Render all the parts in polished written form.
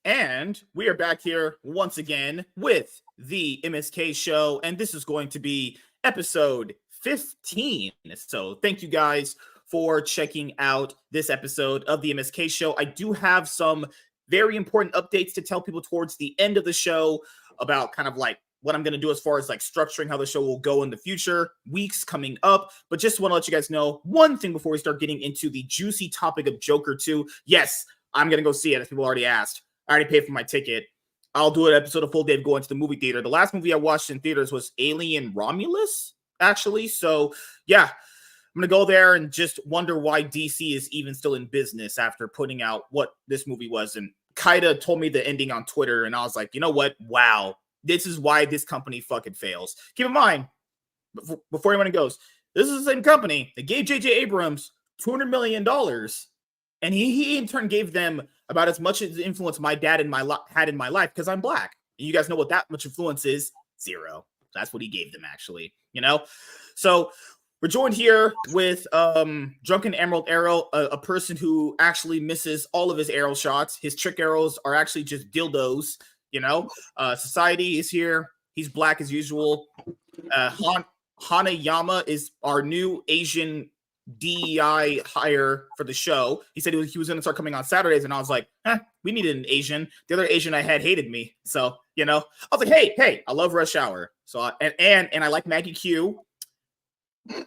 And we are back here once again with the MSK show, and this is going to be episode 15. So thank you guys for checking out this episode of the MSK show. I do have some very important updates to tell people towards the end of the show about kind of like what I'm going to do as far as like structuring how the show will go in the future weeks coming up. But just want to let you guys know one thing before we start getting into the juicy topic of Joker 2. Yes, I'm going to go see it, as people already asked. I already paid for my ticket. I'll do an episode of Full Dave going to the movie theater. The last movie I watched in theaters was Alien Romulus, actually. So, yeah, I'm going to go there and just wonder why DC is even still in business after putting out what this movie was. And Kaida told me the ending on Twitter, and I was like, you know what? Wow. This is why this company fucking fails. Keep in mind, before anyone goes, this is the same company that gave J.J. Abrams $200 million. And he in turn gave them about as much as influence my dad had in my life because I'm black. And you guys know what that much influence is? Zero. That's what he gave them, actually. You know? So we're joined here with Drunken Emerald Arrow, a person who actually misses all of his arrow shots. His trick arrows are actually just dildos. You know? Society is here. He's black as usual. Hanayama is our new Asian DEI hire for the show. He said he was going to start coming on Saturdays, and I was like, we needed an Asian. The other Asian I had hated me, so you know, I was like, hey, I love Rush Hour. So and I like Maggie Q.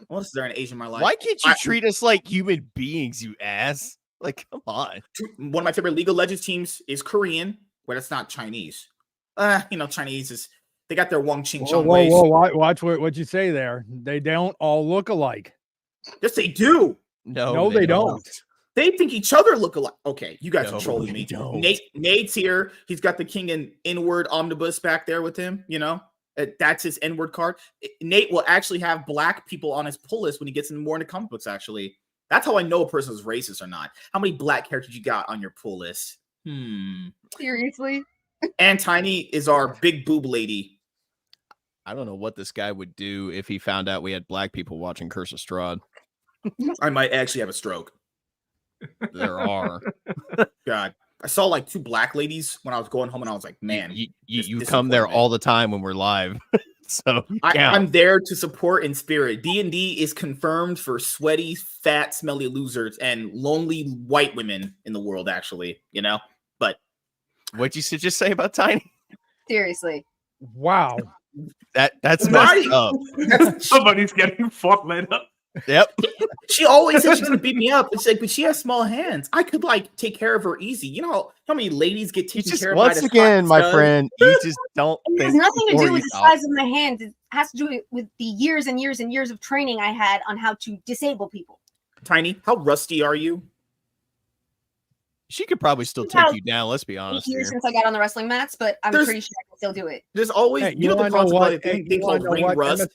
What else is there an Asian in my life? Why can't you treat us like human beings, you ass? Like, come on. One of my favorite League of Legends teams is Korean, where it's not Chinese. You know, Chinese is they got their Wong Ching Chong ways. Whoa, watch what you say there. They don't all look alike. Yes, they do. No, they don't. They think each other look alike. Okay, you guys are trolling me. Don't. Nate's here. He's got the King and N-word omnibus back there with him. You know, that's his N-word card. Nate will actually have black people on his pull list when he gets more into comic books, actually. That's how I know a person is racist or not. How many black characters you got on your pull list? Seriously? And Tiny is our big boob lady. I don't know what this guy would do if he found out we had black people watching Curse of Strahd. I might actually have a stroke. There are. God. I saw like two black ladies when I was going home, and I was like, man. You come there all the time when we're live. So I'm there to support in spirit. D&D is confirmed for sweaty, fat, smelly losers and lonely white women in the world, actually, you know? But what'd you just say about Tiny? Seriously. Wow. That's messed up. Somebody's getting fucked lit up. Yep. She always says she's gonna beat me up. It's like, but she has small hands. I could like take care of her easy. You know how many ladies get taken care of? Once again, my friend, you just don't. It has nothing to do with the size of my hands. It has to do with the years and years and years of training I had on how to disable people. Tiny, how rusty are you? She could probably still take you down. Let's be honest. 8 years since I got on the wrestling mats, but I'm pretty sure I can still do it. There's always you know what? Thing called ring rust.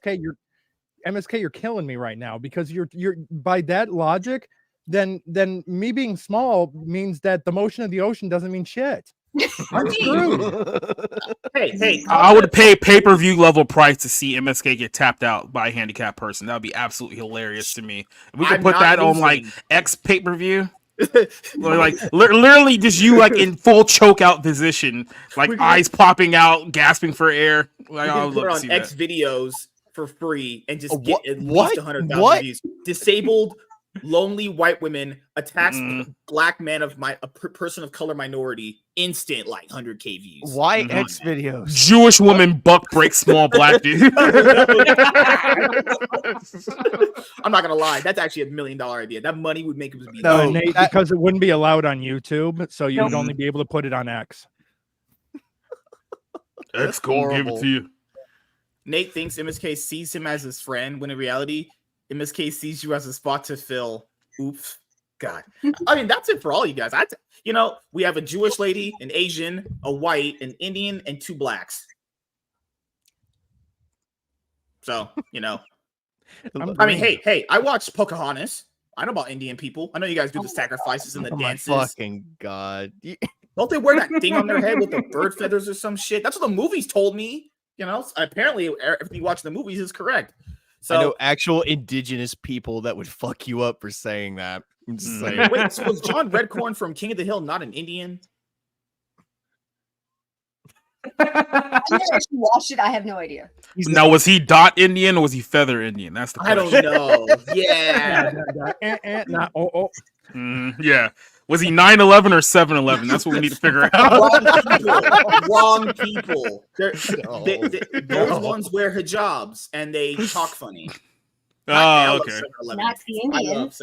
MSK, you're killing me right now because you're by that logic, then me being small means that the motion of the ocean doesn't mean shit. I'm screwed. Hey, I would pay pay-per-view level price to see MSK get tapped out by a handicapped person. That would be absolutely hilarious to me. If we could put that on like X pay-per-view. Like literally just you like in full choke out position, like eyes popping out, gasping for air. Like I would love to see X that. Videos for free and just get at least 100,000 views. Disabled, lonely white women attacks a black man of a person of color minority. Instant like 100K views. Why X videos? Jewish woman buck breaks small black dude. I'm not gonna lie, that's actually $1 million idea. That money would make it be Nate, because it wouldn't be allowed on YouTube, so you would only be able to put it on X. X gonna give it to you. Nate thinks MSK sees him as his friend, when in reality, MSK sees you as a spot to fill. Oops. God. I mean, that's it for all you guys. You know, we have a Jewish lady, an Asian, a white, an Indian, and 2 blacks. So, you know. I mean, hey, I watched Pocahontas. I know about Indian people. I know you guys do the sacrifices and the dances. My fucking God. Don't they wear that thing on their head with the bird feathers or some shit? That's what the movies told me. You know, apparently everything you watch in the movies is correct. So I know actual indigenous people that would fuck you up for saying that. I'm just saying. Wait, so was John Redcorn from King of the Hill not an Indian? I never actually watched it. I have no idea. Now, was he dot Indian or was he feather Indian? That's the question. I don't know. Yeah. Yeah. Was he 9/11 or 7/11? That's what we need to figure out. Wrong people. Those ones wear hijabs and they talk funny. Oh, okay. Not the Indians.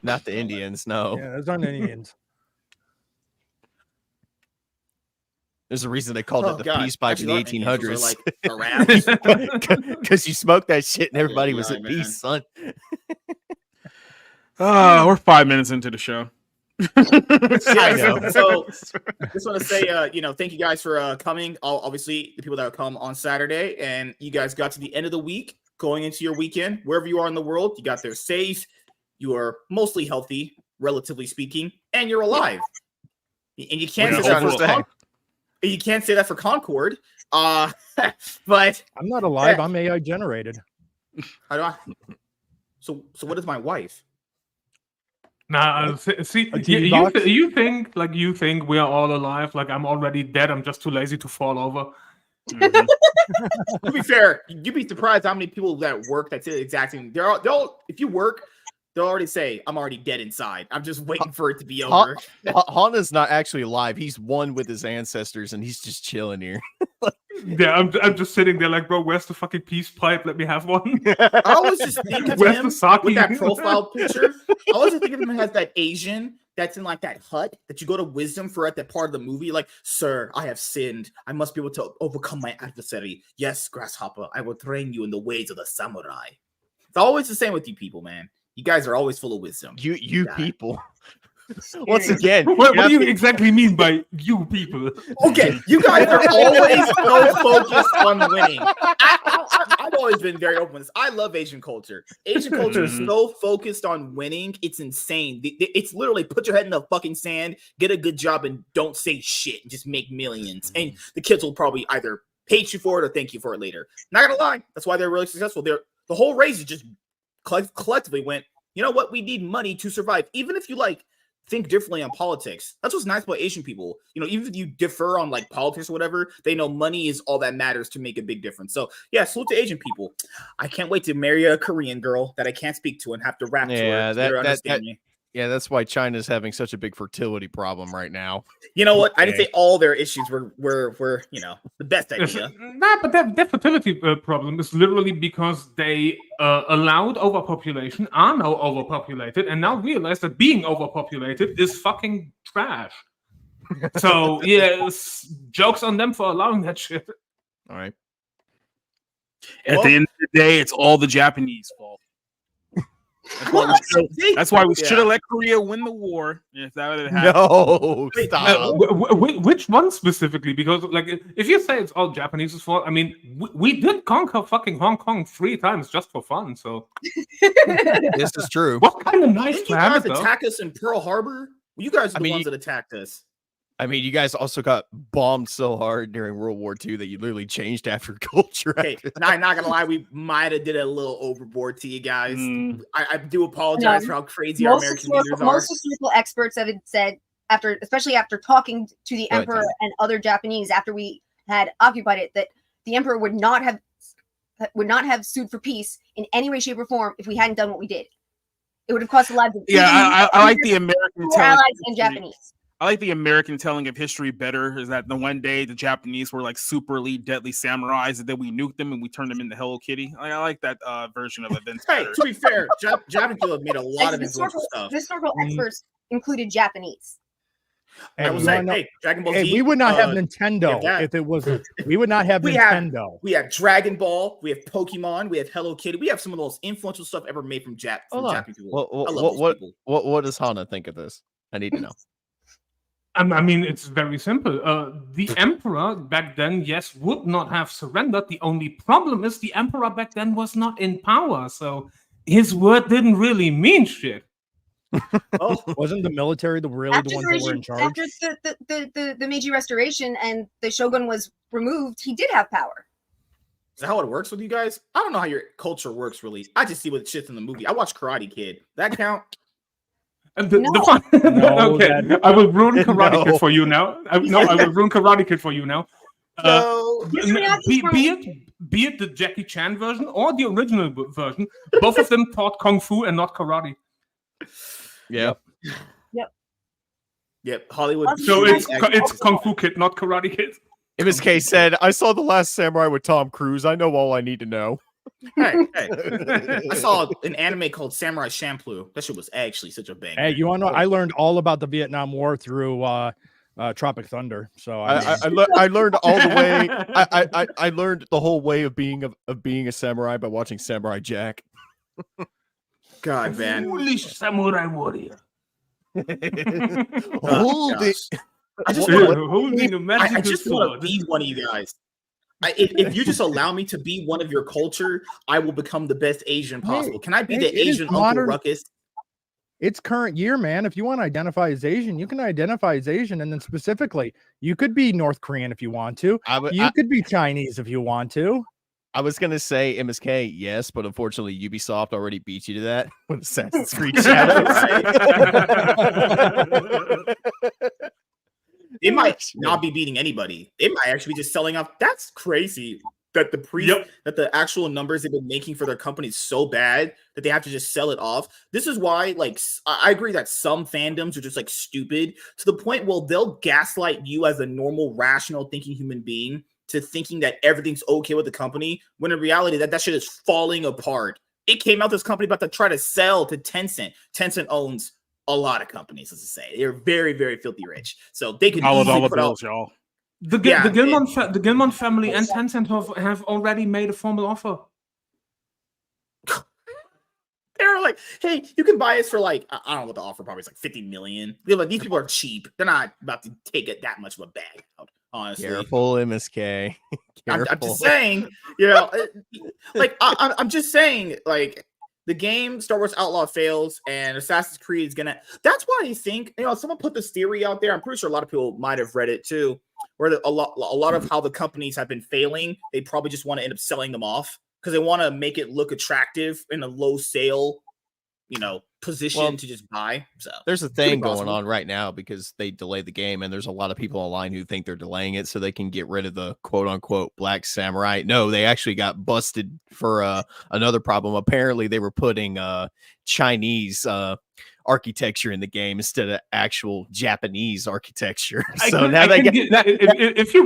Not the Indians, no. Yeah, those aren't Indians. There's a reason they called it the peace pipe in the 1800s. Because you smoked that shit and everybody was at peace, son. We're 5 minutes into the show. I know. So just want to say, thank you guys for coming. Obviously, the people that will come on Saturday, and you guys got to the end of the week, going into your weekend, wherever you are in the world, you got there safe. You are mostly healthy, relatively speaking, and you're alive. And you can't say that for Concord. But I'm not alive. I'm AI generated. So what is my wife? Nah, see, you think we are all alive? Like I'm already dead. I'm just too lazy to fall over. To be fair, you'd be surprised how many people that work that say the exact same. If you work, they'll already say, "I'm already dead inside. I'm just waiting for it to be over." Hana's not actually alive. He's one with his ancestors, and he's just chilling here. Yeah, I'm just sitting there like, bro, where's the fucking peace pipe? Let me have one. I always just think of Where's him the sake? with that profile picture. I always think of him as that Asian that's in like that hut that you go to wisdom for at that part of the movie. Like, sir, I have sinned. I must be able to overcome my adversary. Yes, grasshopper, I will train you in the ways of the samurai. It's always the same with you people, man. You guys are always full of wisdom. You people. Once again, what do you exactly mean by you people? Okay, you guys are always so focused on winning. I've always been very open with this. I love Asian culture. Asian culture is so focused on winning. It's insane. It's literally put your head in the fucking sand, get a good job, and don't say shit. And just make millions. And the kids will probably either hate you for it or thank you for it later. Not gonna lie. That's why they're really successful. The whole race is just collectively went, you know what? We need money to survive. Even if you think differently on politics. That's what's nice about Asian people. Even if you differ on politics or whatever, they know money is all that matters to make a big difference. So yeah, salute to Asian people. I can't wait to marry a Korean girl that I can't speak to and have to rap to her to understand me. Yeah, that's why China's having such a big fertility problem right now. You know what? I didn't say all their issues were the best idea. Nah, but that fertility problem is literally because they allowed overpopulation, are now overpopulated, and now realize that being overpopulated is fucking trash. So yeah, jokes on them for allowing that shit. All right. At the end of the day, it's all the Japanese fault. That's why we should have let Korea win the war. If that would have happened. No, stop. Which one specifically? Because if you say it's all Japanese's fault, I mean, we did conquer fucking Hong Kong 3 times just for fun. So this is true. What kind of nice Didn't you guys attack us in Pearl Harbor? You guys are the ones that attacked us. I mean, you guys also got bombed so hard during World War II that you literally changed after culture. Okay, I'm not gonna lie, we might have did a little overboard to you guys. I do apologize for how crazy our American leaders are. Most historical experts have said, especially after talking to the emperor and other Japanese after we had occupied it, that the emperor would not have sued for peace in any way, shape, or form if we hadn't done what we did. It would have cost the lives of I like the American allies and Japanese. I like the American telling of history better. Is that the one day the Japanese were super elite, deadly samurais, and then we nuked them and we turned them into Hello Kitty. I like that version of events. Hey, to be fair, Japanese people have made a lot of influential stuff. Historical experts included Japanese. I was saying, Dragon Ball Z. We would not have Nintendo if it was. We would not have Nintendo. We have Dragon Ball. We have Pokemon. We have Hello Kitty. We have some of the most influential stuff ever made from Japanese people. What does Hana think of this? I need to know. I mean, it's very simple. The emperor back then, yes, would not have surrendered. The only problem is the emperor back then was not in power, so his word didn't really mean shit. Wasn't the military the ones that were in charge? After the Meiji Restoration and the shogun was removed, he did have power. Is that how it works with you guys? I don't know how your culture works, really. I just see what shit's in the movie. I watch Karate Kid. That count? Okay, I will ruin Karate Kid for you now. I will ruin Karate Kid for you now. So be it the Jackie Chan version or the original version, both of them taught kung fu and not karate. Yep. Yep. Hollywood. So it's Kung Fu Kid, not Karate Kid. MSK said, "I saw The Last Samurai with Tom Cruise. I know all I need to know." Hey. I saw an anime called Samurai Champloo. That shit was actually such a bang. Hey, you want to know? I learned all about the Vietnam War through Tropic Thunder. So I learned all the way. I learned the whole way of being a samurai by watching Samurai Jack. God, man. Foolish samurai warrior. Hold it. I just want to be one of you guys. If you just allow me to be one of your culture, I will become the best Asian possible. Can I be the Asian Uncle Ruckus? It's current year, man. If you want to identify as Asian, you can identify as Asian, and then specifically, you could be North Korean if you want to. You could be Chinese if you want to. I was gonna say MSK, yes, but unfortunately, Ubisoft already beat you to that with Assassin's Creed Shadows. It might not be beating anybody. It might actually be just selling off. That's crazy. That that the actual numbers they've been making for their company is so bad that they have to just sell it off. This is why, like, I agree that some fandoms are just like stupid to the point where they'll gaslight you as a normal, rational, thinking human being to thinking that everything's okay with the company, when in reality that shit is falling apart. It came out this company about to try to sell to Tencent. Tencent owns a lot of companies, as I say. They're very, very filthy rich. So they could easily put out y'all. The Gilman family and Tencent have already made a formal offer. They're like, hey, you can buy us for like, I don't know what the offer probably is, like 50 million. They're like, these people are cheap. They're not about to take it that much of a bag out, honestly. Careful, MSK. I'm just saying, you know, like, I'm just saying, like, the game Star Wars Outlaw fails and Assassin's Creed is gonna. That's why I think, you know, someone put this theory out there. I'm pretty sure a lot of people might have read it too, where a lot of how the companies have been failing, they probably just want to end up selling them off because they want to make it look attractive in a low sale, you know, position to just buy. So there's a thing going on right now because they delayed the game, and there's a lot of people online who think they're delaying it so they can get rid of the quote unquote black samurai. No, they actually got busted for another problem. Apparently they were putting Chinese architecture in the game instead of actual Japanese architecture. If you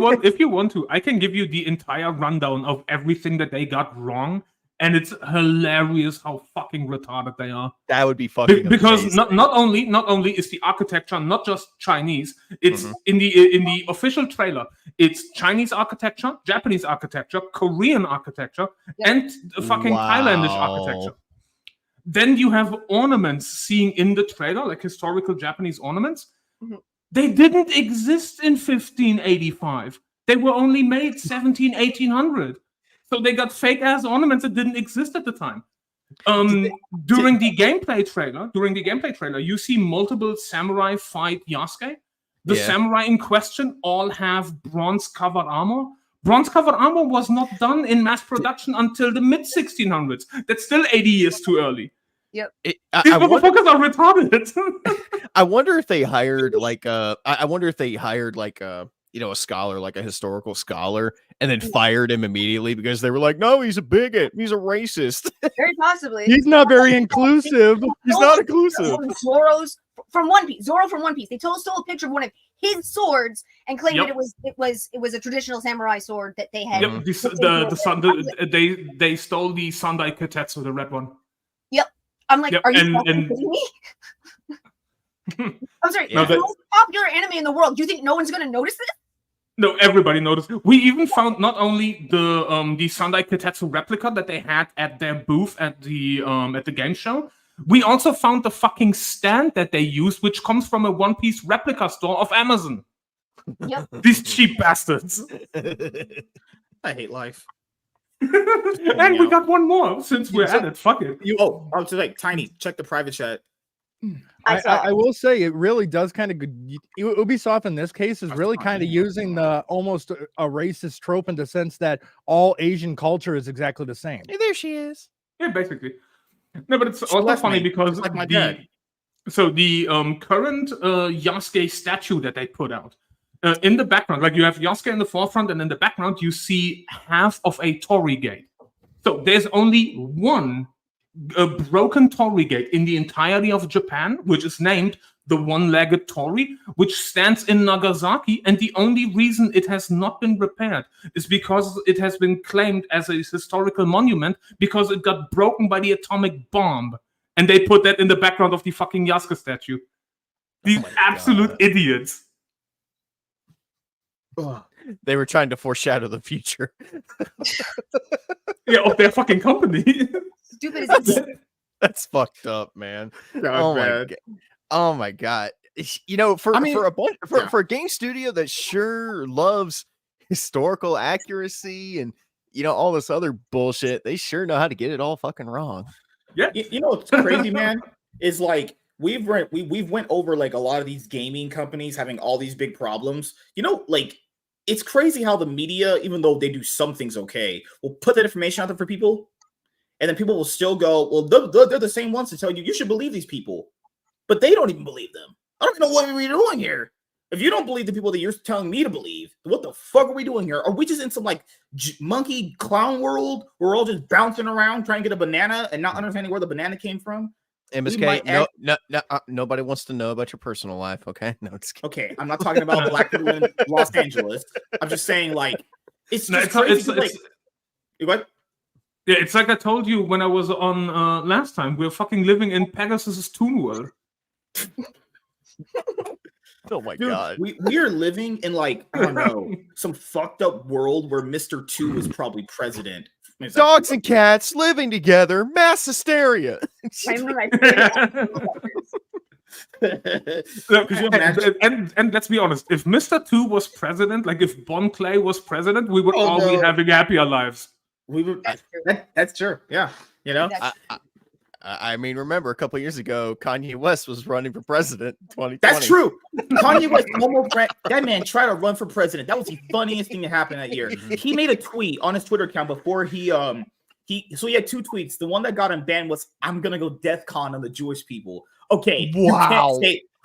want to, I can give you the entire rundown of everything that they got wrong. And it's hilarious how fucking retarded they are. That would be fucking because not only is the architecture not just Chinese, it's in the official trailer, it's Chinese architecture, Japanese architecture, Korean architecture, and fucking Thailandish architecture. Then you have ornaments seen in the trailer, like historical Japanese ornaments. They didn't exist in 1585. They were only made 1800. So they got fake ass ornaments that didn't exist at the time. During the gameplay trailer, you see multiple samurai fight Yasuke. The samurai in question all have bronze covered armor. Bronze covered armor was not done in mass production until the mid 1600s. That's still 80 years too early. Yep. These motherfuckers are retarded. I wonder if they hired you know, a scholar, like a historical scholar, and then fired him immediately because they were like, no, he's a bigot. He's a racist. Very possibly. He's not very inclusive. He's not inclusive. Zoro's from One Piece. Zoro from One Piece. They stole a picture of one of his swords and claimed that it was a traditional samurai sword that they had. Yep. They stole the Sandai Katetsu, the red one. Yep. I'm like, are you fucking kidding me? I'm sorry. No, the most popular anime in the world. Do you think no one's gonna notice this? No, everybody noticed. We even found not only the Sandai Katetsu replica that they had at their booth at the game show. We also found the fucking stand that they used, which comes from a One Piece replica store of Amazon. Yep. These cheap bastards. I hate life. And we got one more since we're at it. Fuck it. I was like, Tiny, check the private chat. I will say it really does kind of Ubisoft in this case is really kind of using the almost a racist trope in the sense that all Asian culture is exactly the same. Hey, there she is. Yeah, basically. No, but it's also funny because like my dad. So the current Yasuke statue that they put out, In the background, like you have Yasuke in the forefront, and in the background you see half of a torii gate. So there's only one broken torii gate in the entirety of Japan, which is named the One-Legged Torii, which stands in Nagasaki, and the only reason it has not been repaired is because it has been claimed as a historical monument because it got broken by the atomic bomb, and they put that in the background of the fucking Yasuke statue. These absolute idiots. They were trying to foreshadow the future. Yeah, of their fucking company. Stupid as it's That's fucked up, man. God, Oh my god! You know, for a game studio that sure loves historical accuracy and all this other bullshit, they sure know how to get it all fucking wrong. Yeah, you know what's crazy, man? Is like we've went over like a lot of these gaming companies having all these big problems. Like it's crazy how the media, even though they do some things okay, will put that information out there for people, and then people will still go, well, they're the same ones to tell you should believe these people. But they don't even believe them. I don't even know what we're doing here. If you don't believe the people that you're telling me to believe, what the fuck are we doing here? Are we just in some like monkey clown world where we're all just bouncing around trying to get a banana and not understanding where the banana came from? MSK, nobody wants to know about your personal life, okay? No, it's okay. I'm not talking about black people in Los Angeles. I'm just saying, like, it's just crazy. What? Yeah, it's like I told you when I was on last time. We're fucking living in Pegasus's Toon World. Oh my Dude, god. We are living in like, I don't know, some fucked up world where Mr. 2 is probably president. Dogs and cats living together, mass hysteria. And let's be honest, if Mr. 2 was president, like if Bon Clay was president, we would all be having happier lives. We would. That's true. Yeah, I mean, remember a couple of years ago, Kanye West was running for president in 2020. That's true. Kanye West almost ran. That man tried to run for president. That was the funniest thing to happen that year. He made a tweet on his Twitter account before he had two tweets. The one that got him banned was, "I'm gonna go DEFCON on the Jewish people." Okay, wow.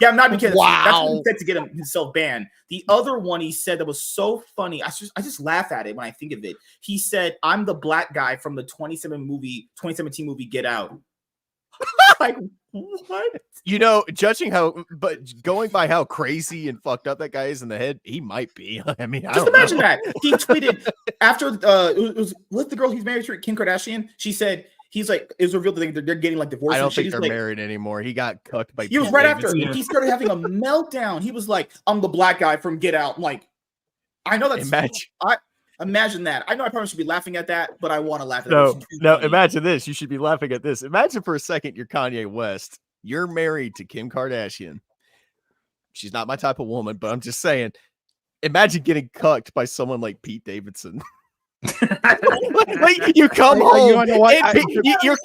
I'm not because that's what he said to get himself banned. The other one he said that was so funny. I just laugh at it when I think of it. He said, "I'm the black guy from the 2017 movie Get Out." Like what? Going by how crazy and fucked up that guy is in the head, he might be. I mean, just imagine that he tweeted after it was with the girl he's married to, Kim Kardashian. She said he's like, it was revealed that they're getting like divorced. I don't think they're married anymore. He got cucked by. He was right after he started having a meltdown. He was like, "I'm the black guy from Get Out." I'm like, I know that's Imagine that. I know I probably should be laughing at that, but I want to laugh at that. No, imagine this. You should be laughing at this. Imagine for a second you're Kanye West. You're married to Kim Kardashian. She's not my type of woman, but I'm just saying, imagine getting cucked by someone like Pete Davidson. Like you come home. You're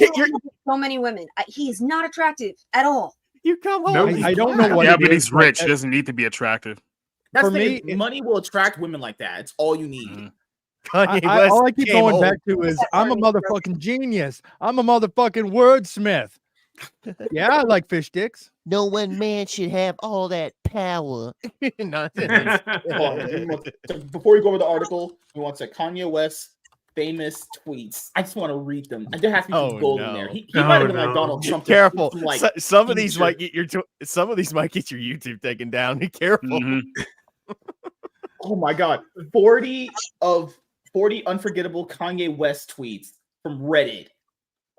so many women. He is not attractive at all. You come home. No, I don't know what. Yeah, but he's rich. He doesn't need to be attractive. That's for me. Money will attract women like that. It's all you need. Mm-hmm. All I keep going back to is I'm a motherfucking genius. I'm a motherfucking wordsmith. Yeah, I like fish sticks. No one man should have all that power. Before we go over the article, we want to Kanye West famous tweets. I just want to read them. There has to be some gold in there. He might have been like Donald Trump. Be careful. Like, some of these might get your YouTube taken down. Be careful. Mm-hmm. Oh my god. 40 unforgettable Kanye West tweets from Reddit.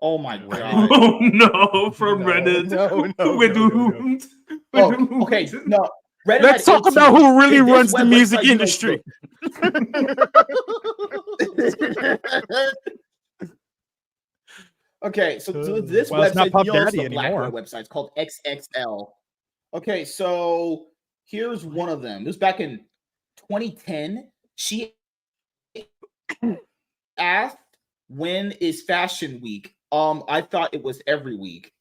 Oh my god. Oh no, from Reddit. No, we're doomed. Okay, no. Reddit. Let's talk about who really runs the music industry. Okay, so this website, the Black website, it's called XXL. Okay, so here's one of them. This was back in 2010. She asked, "When is Fashion Week?" I thought it was every week.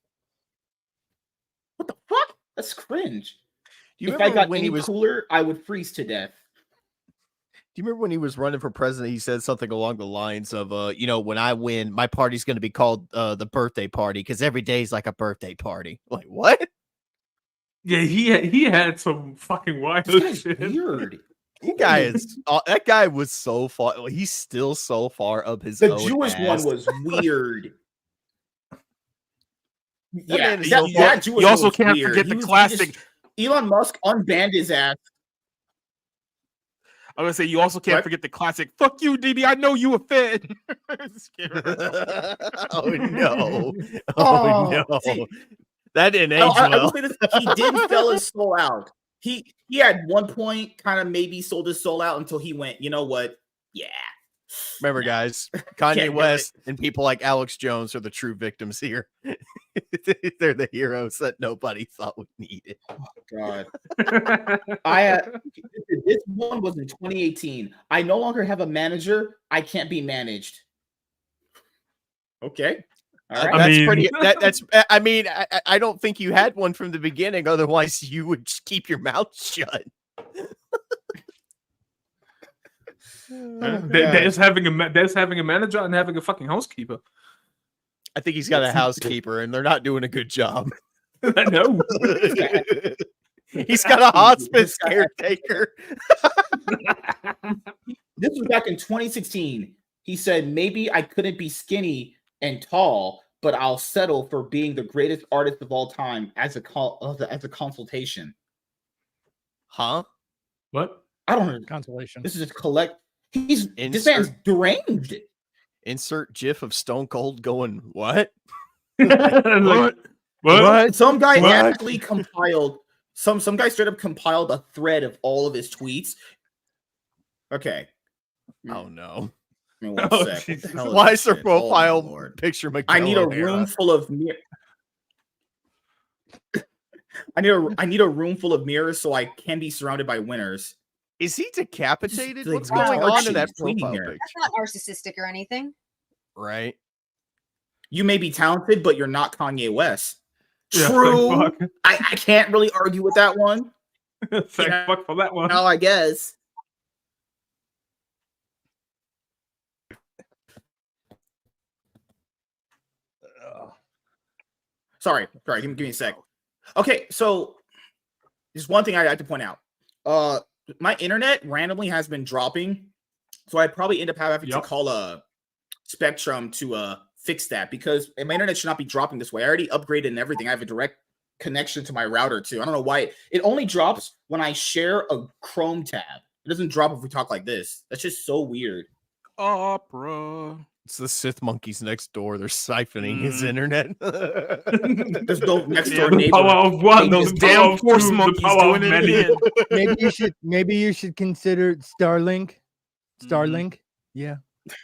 What the fuck? That's cringe. If I got any cooler, I would freeze to death. Do you remember when he was running for president? He said something along the lines of, when I win, my party's going to be called the birthday party because every day is like a birthday party. Like, what? Yeah, he had some fucking wild shit. Weird. That guy was so far. He's still so far up his The own Jewish ass. one was weird. man is that Jewish You also one was can't weird. forget the classic. Elon Musk unbanned his ass. I'm gonna say you also can't forget the classic. Fuck you, DB. I know you a Fed. Oh no! Oh, no! see, That didn't age I well. will say this, he did sell his soul out. He had one point kind of maybe sold his soul out until he went, you know what? Yeah. Remember, guys, Kanye West and people like Alex Jones are the true victims here. They're the heroes that nobody thought would need it. Oh God. This one was in 2018. I no longer have a manager. I can't be managed. Okay. All right. That's pretty. That's. I mean, I don't think you had one from the beginning. Otherwise, you would just keep your mouth shut. There's having a manager and having a fucking housekeeper. I think he's got a housekeeper, and they're not doing a good job. I know. He's got a hospice caretaker. This was back in 2016. He said, maybe I couldn't be skinny and tall, but I'll settle for being the greatest artist of all time as a consultation. Huh? What? I don't know. Consolation. This is just collect. This man's deranged. Insert GIF of Stone Cold going, what? What? Some guy actually compiled some guy straight up compiled a thread of all of his tweets. Okay. Oh no. Give me one sec. What the hell Why this is their shit? profile Lord. picture Miguel I need a O'Hara? room full of I need a room full of mirrors so I can be surrounded by winners. Is he decapitated? Just, like, What's going on in that tweeting profile here. picture? That's not narcissistic or anything. Right. You may be talented, but you're not Kanye West. Yeah, True. fuck. I can't really argue with that one. Thank fuck for that one. No, I guess. Sorry. Give me a sec. Okay, so there's one thing I have to point out. My internet randomly has been dropping, so I'd probably end up having to call a Spectrum to fix that because my internet should not be dropping this way. I already upgraded and everything. I have a direct connection to my router too. I don't know why it only drops when I share a Chrome tab. It doesn't drop if we talk like this. That's just so weird. Opera. It's the Sith monkeys next door. They're siphoning his internet. There's no next door The neighbor. power of one, Those the damn power of force two, monkeys the power of doing it many. again. Maybe you should consider Starlink. Starlink. Yeah.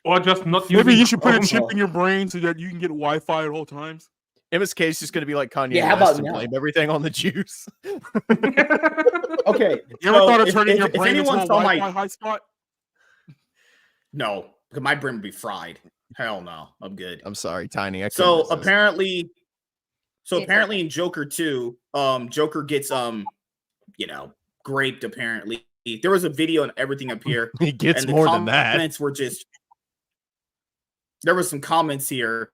Or just not Maybe using you should put a Chrome. chip in your brain so that you can get Wi-Fi at all times. MSK is just going to be like Kanye Yeah, how West about and now? blame everything on the Jews. Okay. You ever so thought of turning your if brain into a anyone saw Wi-Fi hotspot? No, because my brain would be fried. Hell no, I'm good. I'm sorry, Tiny. So apparently in Joker 2, Joker gets graped apparently. There was a video and everything up here. He gets and the more than that. Comments were just there were some comments here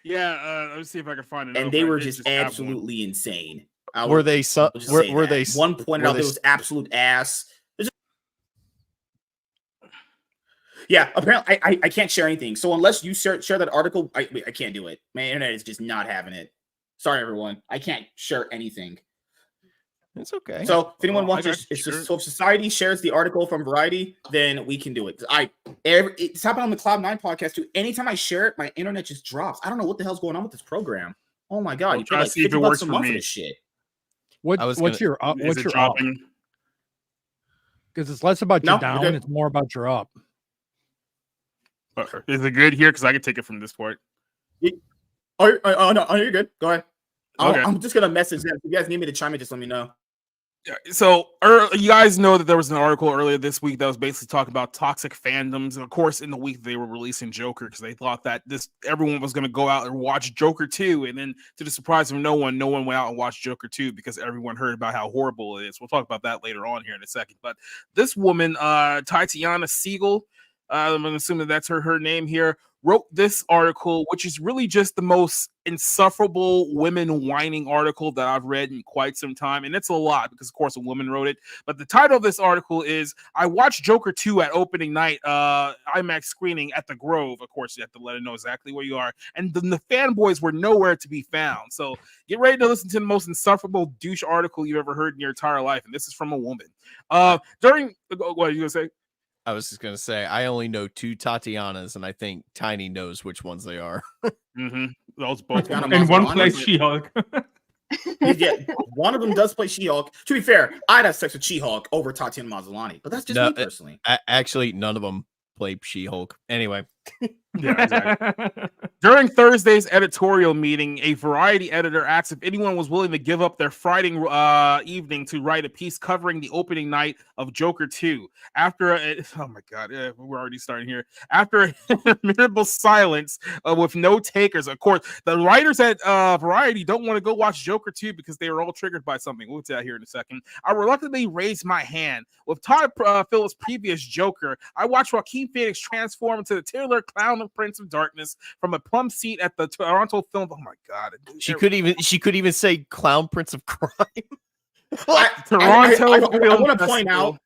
Yeah, let's see if I can find it. and they were just absolutely insane. Were they were they one pointed out there was absolute ass. Yeah, apparently I can't share anything. So unless you share that article, I can't do it. My internet is just not having it. Sorry, everyone. I can't share anything. It's okay. So if anyone wants so if society shares the article from Variety, then we can do it. It's happened on the Cloud9 podcast too. Anytime I share it, my internet just drops. I don't know what the hell's going on with this program. Oh my god, you pay like $50 a month for this shit. What's your up? What's your up? Because it's less about your down, it's more about your up. Is it good here? Because I can take it from this point. Oh no, you're good. Go ahead. Okay. I'm just gonna message them. If you guys need me to chime in, just let me know. So you guys know that there was an article earlier this week that was basically talking about toxic fandoms. And of course, in the week they were releasing Joker because they thought that everyone was going to go out and watch Joker 2. And then to the surprise of no one went out and watched Joker 2 because everyone heard about how horrible it is. We'll talk about that later on here in a second. But this woman, Tatiana Siegel, I'm assuming that's her name here, wrote this article, which is really just the most insufferable women whining article that I've read in quite some time. And it's a lot because, of course, a woman wrote it. But the title of this article is, I watched Joker 2 at opening night, IMAX screening at the Grove. Of course, you have to let her know exactly where you are. And the fanboys were nowhere to be found. So get ready to listen to the most insufferable douche article you've ever heard in your entire life. And this is from a woman. What are you going to say? I was just going to say, I only know 2 Tatianas, and I think Tiny knows which ones they are. Those both. In one place, She-Hulk. Yeah, one of them does play She-Hulk. To be fair, I'd have sex with She-Hulk over Tatiana Maslany, but that's just me personally. Actually, none of them play She-Hulk. Anyway. Yeah, exactly. During Thursday's editorial meeting, a Variety editor asked if anyone was willing to give up their Friday evening to write a piece covering the opening night of Joker 2. After oh my god, we're already starting here. After a interminable silence with no takers, of course, the writers at Variety don't want to go watch Joker 2 because they were all triggered by something. We'll tell that here in a second. I reluctantly raised my hand. With Todd Phillips' previous Joker, I watched Joaquin Phoenix transform into the titular clown of Prince of Darkness from a plum seat at the Toronto Film. Oh my god! She could even say Clown Prince of Crime. Toronto. I want to point out.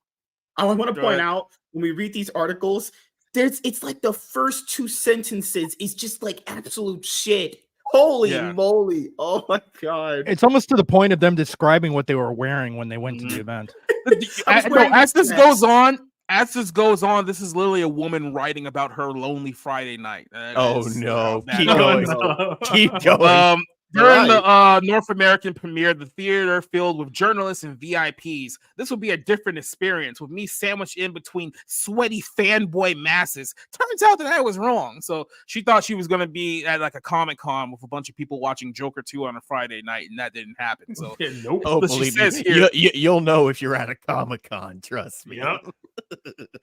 I want to point out when we read these articles, it's like the first 2 sentences is just like absolute shit. Holy moly! Oh my god! It's almost to the point of them describing what they were wearing when they went to the event. As this goes on, this is literally a woman writing about her lonely Friday night. Keep going. Keep going. During the North American premiere, the theater filled with journalists and VIPs. This would be a different experience with me sandwiched in between sweaty fanboy masses. Turns out that I was wrong. So she thought she was going to be at like a Comic-Con with a bunch of people watching Joker 2 on a Friday night, and that didn't happen. So nope. Believe me, you'll know if you're at a Comic-Con. Trust me. Yep.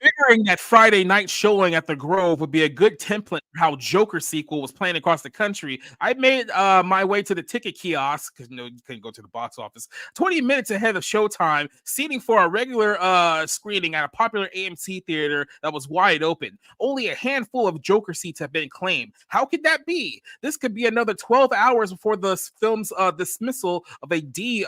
Figuring that Friday night showing at the Grove would be a good template for how Joker sequel was playing across the country, I made my way to the ticket kiosk because you couldn't go to the box office 20 minutes ahead of showtime, seating for a regular screening at a popular AMC theater that was wide open. Only a handful of Joker seats have been claimed. How could that be? This could be another 12 hours before the film's dismissal of a D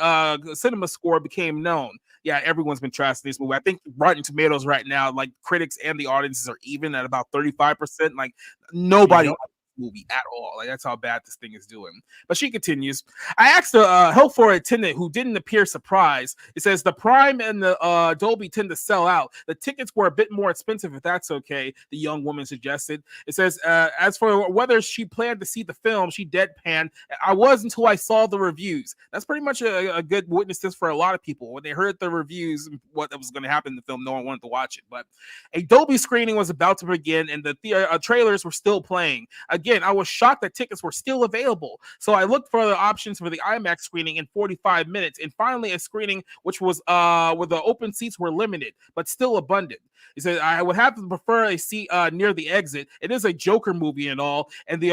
cinema score became known. Yeah, everyone's been trashing this movie. I think Rotten Tomatoes right now, like critics and the audiences are even at about 35%. Like nobody movie at all. Like that's how bad this thing is doing. But she continues. I asked a help for attendant who didn't appear surprised. It says the Prime and the Dolby tend to sell out. The tickets were a bit more expensive, if that's okay, the young woman suggested. It says as for whether she planned to see the film, she deadpanned. I was until I saw the reviews. That's pretty much a good witness this for a lot of people. When they heard the reviews, what was going to happen in the film, no one wanted to watch it. But a Dolby screening was about to begin, and the trailers were still playing. Again, I was shocked that tickets were still available. So I looked for the options for the IMAX screening in 45 minutes, and finally a screening which was where the open seats were limited, but still abundant. He said, I would have to prefer a seat near the exit. It is a Joker movie and all, and the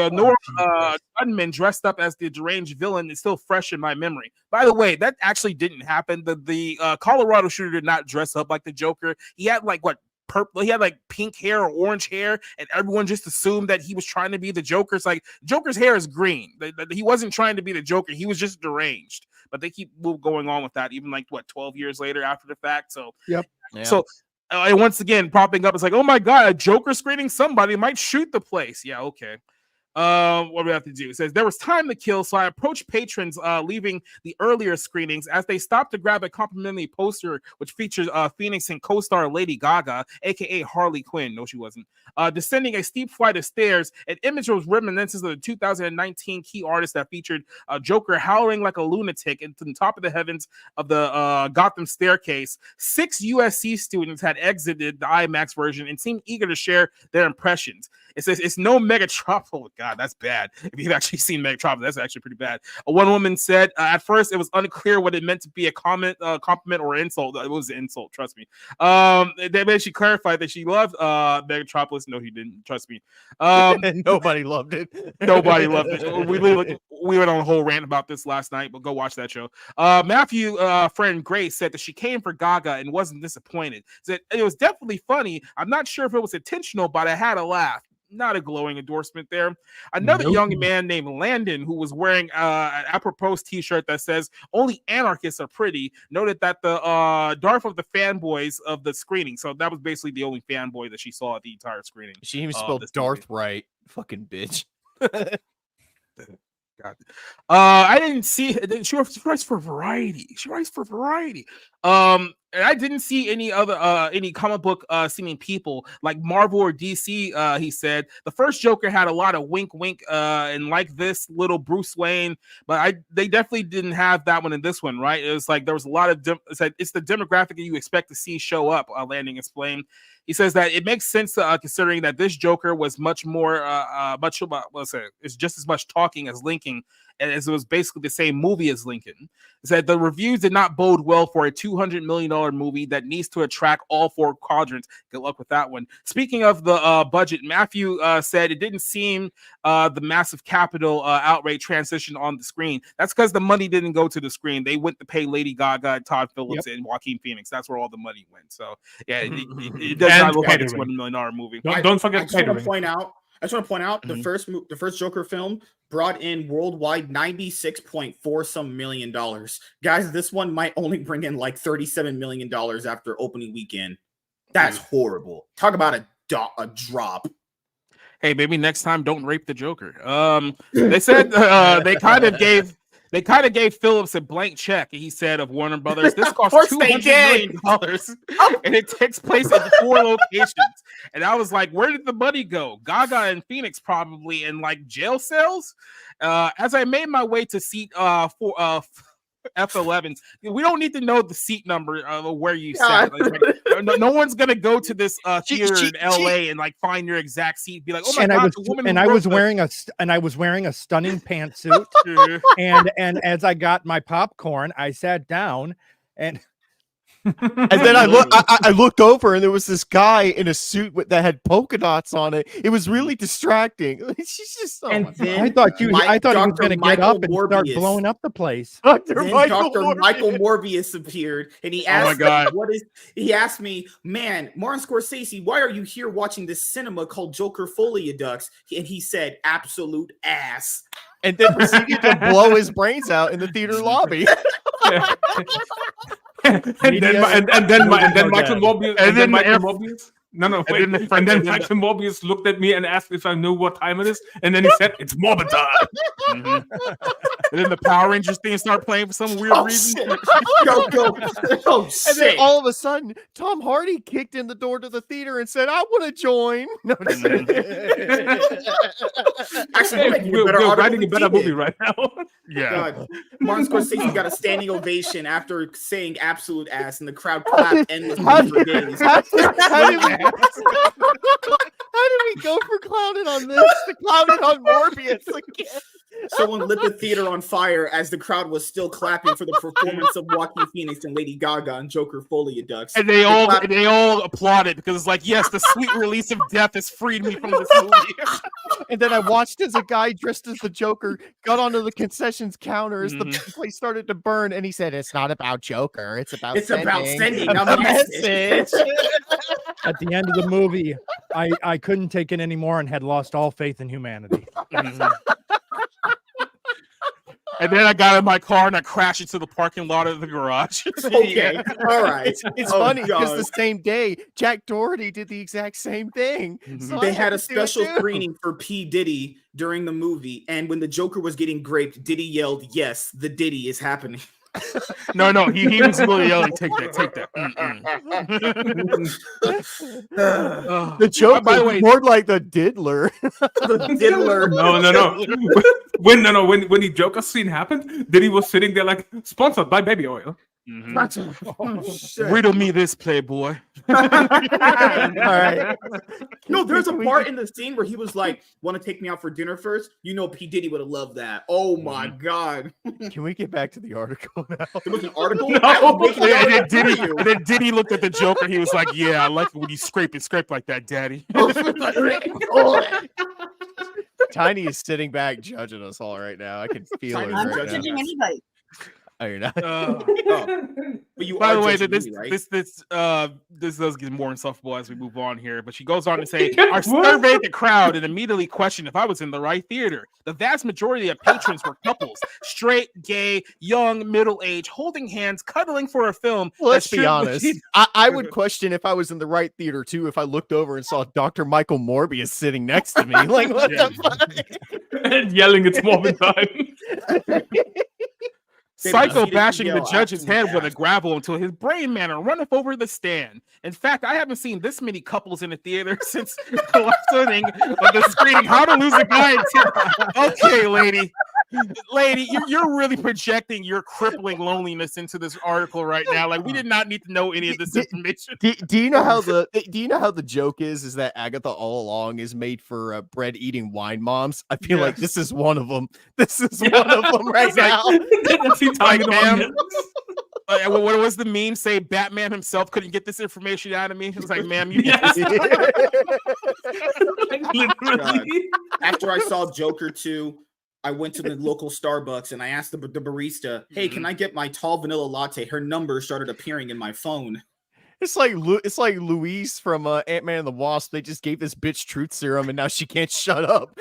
gunman dressed up as the deranged villain is still fresh in my memory. By the way, that actually didn't happen. The Colorado shooter did not dress up like the Joker. He had like purple, he had like pink hair or orange hair, and everyone just assumed that he was trying to be the Joker. It's like Joker's hair is green. He wasn't trying to be the Joker. He was just deranged. But they keep going on with that, even like 12 years later after the fact. So yep. Yeah. So and once again popping up, it's like, oh my god, a Joker screening, somebody might shoot the place. Yeah, okay. What do we have to do? It says there was time to kill, so I approached patrons leaving the earlier screenings as they stopped to grab a complimentary poster which features Phoenix and co-star Lady Gaga, aka Harley Quinn. No, she wasn't. Descending a steep flight of stairs, an image was reminiscent of the 2019 key artist that featured Joker howling like a lunatic into the top of the heavens of the Gotham staircase. 6 USC students had exited the IMAX version and seemed eager to share their impressions. It says it's no Megatropolis. Oh god, that's bad. If you've actually seen Megatropolis, that's actually pretty bad. One woman said at first it was unclear what it meant to be a compliment or insult. It was an insult, trust me. Then she clarified that she loved Megatropolis. No, he didn't. Trust me. Nobody loved it. Nobody loved it. We went on a whole rant about this last night, but go watch that show. Matthew, friend Grace, said that she came for Gaga and wasn't disappointed. Said it was definitely funny. I'm not sure if it was intentional, but I had a laugh. not a glowing endorsement there. Another young man named Landon, who was wearing an apropos t-shirt that says "Only anarchists are pretty," noted that the Darth of the fanboys of the screening. So that was basically the only fanboy that she saw at the entire screening. She even spelled Darth right. Fucking bitch. God. I didn't see. She writes for Variety. And I didn't see any other any comic book seeming people like Marvel or DC. He said the first Joker had a lot of wink, and like this little Bruce Wayne, but they definitely didn't have that one in this one, right? It was like there was a lot of it's the demographic that you expect to see show up. Landing explained. He says that it makes sense considering that this Joker was much more, it's just as much talking as Lincoln, as it was basically the same movie as Lincoln. He said the reviews did not bode well for a $200 million movie that needs to attract all four quadrants. Good luck with that one. Speaking of the budget, Matthew said it didn't seem the massive capital outlay transition on the screen. That's because the money didn't go to the screen. They went to pay Lady Gaga, Todd Phillips, and Joaquin Phoenix. That's where all the money went. So yeah, it does not look like it's a $1 million movie. Don't forget. I just want to point out the first Joker film brought in worldwide $96.4 some million. Guys, this one might only bring in like $37 million after opening weekend. That's horrible. Talk about a drop. Hey, maybe next time don't rape the Joker. They said they kind of gave Phillips a blank check. He said of Warner Brothers, this cost $200 million, and it takes place at 4 locations. And I was like, where did the money go? Gaga and Phoenix probably in like jail cells. As I made my way to seat F11s, we don't need to know the seat number of where you sat. No one's gonna go to this theater in LA and like find your exact seat. Be like, oh my god, I was wearing a stunning pantsuit. and as I got my popcorn, I sat down and then I looked over and there was this guy in a suit that had polka dots on it. It was really distracting. She's just I thought he was going to get up and start blowing up the place. Dr. Michael Morbius appeared and he asked he asked me, man, Martin Scorsese, why are you here watching this cinema called Joker Folia-Dux? And he said, absolute ass. And then proceeded to blow his brains out in the theater lobby. and then Michael Morbius. And then Michael Morbius looked at me and asked if I knew what time it is, and then he said, "It's Morbid time." And then the Power Rangers thing started playing for some weird reason. Go! Oh shit! And then all of a sudden, Tom Hardy kicked in the door to the theater and said, "I want to join." No, actually, we're writing a better movie right now. Yeah, God. Martin Scorsese got a standing ovation after saying "absolute ass," and the crowd clapped endlessly for days. How did we go from clowning on this to clowning on Morbius again? Someone lit the theater on fire as the crowd was still clapping for the performance of Joaquin Phoenix and Lady Gaga and Joker Folia-Dux. And they all applauded because it's like, yes, the sweet release of death has freed me from this movie. And then I watched as a guy dressed as the Joker got onto the concessions counter as the place started to burn, and he said, "It's not about Joker. It's about sending a message." At the end of the movie, I couldn't take it anymore and had lost all faith in humanity. And then I got in my car and I crashed into the parking lot of the garage. Okay, all right. It's funny because the same day, Jack Doherty did the exact same thing. So they had a special screening for P. Diddy during the movie, and when the Joker was getting raped, Diddy yelled, "Yes, the Diddy is happening." No, he was literally yelling, "Take that." The Joker, by the way, more like the diddler. The diddler. No. When the Joker scene happened, Diddy was sitting there like, sponsored by baby oil. Riddle me this, playboy. All right. No, there's a part in the scene where he was like, "Want to take me out for dinner first?" You know, P. Diddy would have loved that. Oh my god! Can we get back to the article now? There was an article. And then Diddy looked at the Joker. He was like, "Yeah, I like it when you scrape like that, Daddy." Tiny is sitting back judging us all right now. I can feel it. I'm right not judging now. anybody. Oh, you're not. But you By are the way, judging me, right? this does get more insufferable as we move on here. But she goes on to say, "I surveyed the crowd and immediately questioned if I was in the right theater. The vast majority of patrons were couples, straight, gay, young, middle-aged, holding hands, cuddling for a film." Let's be honest. I would question if I was in the right theater too if I looked over and saw Dr. Michael Morbius sitting next to me. Like, what the fuck? And yelling, "It's Morbin time." Psycho bashing the judge's head with a gravel until his brain matter runneth over the stand. In fact, I haven't seen this many couples in a theater since the last inning of the screening How to Lose a Guy in 10. Okay, lady, you're really projecting your crippling loneliness into this article right now. Like, we did not need to know any of this information. Do you know how the joke is that Agatha all along is made for bread eating wine moms? I feel like this is one of them. This is one of them right now. Like, ma'am, what was the meme say? Batman himself couldn't get this information out of me. It was like, ma'am, you get this. Literally. After I saw Joker 2, I went to the local Starbucks and I asked the barista, "Hey, can I get my tall vanilla latte?" Her number started appearing in my phone. It's like Louise from Ant-Man and the Wasp. They just gave this bitch truth serum, and now she can't shut up.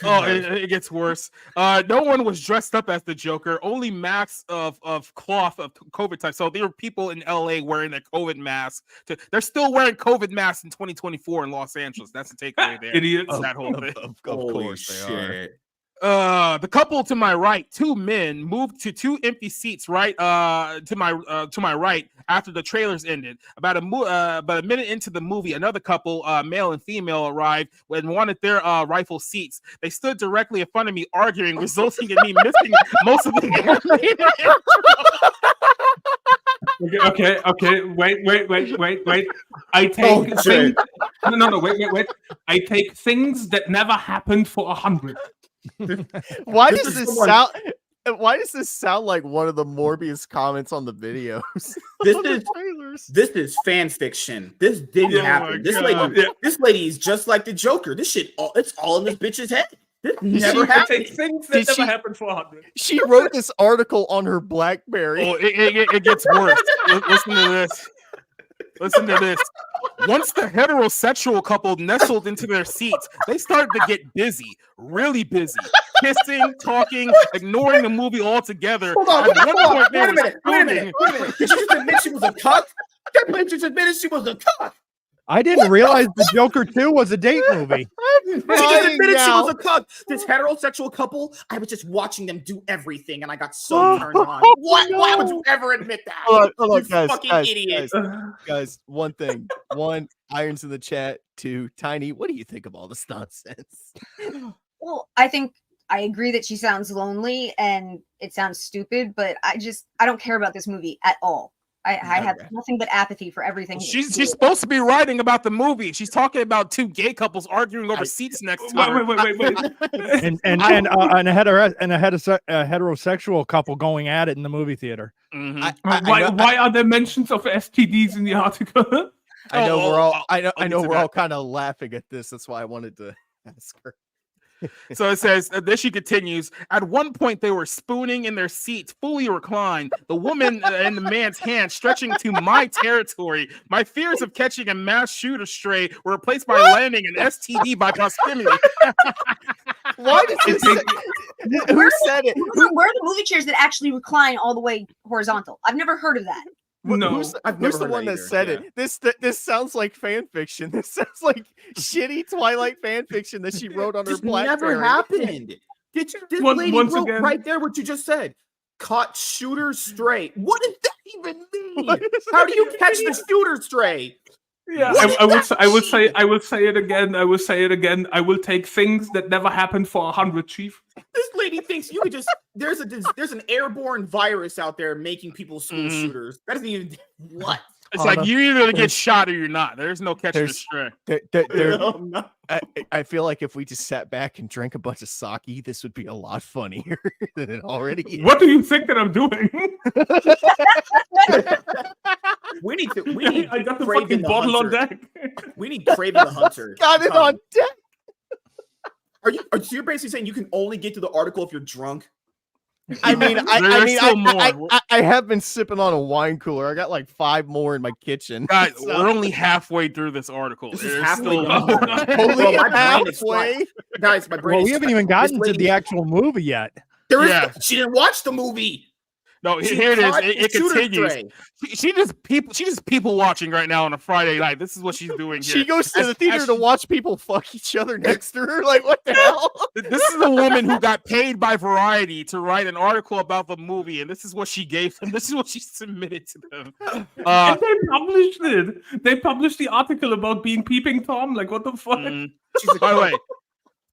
Oh, it gets worse. No one was dressed up as the Joker. Only masks of cloth of COVID type. So there were people in LA wearing their COVID masks. They're still wearing COVID masks in 2024 in Los Angeles. That's the takeaway there. Idiots. That whole thing. Of course they are. The couple to my right, two men, moved to two empty seats to my right after the trailers ended. About a minute into the movie, another couple, male and female, arrived and wanted their rightful seats. They stood directly in front of me, arguing, resulting in me missing most of the animated Okay. Wait. I take things. No. Wait. I take things that never happened for 100. Why does this sound like one of the Morbius comments on the videos? This is fan fiction. This didn't happen. This lady is just like the Joker. This shit, it's all in this bitch's head. This never happened. Things that never happened for 100. She wrote this article on her BlackBerry. Oh, it gets worse. Listen to this. Once the heterosexual couple nestled into their seats, they started to get busy, really busy, kissing, talking, ignoring the movie altogether. Hold on. Wait a minute. Did she just admit she was a cuck? That bitch just admitted she was a cuck. I didn't realize the Joker 2 was a date movie. She just admitted she was a cuck. This heterosexual couple, I was just watching them do everything, and I got so turned on. What? No. Why would you ever admit that? Hold on, guys, fucking idiot. Guys, one thing. One, Irons in the chat. Two, Tiny, what do you think of all this nonsense? Well, I think I agree that she sounds lonely and it sounds stupid, but I don't care about this movie at all. I have nothing but apathy for everything. She's supposed to be writing about the movie. She's talking about two gay couples arguing over seats next to her. Wait. and a heterosexual couple going at it in the movie theater. Mm-hmm. Why are there mentions of STDs in the article? I know we're all kind of laughing at this. That's why I wanted to ask her. So it says, then she continues, at one point they were spooning in their seats, fully reclined, the woman and the man's hand stretching to my territory. My fears of catching a mass shooter stray were replaced by landing an STD by proximity. Why does this who said it? Where are the movie chairs that actually recline all the way horizontal? I've never heard of that. No, who's the one that said it? This sounds like fan fiction. This sounds like shitty Twilight fan fiction that she wrote on her BlackBerry. Never happened. This lady wrote right there what you just said. Caught shooter stray. What does that even mean? How do you catch the shooter stray? Yeah, I will say it again. I will take things that never happened for 100, Chief. This lady thinks you could just there's an airborne virus out there making people school shooters. That doesn't even what. It's like you're either gonna get shot or you're not. There's no catching the stray. I feel like if we just sat back and drank a bunch of sake, this would be a lot funnier than it already is. What do you think that I'm doing? We need I got the Craven fucking bottle on Hunter. deck. We need Craven the Hunter. Got it on deck. So you're basically saying you can only get to the article if you're drunk? I mean, There's still more. I have been sipping on a wine cooler. I got like 5 more in my kitchen. Guys, So- we're only halfway through this article. This is There's halfway still done. more. Only Bro, my brain is halfway. Guys, my brain Well, is we haven't even gotten This to the lady- actual movie yet. There is Yeah. she didn't watch the movie. No, She here it is. caught It the shooter continues. tray. She just people watching right now on a Friday night. This is what she's doing here. She goes to As- the theater as to she- watch people fuck each other next to her. Like, what the hell? This is a woman who got paid by Variety to write an article about the movie, and this is what she gave them. This is what she submitted to them. And they published it. They published the article about being Peeping Tom. Like, what the fuck? She's like, by the way,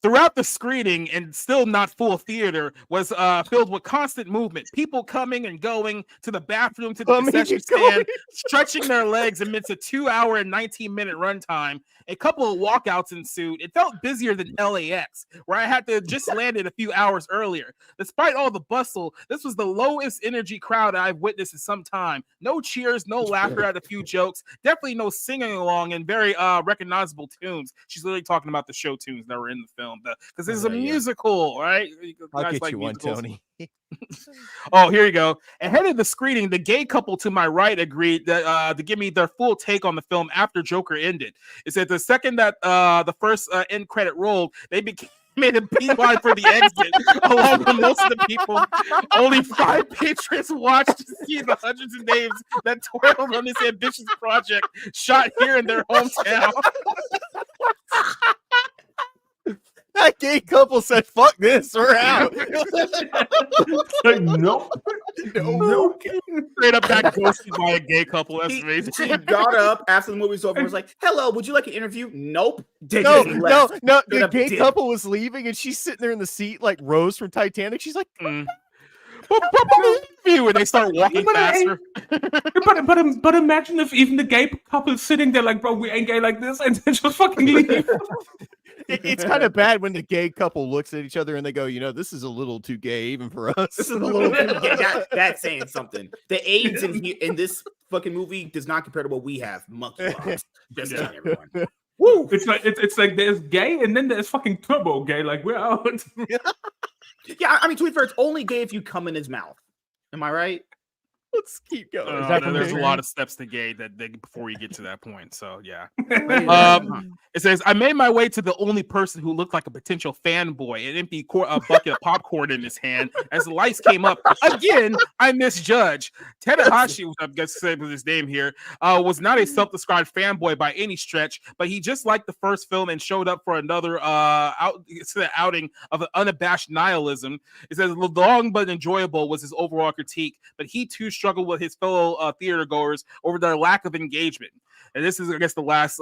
throughout the screening and still not full theater was filled with constant movement. People coming and going to the bathroom, to the Coming concession and going. stand, stretching their legs amidst a 2-hour and 19-minute runtime. A couple of walkouts ensued. It felt busier than LAX, where I had to just landed a few hours earlier. Despite all the bustle, this was the lowest energy crowd I've witnessed in some time. No cheers, no laughter at a few jokes, definitely no singing along and very recognizable tunes. She's literally talking about the show tunes that were in the film because this is a Yeah, yeah. musical, right? You I'll guys get like you one, musicals. Tony. Oh, here you go. Ahead of the screening, the gay couple to my right agreed that to give me their full take on the film after Joker ended. It said the second that the first end credit rolled, they made a beeline for the exit, along with most of the people. Only 5 patrons watched to see the hundreds of names that toiled on this ambitious project shot here in their hometown. That gay couple said, "Fuck this, we're out." Like, nope. Nope. Straight up got ghosted by a gay couple. That's She amazing. got up after the movie was over and was like, "Hello, would you like an interview?" Nope. They No, just no, left. no. Straight The up gay dip. couple was leaving, and she's sitting there in the seat like Rose from Titanic. She's like, Mm. And they start walking But I- faster. But imagine if even the gay couple's sitting there like, bro, we ain't gay like this, and then just fucking leave. it's kind of bad when the gay couple looks at each other and they go, this is a little too gay even for us. This is a little that's saying something. The AIDS in this fucking movie does not compare to what we have. Monkey box. Just Yeah. kidding, everyone. Woo! It's like there's gay and then there's fucking turbo gay. Like, we're out. Yeah, I mean, to be fair, it's only gay if you come in his mouth. Am I right? Let's keep going. There's a lot of steps to gay before you get to that point. So yeah. Huh. It says, I made my way to the only person who looked like a potential fanboy, an empty bucket of popcorn in his hand. As the lights came up, again, I misjudged. Tadahashi, I guess was his name here, was not a self-described fanboy by any stretch, but he just liked the first film and showed up for another outing of an unabashed nihilism. It says, long but enjoyable was his overall critique, but he too struggled with his fellow theater goers over their lack of engagement. And this is, I guess, the last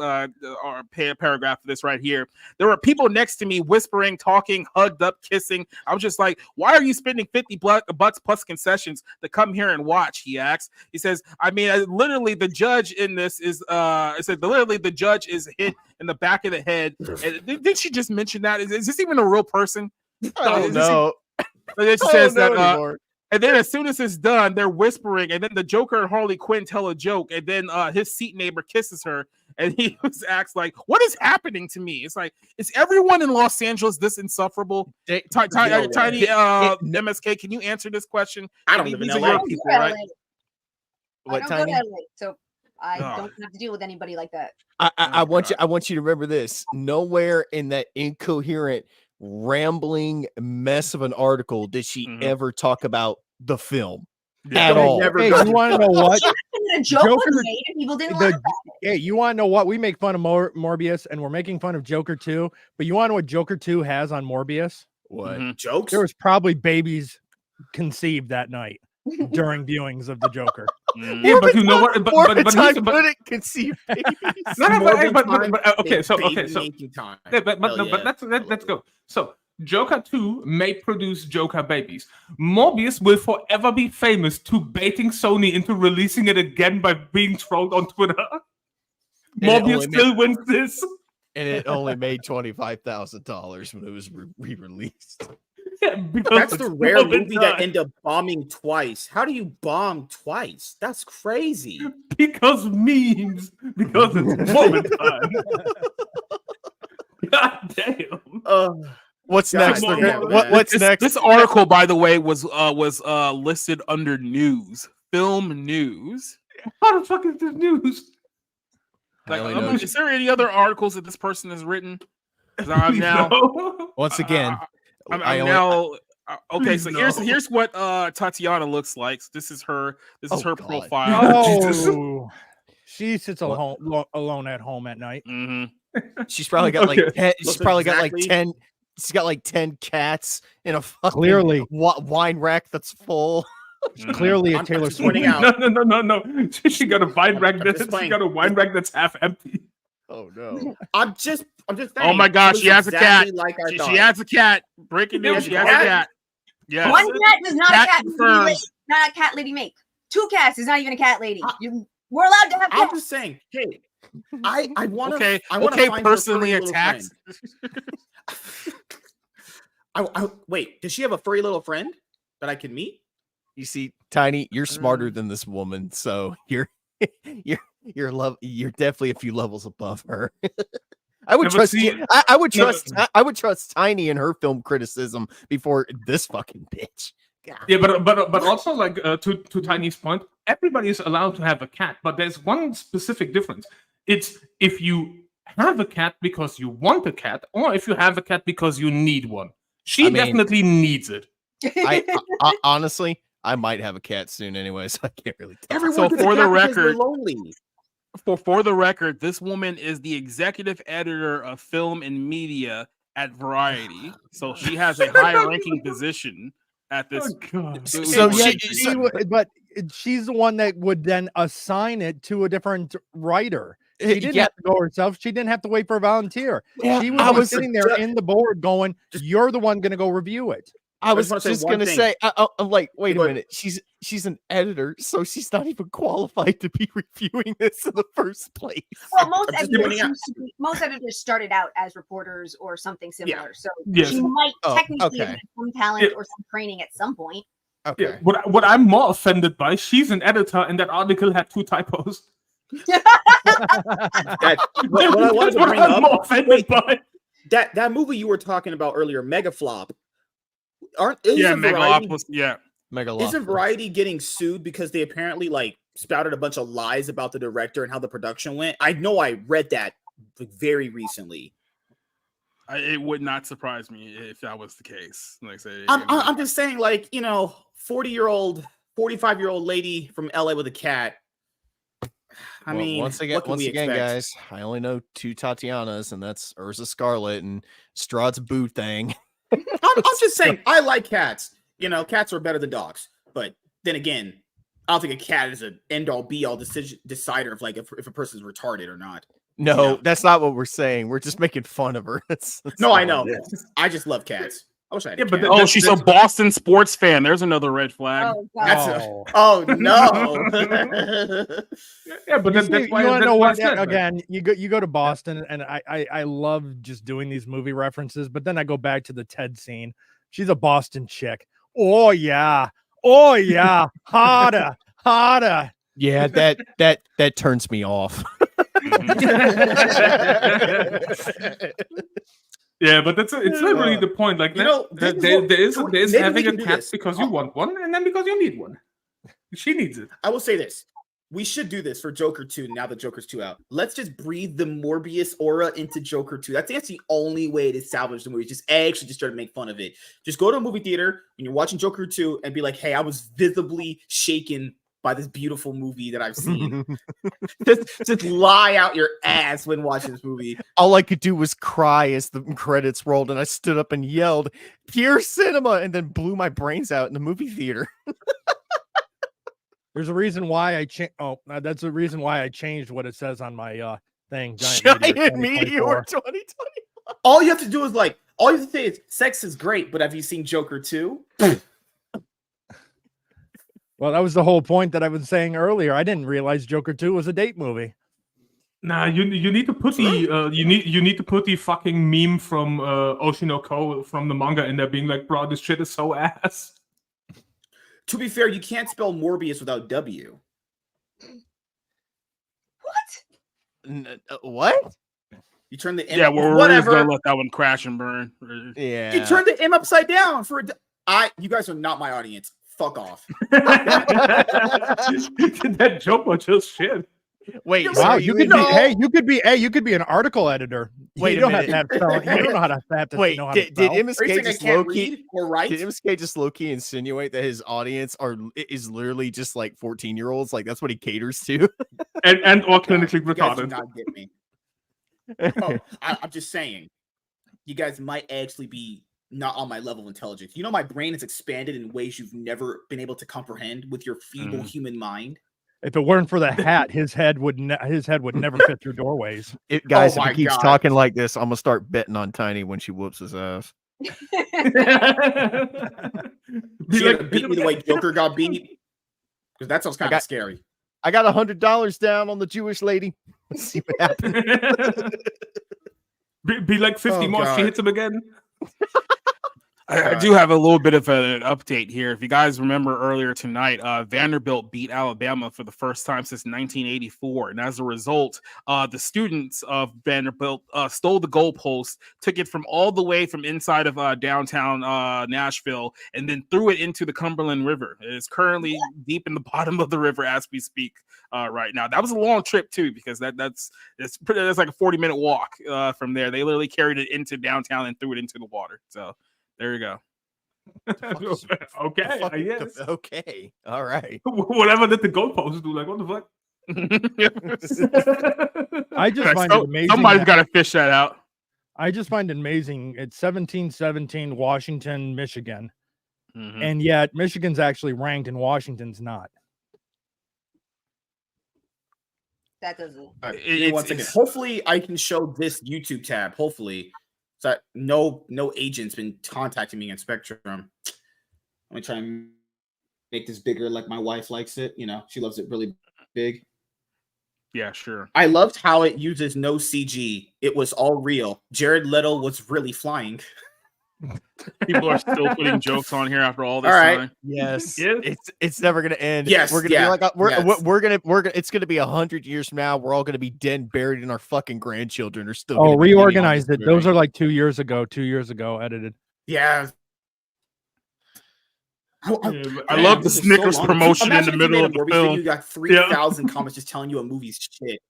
paragraph of this right here. There were people next to me whispering, talking, hugged up, kissing. I was just like, why are you spending $50 plus concessions to come here and watch? He asks. He says, I mean, literally the judge in this is, it said, literally the judge is hit in the back of the head. And did she just mention that? Is this even a real person? I don't know. It I says don't know that, anymore. and then as soon as it's done, they're whispering, and then the Joker and Harley Quinn tell a joke, and then his seat neighbor kisses her, and he acts like, what is happening to me? It's like, is everyone in Los Angeles this insufferable? Tiny MSK, can you answer this question? I don't live in These are LA. your people, right? I don't go Tiny? to LA, so I Oh. don't have to deal with anybody like that. I want you to remember this. Nowhere in that incoherent, rambling mess of an article did she Mhm. ever talk about the film Yeah. at all. Never Hey, got you want to know what? A joke Joker- was made and people didn't the- laugh at it. Hey, you want to know what? We make fun of Morbius, and we're making fun of Joker 2. But you want to know what Joker 2 has on Morbius? What? Mhm. Jokes? There was probably babies conceived that night during viewings of the Joker. Mm. Yeah, but you know what? But I he's- but- couldn't conceive babies. No, no, Morbid but time okay, and so baby-making time. yeah, but Hell yeah. let's go. So Joker 2 may produce Joker babies. Morbius will forever be famous to baiting Sony into releasing it again by being trolled on Twitter. And it Morbius only still wins this. And it only made $25,000 when it was re-released. Yeah, because That's the it's rare Morbid movie that time. ended up bombing twice. How do you bomb twice? That's crazy. Because memes. Because it's Morbid time. God damn. What's next? God, What's this, next? This article, by the way, was listed under news, film news. How the fuck is this news? Like, I only know- is there any other articles that this person has written? 'Cause I'm now No. Once again, I'm I only- now okay. So No. here's what Tatiana looks like. So this is her. This is Oh, her God. profile. Jesus. Oh, she sits alone at home at night. hmm she's probably got like Okay. 10, she's Looks probably got exactly- like 10. She's got like 10 cats in a fucking Clearly. wine rack that's full. Clearly, a I'm Taylor just Swift. pointing out. No. She got a wine rack. I'm just She playing. got a wine rack that's half empty. Oh no. I'm just saying. Oh my God, looks she has a cat. Like I She thought. has a cat. Breaking She news. has She a has a cat? cat. Yes. One cat does not Cat a cat confirmed. lady, not a cat lady make. 2 cats is not even a cat lady. We're allowed to have I'm cats. just saying. Hey, I want to. Okay. I want to Okay. find her Personally furry little attacked. friend. Wait, does she have a furry little friend that I can meet? You see, Tiny, you're smarter than this woman, so you're definitely a few levels above her. I would No, but trust see- you. I would no, trust. I would trust Tiny in her film criticism before this fucking bitch. God. Yeah, but also like to Tiny's point, everybody is allowed to have a cat, but there's one specific difference. It's if you have a cat because you want a cat, or if you have a cat because you need one. She I mean- definitely needs it. I honestly, I might have a cat soon anyway, so I can't really tell. Everyone So gets a for the cat because they're record- lonely. For the record, this woman is the executive editor of film and media at Variety. So she has a high ranking position at this. God. So Yet she- but she's the one that would then assign it to a different writer. She didn't Yeah. have to go herself. She didn't have to wait for a volunteer. Yeah, She would I be was sitting there in the board going, "You're the one going to go review it." I was just wanna say just one gonna thing. say, I'm like, wait a Go ahead. minute, she's an editor, so she's not even qualified to be reviewing this in the first place. Well, most I'm just editors, pointing out- most editors started out as reporters or something similar. So Yes. she might Oh, technically have okay. had some talent Yeah. or some training at some point. Okay, Yeah, what I'm more offended by, she's an editor, and that article had 2 typos. What I wanted That's to what bring I'm up. more offended Wait, by. that movie you were talking about earlier, Mega Flop. Yeah, Isn't Variety, Megalopolis. Yeah. isn't Variety getting sued because they apparently like spouted a bunch of lies about the director and how the production went? I know I read that like, very recently. It would not surprise me if that was the case. Like I said, I'm just saying, like, 40-year-old, 45-year-old lady from LA with a cat. I Well, mean, once what can we again, expect? guys, I only know 2 Tatianas, and that's Urza Scarlet and Strahd's boo thing. I'm just saying, I like cats. Cats are better than dogs. But then again, I don't think a cat is an end-all, be-all decider of like if a person's retarded or not. No, Yeah. that's not what we're saying. We're just making fun of her. That's No, not I know. what it is. I just love cats. I wish I had a Yeah, but cat. Oh, she's a Boston sports fan. There's another red flag. Oh, God. That's Oh. Oh no! Yeah, but You that's see, why. you want to that's know why I what? said, like, Again, you go to Boston, and I love just doing these movie references. But then I go back to the Ted scene. She's a Boston chick. Oh yeah, harder. Yeah, that turns me off. Yeah, but it's literally the point. Like, there is maybe we having a can do cat this. because you want one, and then because you need one. She needs it. I will say this. We should do this for Joker 2 now that Joker's 2 out. Let's just breathe the Morbius aura into Joker 2. I think that's the only way to salvage the movie. Just try to make fun of it. Just go to a movie theater when you're watching Joker 2 and be like, hey, I was visibly shaken by this beautiful movie that I've seen. just lie out your ass when watching this movie. All I could do was cry as the credits rolled, and I stood up and yelled, "Pure cinema!" and then blew my brains out in the movie theater. There's a reason why I changed. Oh, that's the reason why I changed what it says on my thing. Giant Meteor 2024. 2020. All you have to do is all you have to say is sex is great, but have you seen Joker 2? Well, that was the whole point that I was saying earlier. I didn't realize Joker 2 was a date movie. Nah, you need to put the you need to put the fucking meme from Oshinoko from the manga in there, being like, bro, this shit is so ass. To be fair, you can't spell Morbius without W. What? What? You turn the M. Yeah, we're just gonna let that one crash and burn. Yeah. You turn the M upside down for you guys are not my audience. Fuck off. That joke was just shit. Wait, Wow, so you could be you could be an article editor. Wait you a don't have minute. to have spelling. You don't know how to have to Wait, know how to did spell. MSK just low key read or write? Did MSK just low key insinuate that his audience is literally just like 14-year-olds? Like that's what he caters to. and or clinically You guys do retarded. not get me. I'm just saying, you guys might actually be not on my level of intelligence. You know, my brain is expanded in ways you've never been able to comprehend with your feeble human mind. If it weren't for the hat, his head would never fit through doorways. Guys, Oh if my he keeps God. talking like this, I'm gonna start betting on Tiny when she whoops his ass. She had to beat me the way Joker got beat. Because that sounds kind of scary. I got $100 down on the Jewish lady. Let's see what happens. Be like 50 more. God. She hits him again. I do have a little bit of an update here. If you guys remember earlier tonight, Vanderbilt beat Alabama for the first time since 1984. And as a result, the students of Vanderbilt stole the goalpost, took it from all the way from inside of downtown Nashville, and then threw it into the Cumberland River. It is currently deep in the bottom of the river as we speak right now. That was a long trip, too, because that's like a 40-minute walk from there. They literally carried it into downtown and threw it into the water. So there you go. Okay, yes. Okay, all right. Whatever did the goalposts do? Like, what the fuck? I just find it amazing. Somebody's got to fish that out. I just find it amazing. It's 17-17 Washington, Michigan. Mhm. And yet Michigan's actually ranked and Washington's not. That doesn't. All right, give me 1 second. Hopefully, I can show this YouTube tab. Hopefully, so no agent's been contacting me on Spectrum. Let me try and make this bigger, like my wife likes it. You know, she loves it really big. Yeah, sure. I loved how it uses no CG. It was all real. Jared Leto was really flying. People are still putting jokes on here after all this All right. time. Yes, Yes. it's never gonna end. Yes, we're gonna yeah, be like we're yes. gonna it's gonna be 100 years from now. We're all gonna be dead and buried, and our fucking grandchildren are still. Oh, gonna be reorganized it. living on Those this are like 2 years ago. 2 years ago, edited. Yeah. I Man, love the this is so Snickers long. promotion in Imagine the if you middle made of a the Morbius film. video, you got 3,000 comments just telling you a movie's shit.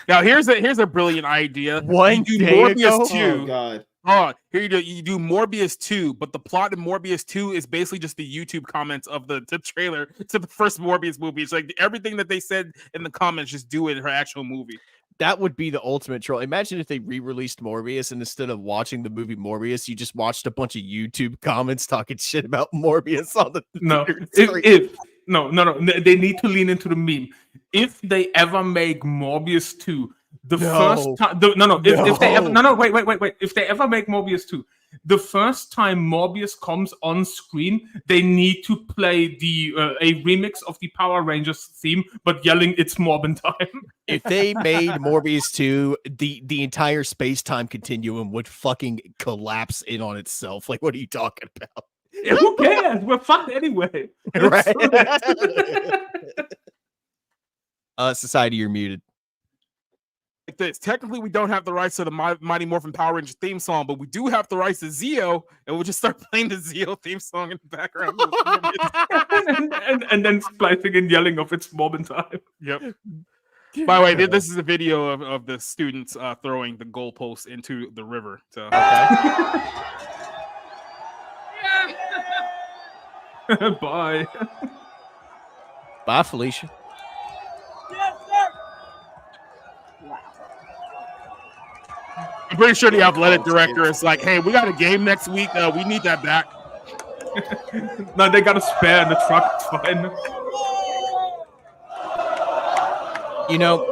Now here's a brilliant idea. One You do day Morbius ago? 2. Oh god. Here you go. You do Morbius 2, but the plot in Morbius 2 is basically just the YouTube comments of the trailer to the first Morbius movie. It's like everything that they said in the comments, just do it in her actual movie. That would be the ultimate troll. Imagine if they re-released Morbius, and instead of watching the movie Morbius, you just watched a bunch of YouTube comments talking shit about Morbius on the No, theater. No. They need to lean into the meme. If they ever make Morbius 2, the first time, if they ever, wait. If they ever make Morbius 2, the first time Morbius comes on screen, they need to play a remix of the Power Rangers theme, but yelling "It's Morbin time." If they made Morbius 2, the entire space-time continuum would fucking collapse in on itself. Like, what are you talking about? Who cares? We're fucked anyway. Right. Society, you're muted. Like this. Technically, we don't have the rights to the Mighty Morphin Power Rangers theme song, but we do have the rights to Zeo, and we'll just start playing the Zeo theme song in the background. and then splicing and yelling of "It's Morbin time." Yep. By the way, this is a video of the students throwing the goalpost into the river. So Bye. Bye, Felicia. I'm pretty sure the athletic director is like, "Hey, we got a game next week. We need that back." No, they got a spare in the truck. It's fine. You know,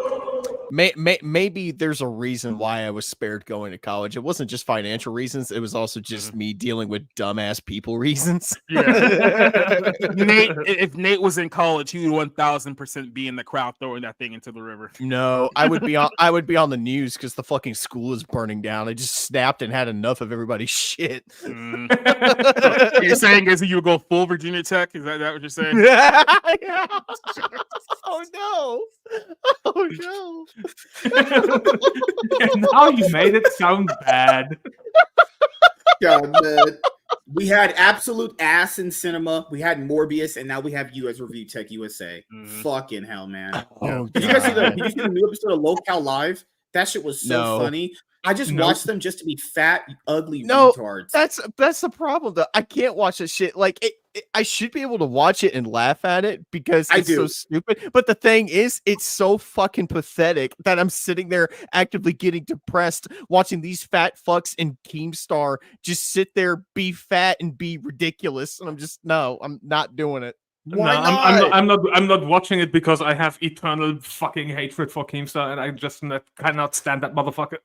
maybe there's a reason why I was spared going to college. It wasn't just financial reasons. It was also just me dealing with dumbass people reasons. Yeah. If Nate was in college, he would 1,000% be in the crowd throwing that thing into the river. No, I would be on the news because the fucking school is burning down. I just snapped and had enough of everybody's shit. What you're saying is you would go full Virginia Tech? Is that what you're saying? Yeah. Oh no. Oh no! And now you made it sound bad. God, man. We had absolute ass in cinema. We had Morbius, and now we have you as Review Tech USA. Fucking hell, man! Oh, Did you guys see the new episode of Locale Live? That shit was so funny. I just watched them just to be fat, ugly retards. That's the problem though. I can't watch this shit. Like I should be able to watch it and laugh at it because it's so stupid. But the thing is, it's so fucking pathetic that I'm sitting there actively getting depressed watching these fat fucks in Keemstar just sit there, be fat and be ridiculous. And I'm not doing it. Why not? I'm not watching it because I have eternal fucking hatred for Keemstar and I just cannot stand that motherfucker.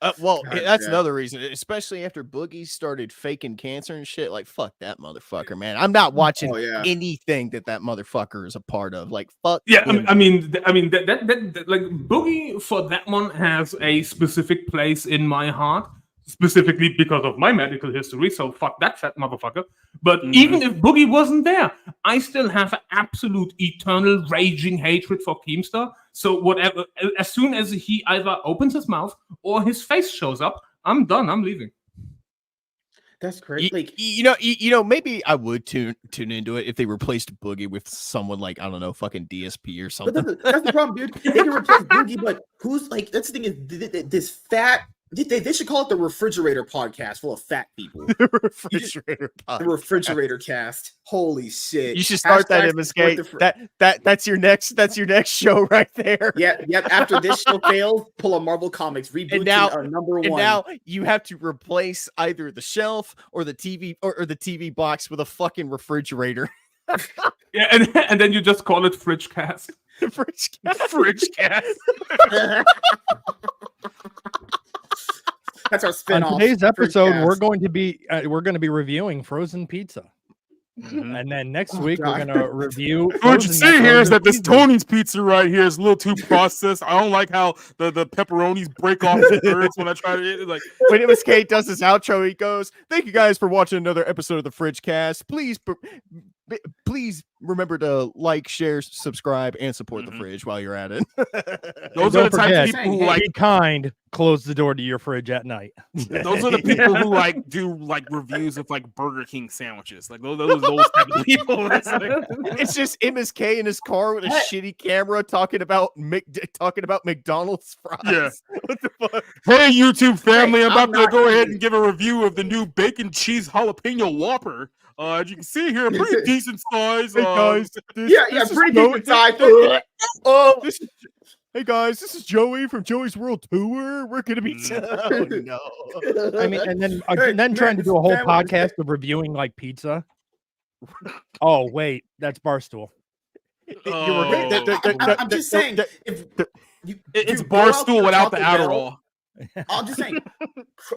That's another reason, especially after Boogie started faking cancer and shit. Like, fuck that motherfucker, man. I'm not watching anything that motherfucker is a part of. Like, fuck. Yeah, him. I mean, that like Boogie for that one has a specific place in my heart, specifically because of my medical history. So fuck that fat motherfucker. But even if Boogie wasn't there, I still have absolute eternal raging hatred for Keemstar. So whatever, as soon as he either opens his mouth or his face shows up, I'm done. I'm leaving. That's crazy. Like, you know, maybe I would tune into it if they replaced Boogie with someone like, I don't know, fucking DSP or something. But that's the problem, dude. They can replace Boogie, but who's like? That's the thing is this fat. They should call it the Refrigerator Podcast, full of fat people. The Refrigerator Cast. Holy shit! You should start that, MSK. That's your next show right there. Yep. After this show fails, pull a Marvel Comics reboot and now, to number one. And now you have to replace either the shelf or the TV or the TV box with a fucking refrigerator. Yeah, and then you just call it Fridgecast. Fridgecast. That's our spin-off. On today's episode, we're going to be reviewing frozen pizza. And then next week we're gonna review. What you see here is that this Tony's pizza right here is a little too processed. I don't like how the pepperonis break off the birds when I try to eat it. Like when MSK does his outro, he goes, "Thank you guys for watching another episode of the Fridgecast. Please remember to like, share, subscribe, and support the fridge while you're at it." Those are the type of people who be kind. Close the door to your fridge at night. Those are the people who like do like reviews of like Burger King sandwiches. Like those type of people. It's just MSK in his car with a shitty camera talking about McDonald's fries. Yeah. What the fuck? Hey, YouTube family, I'm about to go ahead and give a review of the new bacon cheese jalapeno Whopper. As you can see here, pretty decent size. Hey guys, pretty decent size. Hey guys, this is Joey from Joey's World Tour. We're gonna be oh no. I mean, and then trying to do a whole podcast of reviewing like pizza. Oh wait, that's Barstool. I'm just saying, it's Barstool without the Adderall. I'm just saying,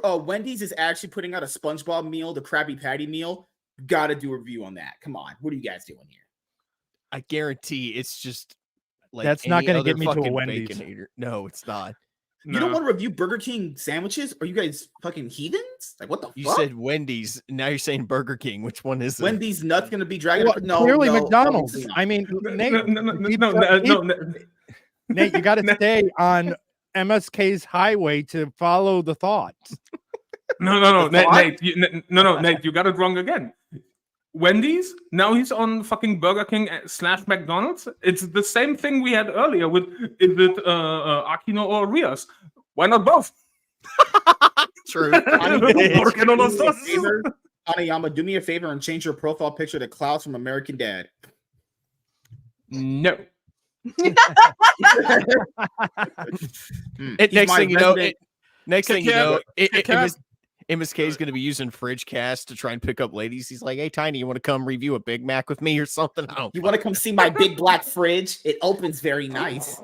Wendy's is actually putting out a SpongeBob meal, the Krabby Patty meal. Got to do a review on that. Come on, what are you guys doing here? I guarantee it's just like that's not going to get me to a Wendy's. Baconator. No, it's not. You don't want to review Burger King sandwiches? Are you guys fucking heathens? Like, what the fuck? You said Wendy's. Now you're saying Burger King. Which one is it? Wendy's nuts going to be dragging up? No, clearly McDonald's. I mean, Nate, Nate, you got to stay on MSK's highway to follow the thoughts. No, Nate, Nate, you got it wrong again. Wendy's, now he's on fucking Burger King / McDonald's. It's the same thing we had earlier with Aquino or Rios. Why not both? True. Working on us. Aniyama, do me a favor and change your profile picture to Klaus from American Dad. No. Next thing you know, MSK is going to be using Fridgecast to try and pick up ladies. He's like, "Hey, Tiny, you want to come review a Big Mac with me or something?" You want to come see my big black fridge? It opens very nice.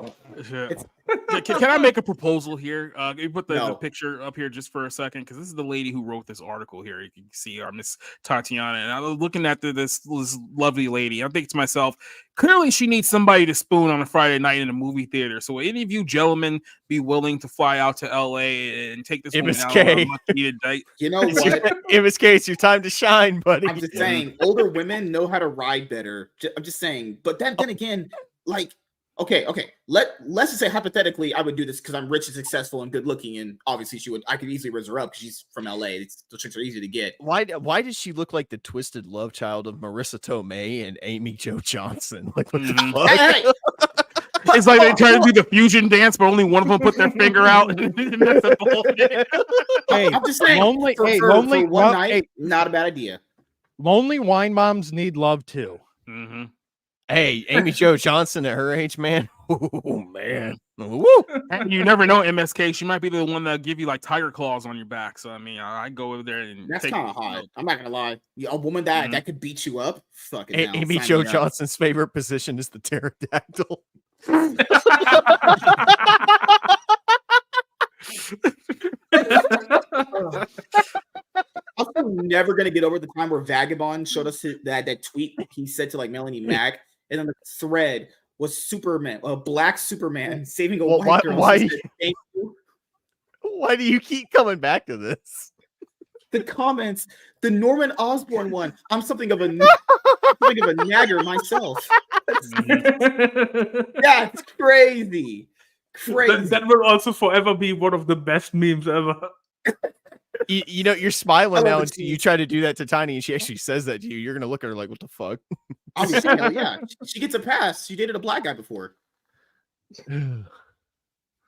Can I make a proposal here? You put the picture up here just for a second, because this is the lady who wrote this article here. You can see our Miss Tatiana, and I was looking at this lovely lady. I think to myself, clearly she needs somebody to spoon on a Friday night in a movie theater. So, will any of you gentlemen be willing to fly out to LA and take this woman out on a much-needed date? You know what? MSK, it's your time to shine, buddy. I'm just saying, older women know how to ride better. I'm just saying, but then again, like, Okay. Let's just say hypothetically, I would do this because I'm rich and successful and good looking, and obviously I could easily raise her up because she's from LA. The chicks are easy to get. Why does she look like the twisted love child of Marissa Tomei and Amy Jo Johnson? Like, what the fuck? Hey. It's like they try to do the fusion dance, but only one of them put their finger out. Hey, I'm just saying, lonely one night, not a bad idea. Lonely wine moms need love too. Mm-hmm. Hey, Amy Jo Johnson at her age, man. Oh man. Woo. You never know, MSK. She might be the one that give you like tiger claws on your back. So I mean, I go over there and that's kind of hot. I'm not gonna lie. A woman that could beat you up. Fucking Amy Jo Johnson's favorite position is the pterodactyl. I'm never gonna get over the time where Vagabond showed us that tweet he said to like Melanie Mack, and then the thread was Superman, a black Superman saving a white girl. Why? Said, thank you. Why do you keep coming back to this? The comments, the Norman Osborn one. I'm something of a nagger myself. That's crazy. That will also forever be one of the best memes ever. You know, you're smiling now until you try to do that to Tiny, and she actually says that to you. You're gonna look at her like, "What the fuck?" I'm just saying, yeah, she gets a pass. She dated a black guy before.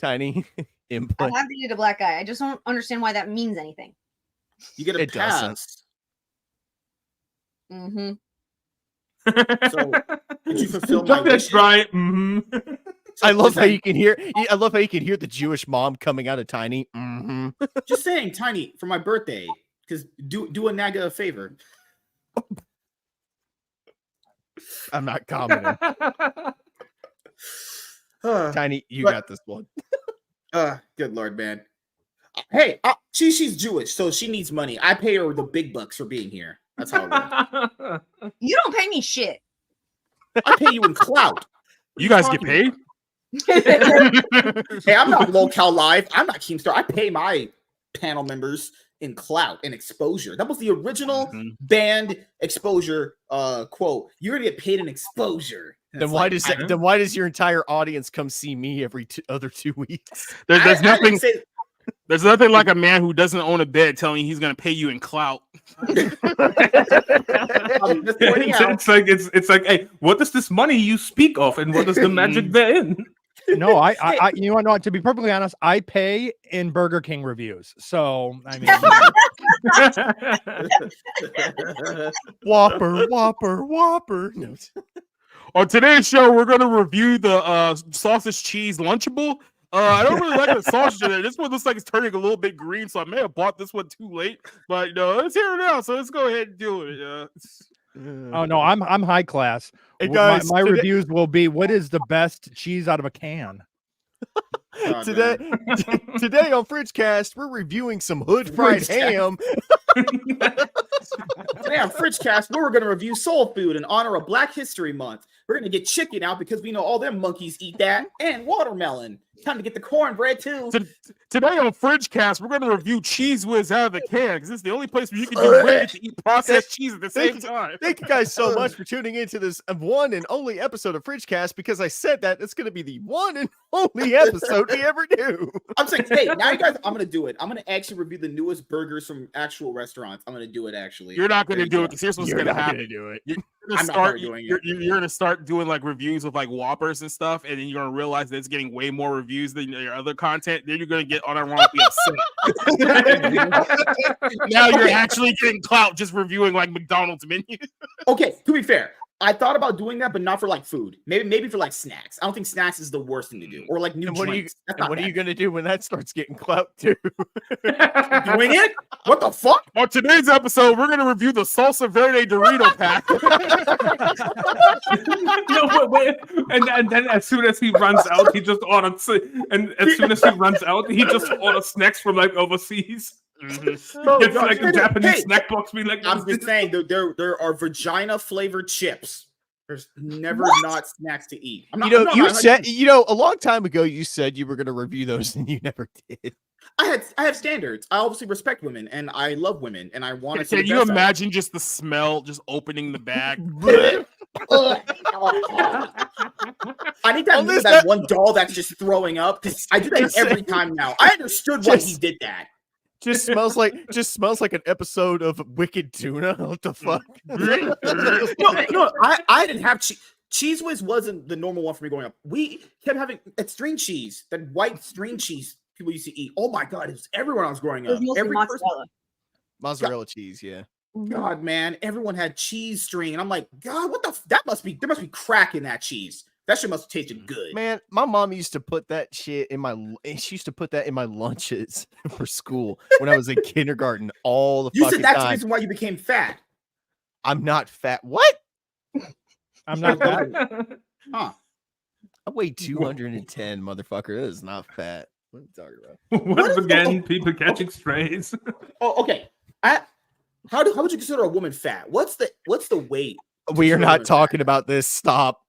Tiny input. I have dated a black guy. I just don't understand why that means anything. You get a pass. Mm-hmm. So did you fulfill my wish? That's right. Mm-hmm. I love how you can hear. I love how you can hear the Jewish mom coming out of Tiny. Mm-hmm. Just saying, Tiny, for my birthday, because do a Naga a favor. I'm not commenting. Tiny, you got this one. Good Lord, man. Hey, she's Jewish, so she needs money. I pay her the big bucks for being here. That's how it works. You don't pay me shit. I pay you in clout. You guys get paid? Hey, I'm not Local Live. I'm not Kickstart. I pay my panel members in clout and exposure. That was the original band exposure quote. You're gonna get paid in exposure. Then why does your entire audience come see me every other 2 weeks? There's nothing. There's nothing like a man who doesn't own a bed telling you he's going to pay you in clout. It's like, hey, what is this money you speak of, and what is the magic therein? No, I you know what? To be perfectly honest, I pay in Burger King reviews. So I mean, Whopper. No. On today's show, we're going to review the sausage cheese Lunchable. I don't really like the sausage in it. This one looks like it's turning a little bit green, so I may have bought this one too late. But it's here now, so let's go ahead and do it. Oh no, I'm high class. Hey guys, my reviews will be what is the best cheese out of a can. Today on Fridgecast, we're reviewing some hood fried ham. Today on Fridgecast, we're going to review soul food in honor of Black History Month. We're going to get chicken out because we know all them monkeys eat that, and watermelon. Time to get the cornbread too. Today on Fridgecast, we're going to review Cheese Whiz out of the can because it's the only place where you can get ready to eat processed cheese at the same time. Thank you guys so much for tuning into this one and only episode of Fridgecast, because I said that it's going to be the one and only episode we ever do. I'm saying, hey, now you guys, I'm going to do it. I'm going to actually review the newest burgers from actual restaurants. I'm going to do it actually. You're not going to do it because here's what's going to happen. Do it. You're going to start doing like reviews of like Whoppers and stuff, and then you're going to realize that it's getting way more reviews than your other content. Then you're going to get unironically upset. Now you're actually getting clout just reviewing like McDonald's menus. Okay, to be fair, I thought about doing that, but not for like food. Maybe for like snacks. I don't think snacks is the worst thing to do, or like new drinks. What are you going to do when that starts getting clout too? Doing it? What the fuck? On today's episode, we're going to review the Salsa Verde Dorito pack. No, wait. And then as soon as he runs out, he just orders. And as soon as he runs out, he just orders snacks from like overseas. It's like a Japanese snack box. I'm just saying there are vagina flavored chips. There's never not snacks to eat. I'm not, a long time ago you said you were going to review those and you never did. I have standards. I obviously respect women and I love women and I want to. Can you imagine just the smell, just opening the bag? I need that one doll that's just throwing up because I do that every time now. I understood why he did that. Just smells like an episode of Wicked Tuna. What the fuck? No, I didn't have Cheese Whiz wasn't the normal one for me growing up. We kept having that string cheese, that white string cheese people used to eat. Oh my god, it was everywhere I was growing up. Every mozzarella cheese, yeah. God, man, everyone had cheese string, and I'm like, God, what the? There must be crack in that cheese. That shit must have tasted good. Man, my mom used to put that shit in my. She used to put that in my lunches for school when I was in kindergarten. All the you said that's time. the reason why you became fat. I'm not fat. What? I'm not fat. Huh? I weigh 210, motherfucker. That is not fat. What are you talking about? Once again, people catching strays. Oh, okay. How would you consider a woman fat? What's the weight? We are not talking about this. Stop.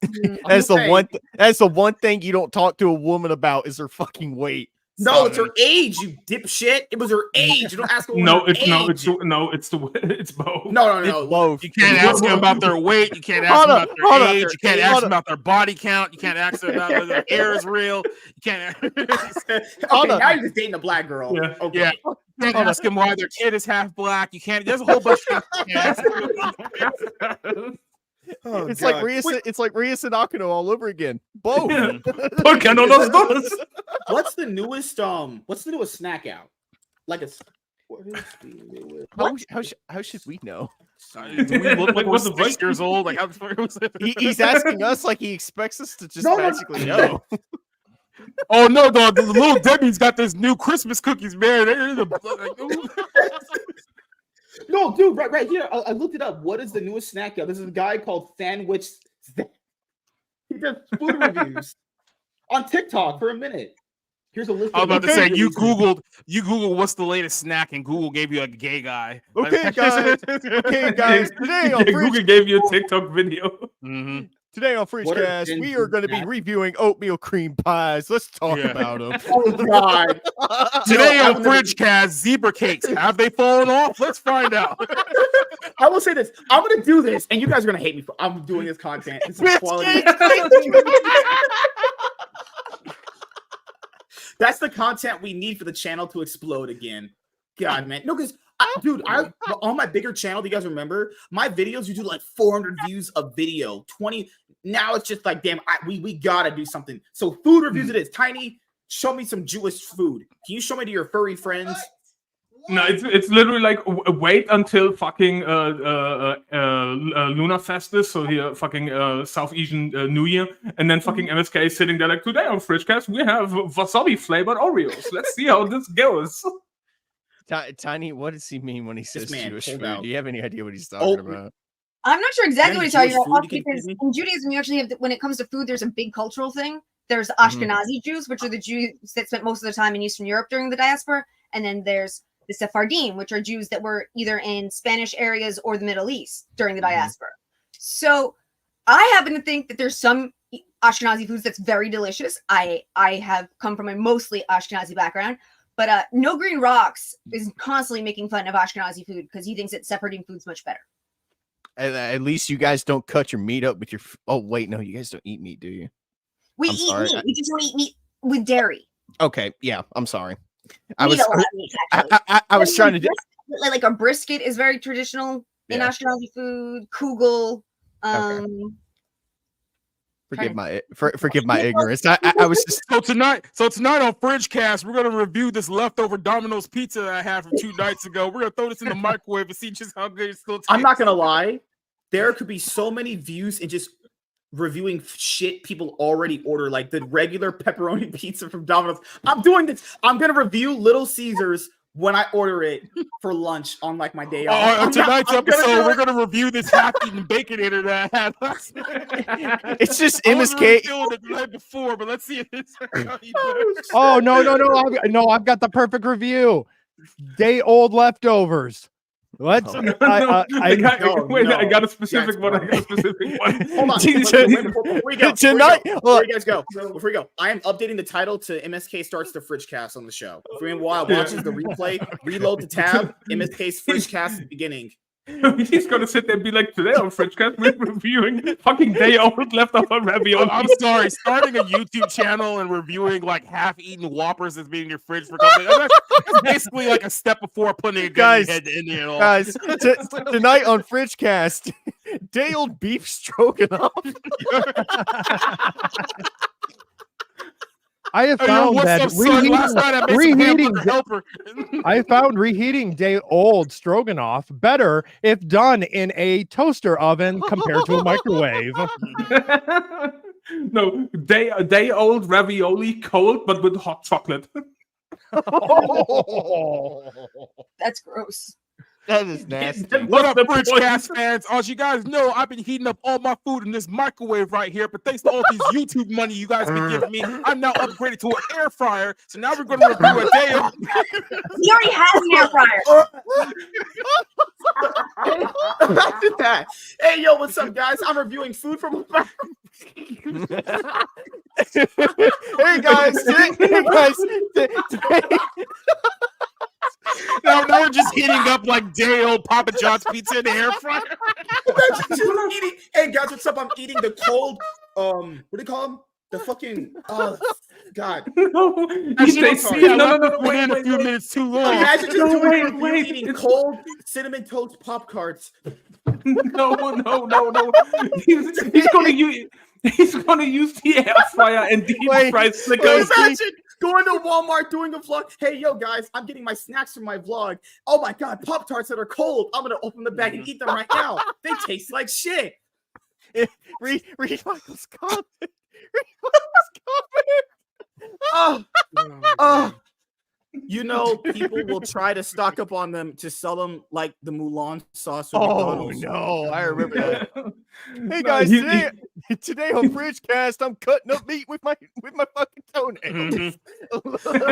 That's the one thing you don't talk to a woman about is her fucking weight. No, it's her age, you dipshit. It was her age. You don't ask a woman No, it's age. it's both. No. It's both. You can't ask them about their weight. You can't ask them about their age. You can't ask them about their body count. You can't ask them about whether their hair is real. You can't. Okay, now you're just dating a black girl. Yeah. Okay. Yeah. You can't ask them why their kid is half black. You can't. There's a whole bunch of things you can't ask. Oh, It's God. like Rhea Sinakano all over again. Both. ¿Por qué no los dos? What's the newest snack out? Like what is the newest? How should we know? Do we look like we're What's the 6 years old? Like, how was it? He's asking us like he expects us to just magically know. Oh no, dog! The little Debbie's got this new Christmas cookies, man. No, dude, right here. I looked it up. What is the newest snack out? This is a guy called Sandwich. He does food reviews on TikTok for a minute. Here's a list. I was about to say you googled what's the latest snack, and Google gave you a gay guy. Okay, guys. Today on Google gave you a TikTok video. Mm-hmm. Today on Fridgecast, we are going to be reviewing oatmeal cream pies. Let's talk about them. Oh God! Today on Fridgecast, zebra cakes, have they fallen off? Let's find out. I will say this: I'm going to do this, and you guys are going to hate me for I'm doing this content. This is quality. That's the content we need for the channel to explode again. God, man, no, because. Dude, on my bigger channel, do you guys remember my videos? You do like 400 views a video, 20. Now it's just like, damn, we gotta do something. So food reviews it is. Tiny, show me some Jewish food. Can you show me to your furry friends? No, it's literally like wait until fucking Luna Festus, so here fucking South Asian New Year, and then fucking MSK is sitting there like, today on Fridgecast we have wasabi flavored Oreos. Let's see how this goes. Tiny, what does he mean when he says Jewish food? out. Do you have any idea what he's talking about? I'm not sure exactly what he's talking Jewish about food you can because feed me? in Judaism, you actually have, when it comes to food, there's a big cultural thing. There's Ashkenazi Jews, which are the Jews that spent most of their time in Eastern Europe during the diaspora. And then there's the Sephardim, which are Jews that were either in Spanish areas or the Middle East during the diaspora. So I happen to think that there's some Ashkenazi foods that's very delicious. I have come from a mostly Ashkenazi background. But No Green Rocks is constantly making fun of Ashkenazi food because he thinks that Sephardim food's much better. At least you guys don't cut your meat up with your. Oh wait, no, you guys don't eat meat, do you? We eat meat. We just don't eat meat with dairy. Okay, yeah, I'm sorry. I was trying to do like a brisket is very traditional in Ashkenazi food. Kugel. Forgive my ignorance. I was just So tonight on Fridgecast, we're gonna review this leftover Domino's pizza that I had from 2 nights ago. We're gonna throw this in the microwave and see just how good it still tastes. I'm not gonna lie. There could be so many views in just reviewing shit people already order, like the regular pepperoni pizza from Domino's. I'm doing this. I'm gonna review Little Caesars when I order it for lunch on like my day off. On tonight's episode, we're gonna review this half-eaten baconator that I had. It's just I was MSK. really feeling it the night before, but let's see if it's. Oh no! I've got the perfect review. Day old leftovers. What? I got a specific one. Hold on. Before we go, I am updating the title to MSK starts the Fridgecast on the show. If anyone watches the replay, reload the tab. MSK's Fridgecast beginning. He's gonna sit there and be like, today on Fridgecast, we're reviewing fucking day old leftover ravioli. I'm sorry, starting a YouTube channel and reviewing like half-eaten Whoppers that's been in your fridge for a couple days. That's basically like a step before putting a gun in your head to end it all. Guys, tonight on Fridgecast, day old beef stroganoff. I have found that reheating day old stroganoff better if done in a toaster oven compared to a microwave. No, day old ravioli cold but with hot chocolate. That's gross. That is nasty. What up, Fridgecast fans? As you guys know, I've been heating up all my food in this microwave right here, but thanks to all these YouTube money you guys been giving me, I'm now upgraded to an air fryer. So now we're going to review a day old. He already has an air fryer. Back to that. Hey, yo, what's up, guys? I'm reviewing food from. Hey guys, Now we're just heating up like day old Papa John's pizza in the air fryer. Hey guys, what's up? I'm eating the cold. What do you call them? The fucking. Oh God. No, Wait a few minutes too long. Imagine just eating cold cinnamon toast Pop-Tarts. No. He's gonna use the air fryer and deep fry Snickers. Imagine going to Walmart doing a vlog. Hey, yo, guys, I'm getting my snacks from my vlog. Oh my God, Pop-Tarts that are cold. I'm gonna open the bag and eat them right now. They taste like shit. Read Michael's comment. You know, people will try to stock up on them to sell them like the Mulan sauce. Oh no, I remember that. Hey guys, today on Fridgecast, I'm cutting up meat with my fucking toenails.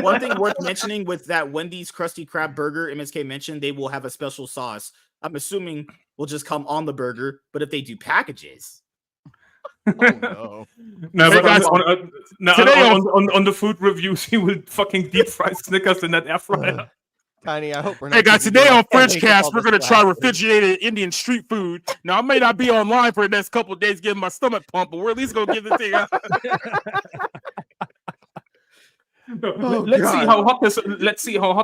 One thing worth mentioning with that Wendy's Krusty Krab burger, MSK mentioned they will have a special sauce. I'm assuming will just come on the burger, but if they do packages. Oh, no, Hey, but guys, on the food reviews, he will fucking deep fry Snickers in that air fryer. Tiny, I hope we're not. Hey guys, giving today you on a headache with Fridgecast, all we're this gonna try laughter. refrigerated Indian street food. Now I may not be online for the next couple of days getting my stomach pumped, but we're at least gonna give it to you. No, let's see how hot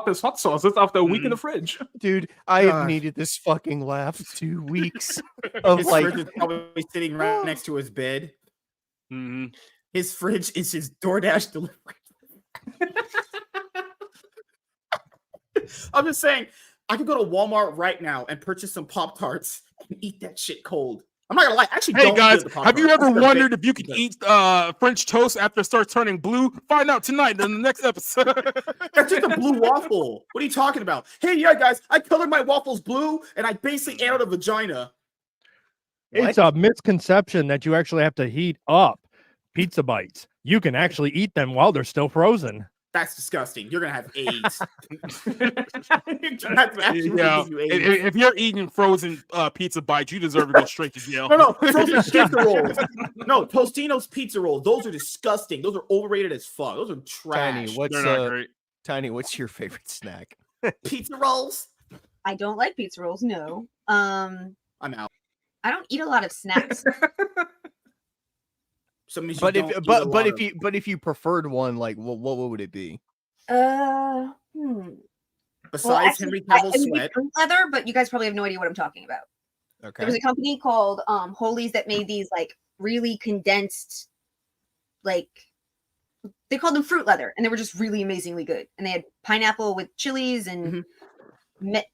this hot sauce is after a week in the fridge. Dude, I have needed this fucking laugh 2 weeks of His like. fridge is probably sitting right next to his bed. Mm-hmm. His fridge is his DoorDash delivery. I'm just saying, I could go to Walmart right now and purchase some Pop-Tarts and eat that shit cold. I'm not gonna lie. I actually, Hey don't guys, feel the have you Pop-Tarts. ever They're wondered big. if you could eat French toast after it starts turning blue? Find out tonight in the next episode. That's just a blue waffle. What are you talking about? Hey, yeah, guys, I colored my waffles blue and I basically added a vagina. It's a misconception that you actually have to heat up pizza bites. You can actually eat them while they're still frozen. That's disgusting. You're gonna have AIDS. If you're eating frozen pizza bites, you deserve to go straight to jail. No, frozen pizza rolls. No, Tostino's pizza rolls. Those are disgusting. Those are overrated as fuck. Those are trash. Tiny, They're not great. Tiny, what's your favorite snack? Pizza rolls? I don't like pizza rolls. No. I'm out. I don't eat a lot of snacks. So it means But you if don't eat a lot if you preferred one, like what would it be? besides Henry I Cavill's sweat. fruit leather, but you guys probably have no idea what I'm talking about. Okay. There was a company called Holy's that made these like really condensed, like they called them fruit leather, and they were just really amazingly good. And they had pineapple with chilies and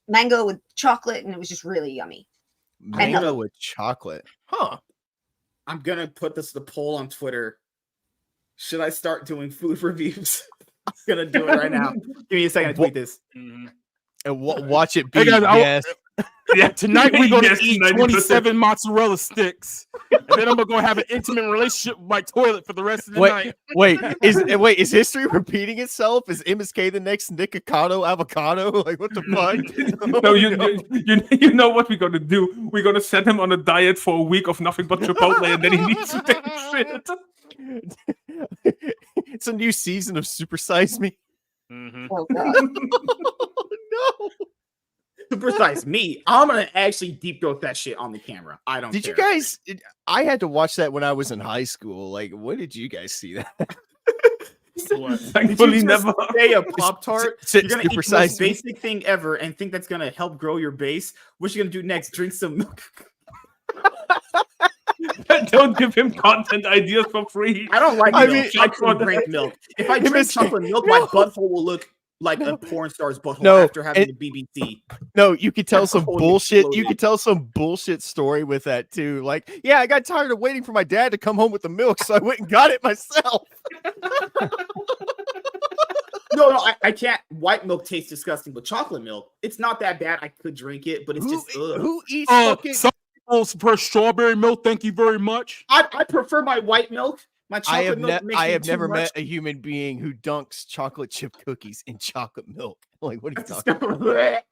mango with chocolate, and it was just really yummy. Mango with chocolate. Huh. I'm gonna put this the poll on Twitter. Should I start doing food reviews? I'm gonna do it right now. Give me a second to tweet this. And watch it be Hey guys, yes. Yeah, tonight we're going to Yes, eat 90%. 27 mozzarella sticks, and then I'm gonna have an intimate relationship with my toilet for the rest of the night. Wait, is history repeating itself? Is MSK the next Nikocado avocado? Like, what the fuck? No, you know what we're gonna do? We're gonna set him on a diet for a week of nothing but Chipotle, and then he needs to take shit. It's a new season of Super Size Me. Mm-hmm. Oh god. No. Super Size Me. I'm gonna actually deep throat that shit on the camera. I don't. Did care. you guys? I had to watch that when I was in high school. Like, when did you guys see that? Thankfully, Did you just never. say a Pop-Tart? You're gonna eat Super the Size most Me. basic thing ever and think that's gonna help grow your base. What you gonna do next? Drink some milk? Don't give him content ideas for free. I don't like I milk. mean, I can drink milk. If I drink chocolate milk, my butthole will look like a porn star's butthole after having the BBC. No, you could tell some Totally bullshit. You exploded. could tell some bullshit story with that too. Like, yeah, I got tired of waiting for my dad to come home with the milk, so I went and got it myself. No, I can't. White milk tastes disgusting, but chocolate milk, it's not that bad. I could drink it, but it's just ugh. Who eats Some fucking? people prefer strawberry milk. Thank you very much. I prefer my white milk. My chocolate milk makes I me have too never much. met a human being who dunks chocolate chip cookies in chocolate milk. Like, what are you talking about?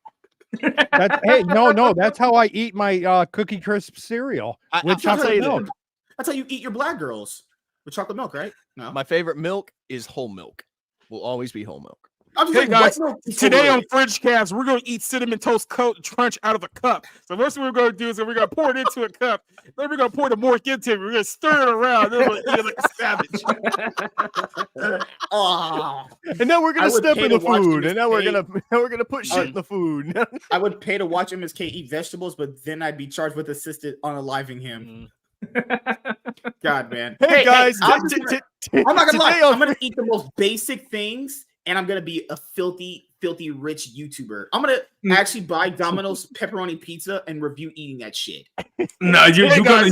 That's hey, no, that's how I eat my Cookie Crisp cereal I- with I'll tell chocolate you milk. this. That's how you eat your black girls with chocolate milk, right? No, My favorite milk is whole milk. Will always be whole milk. I'm just Hey saying, guys, white milk is today on overrated. Fridgecast, we're going to eat cinnamon toast crunch out of a cup. So first thing we're going to do is we're going to pour it into a cup. Then we're going to pour the mork into it. We're going to stir it around. Then we're going to eat it like a savage. Oh, And now we're I gonna would step pay in to the watch food. And now we're MSK. gonna put shit in the food. I would pay to watch MSK eat vegetables, but then I'd be charged with assisted unaliving him. God, man. Hey guys, I'm not gonna lie. today on- I'm gonna eat the most basic things, and I'm gonna be a filthy rich YouTuber. I'm gonna actually buy Domino's pepperoni pizza and review eating that shit. No, Hey,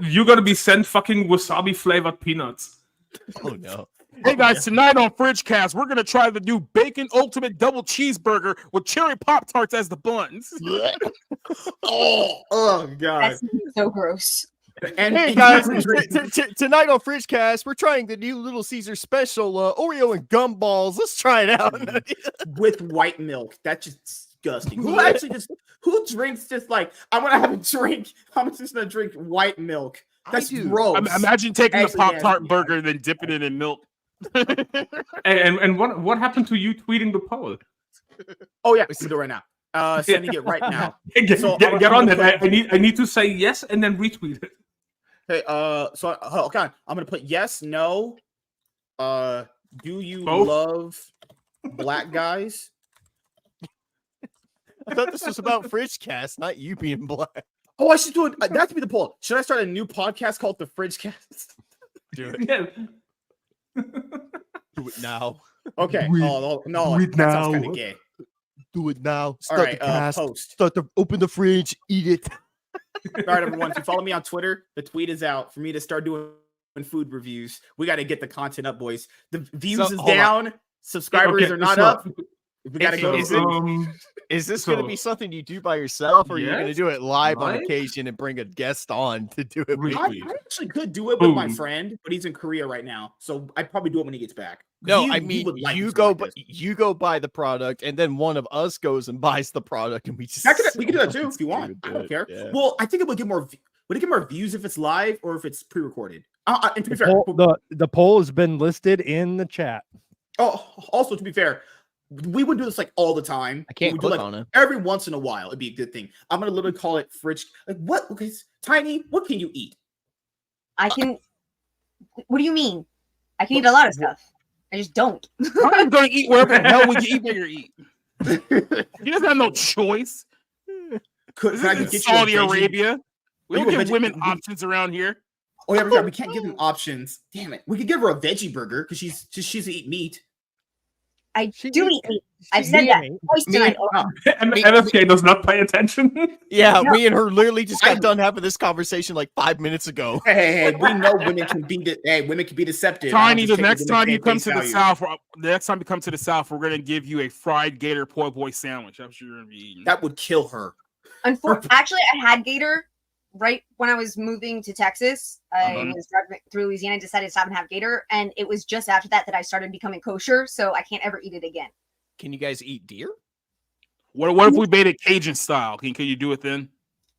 you're gonna be sent fucking wasabi flavored peanuts. Oh no. Hey guys, tonight on Fridgecast, we're going to try the new Bacon Ultimate Double Cheeseburger with cherry Pop-Tarts as the buns. Oh god. That's so gross. And Hey guys, tonight on Fridgecast, we're trying the new Little Caesar special Oreo and gum balls. Let's try it out. with white milk. That's just disgusting. Who drinks just like I want to have a drink? I'm just gonna drink white milk. That's do. gross. Imagine taking the Actually, yeah, Pop-Tart yeah. burger and then dipping it in milk. And what happened to you tweeting the poll? Oh yeah, we can do it right now. Sending it right now. Get on that. I need to say yes and then retweet it. Hey, okay, I'm gonna put yes, no. Do you Both? love black guys? I thought this was about Fridgecast, not you being black. Oh, I should do it. That should be the poll. Should I start a new podcast called the Fridgecast? Do it. Yeah. Do it now. Okay. Do it- Oh no, do it that sounds now. kind of gay. Do it now. All Start right, the cast. post. Open the fridge. Eat it. All right, everyone. If you follow me on Twitter, the tweet is out for me to start doing food reviews. We got to get the content up, boys. The views So, is hold on. down. Subscribers Okay, are not so- up. We got to go. Is to Is this going to So- be something you do by yourself, or are you going to Yes, do it live on live? occasion and bring a guest on to do it with I you? actually could do it with my Boom. friend, but he's in Korea right now, so I'd probably do it when he gets back. No, He- I he mean would like you something go, like but this. you go buy the product, and then one of us goes and buys the product, and we just We can do that too if you want. I don't care. Yeah. Well, I think it would get more. Would it get more views if it's live or if it's pre-recorded? And to be fair, The poll has been listed in the chat. also to be fair, we would do this like all the time. I can't We do, click like, on it. every once in a while. It'd be a good thing. I'm gonna literally call it fridge. Like what? Okay, Tiny. What can you eat? I can. What do you mean? I can eat a lot of stuff. I just don't. I'm going to eat wherever the hell we can eat where you eat. He doesn't have no choice. Can This I is get you a Saudi veggie- Arabia. We Are don't you a give veggie- women options around here. Oh yeah, we can't give them options. Damn it. We could give her a veggie burger because she's to eat meat. I She do eat- eat meat. I've she said eat that meat. twice tonight. Oh, MSK does not pay attention. Yeah, No. me and her literally just got done having this conversation like 5 minutes ago. Hey, we know women can be women can be deceptive. Tiny, I'll the just take next women time you at come face to the value. South, we're going to give you a fried gator po' boy sandwich. That's what you're going to be eating. That would kill her. Actually, I had gator right when I was moving to Texas. I was driving through Louisiana and decided to stop and have gator. And it was just after that I started becoming kosher. So I can't ever eat it again. Can you guys eat deer? What if we made it Cajun style? Can you do it then?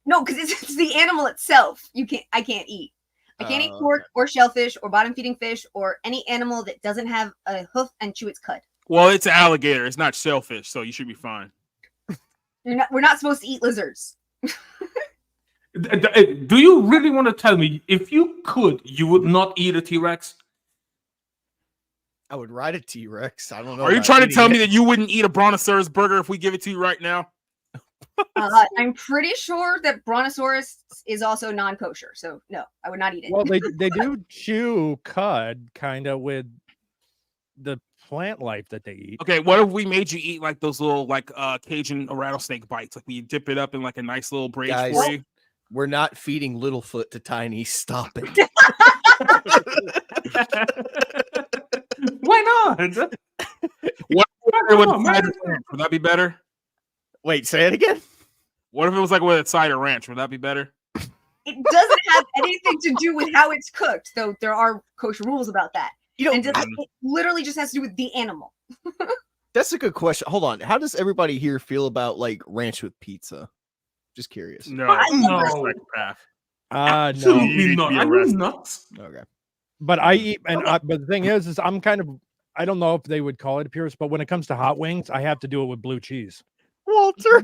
No, because it's the animal itself. I can't eat. I can't eat pork or shellfish or bottom feeding fish or any animal that doesn't have a hoof and chew its cud. Well, it's alligator. It's not shellfish, so you should be fine. We're not supposed to eat lizards. Do you really want to tell me if you could, you would not eat a T-Rex? I would ride a T-Rex. I don't know. Are you trying to tell me that you wouldn't eat a Brontosaurus burger if we give it to you right now? I'm pretty sure that Brontosaurus is also non-kosher, so no, I would not eat it. Well, they do chew cud kind of with the plant life that they eat. Okay, what if we made you eat like those little like Cajun rattlesnake bites? Like we dip it up in like a nice little braid for you. We're not feeding Littlefoot to Tiny. Stop it. Why not? What would that be better? Wait, say it again. What if it was like with a cider ranch? Would that be better? It doesn't have anything to do with how it's cooked, though there are kosher rules about that. It literally just has to do with the animal. That's a good question. Hold on. How does everybody here feel about like ranch with pizza? Just curious. No. No. Absolutely not. Are you nuts? Okay. But I eat, but the thing is I'm kind of, I don't know if they would call it a purist, but when it comes to hot wings, I have to do it with blue cheese. Walter.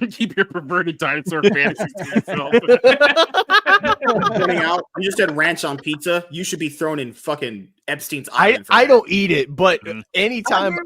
Keep your perverted dinosaur fantasies to yourself. You just said ranch on pizza. You should be thrown in fucking Epstein's Island. I don't eat it, but anytime.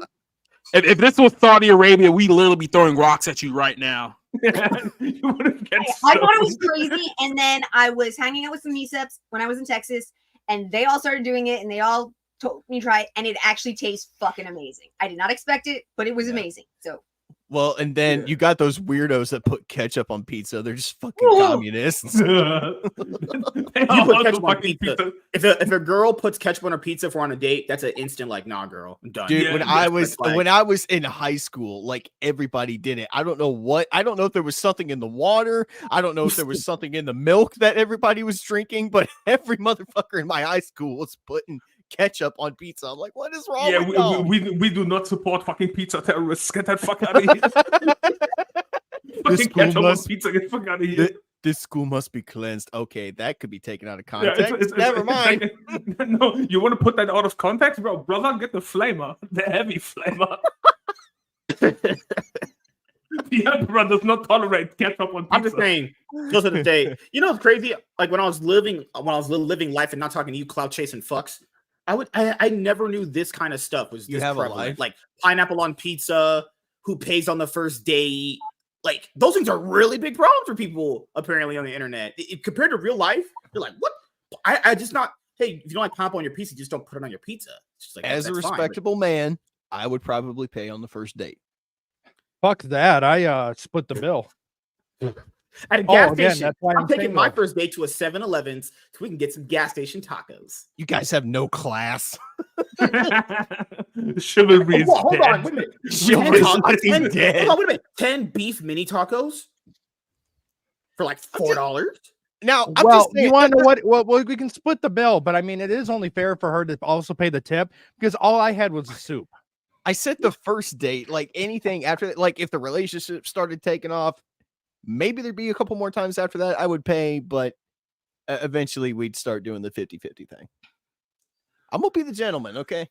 If this was Saudi Arabia, we'd literally be throwing rocks at you right now. I thought it was crazy, and then I was hanging out with some meetups when I was in Texas, and they all started doing it, and they all told me to try it, and it actually tastes fucking amazing. I did not expect it, but it was amazing. So. Well, and then you got those weirdos that put ketchup on pizza. They're just fucking communists. You put ketchup on pizza. If a girl puts ketchup on her pizza if we're on a date, that's an instant like, nah, girl, I'm done. Dude, Yeah, when I was in high school, like everybody did it. I don't know if there was something in the water. I don't know if there was something in the milk that everybody was drinking, but every motherfucker in my high school was putting ketchup on pizza. I'm like, what is wrong with y'all? We do not support fucking pizza terrorists. Get that fuck out of here. Fucking ketchup on pizza. Get the fuck out of here. This school must be cleansed. Okay, that could be taken out of context. Never mind. No, you want to put that out of context, bro? Brother, get the flamer, the heavy flamer. The emperor does not tolerate ketchup on pizza. I'm just saying, those are the day. You know what's crazy? Like when I was living life and not talking to you, cloud chasing fucks. I never knew this kind of stuff was this prevalent. Like pineapple on pizza, who pays on the first date. Like those things are really big problems for people apparently on the internet. Compared to real life, you're like, what? I just not. Hey, if you don't like pineapple on your pizza, just don't put it on your pizza. It's just like, as a respectable man, I would probably pay on the first date. Fuck that! I split the bill. At a gas station, I'm taking my first date to a 7-Eleven so we can get some gas station tacos. You guys have no class. Chivalry is hold on, wait a minute. Chivalry is dead. Hold on, wait a minute. 10 beef mini tacos for like $4. Now, you want to know what? Well, we can split the bill, but I mean, it is only fair for her to also pay the tip because all I had was a soup. I said the first date, like anything after that, like if the relationship started taking off, maybe there'd be a couple more times after that I would pay, but eventually we'd start doing the 50-50 thing. I'm gonna be the gentleman, okay?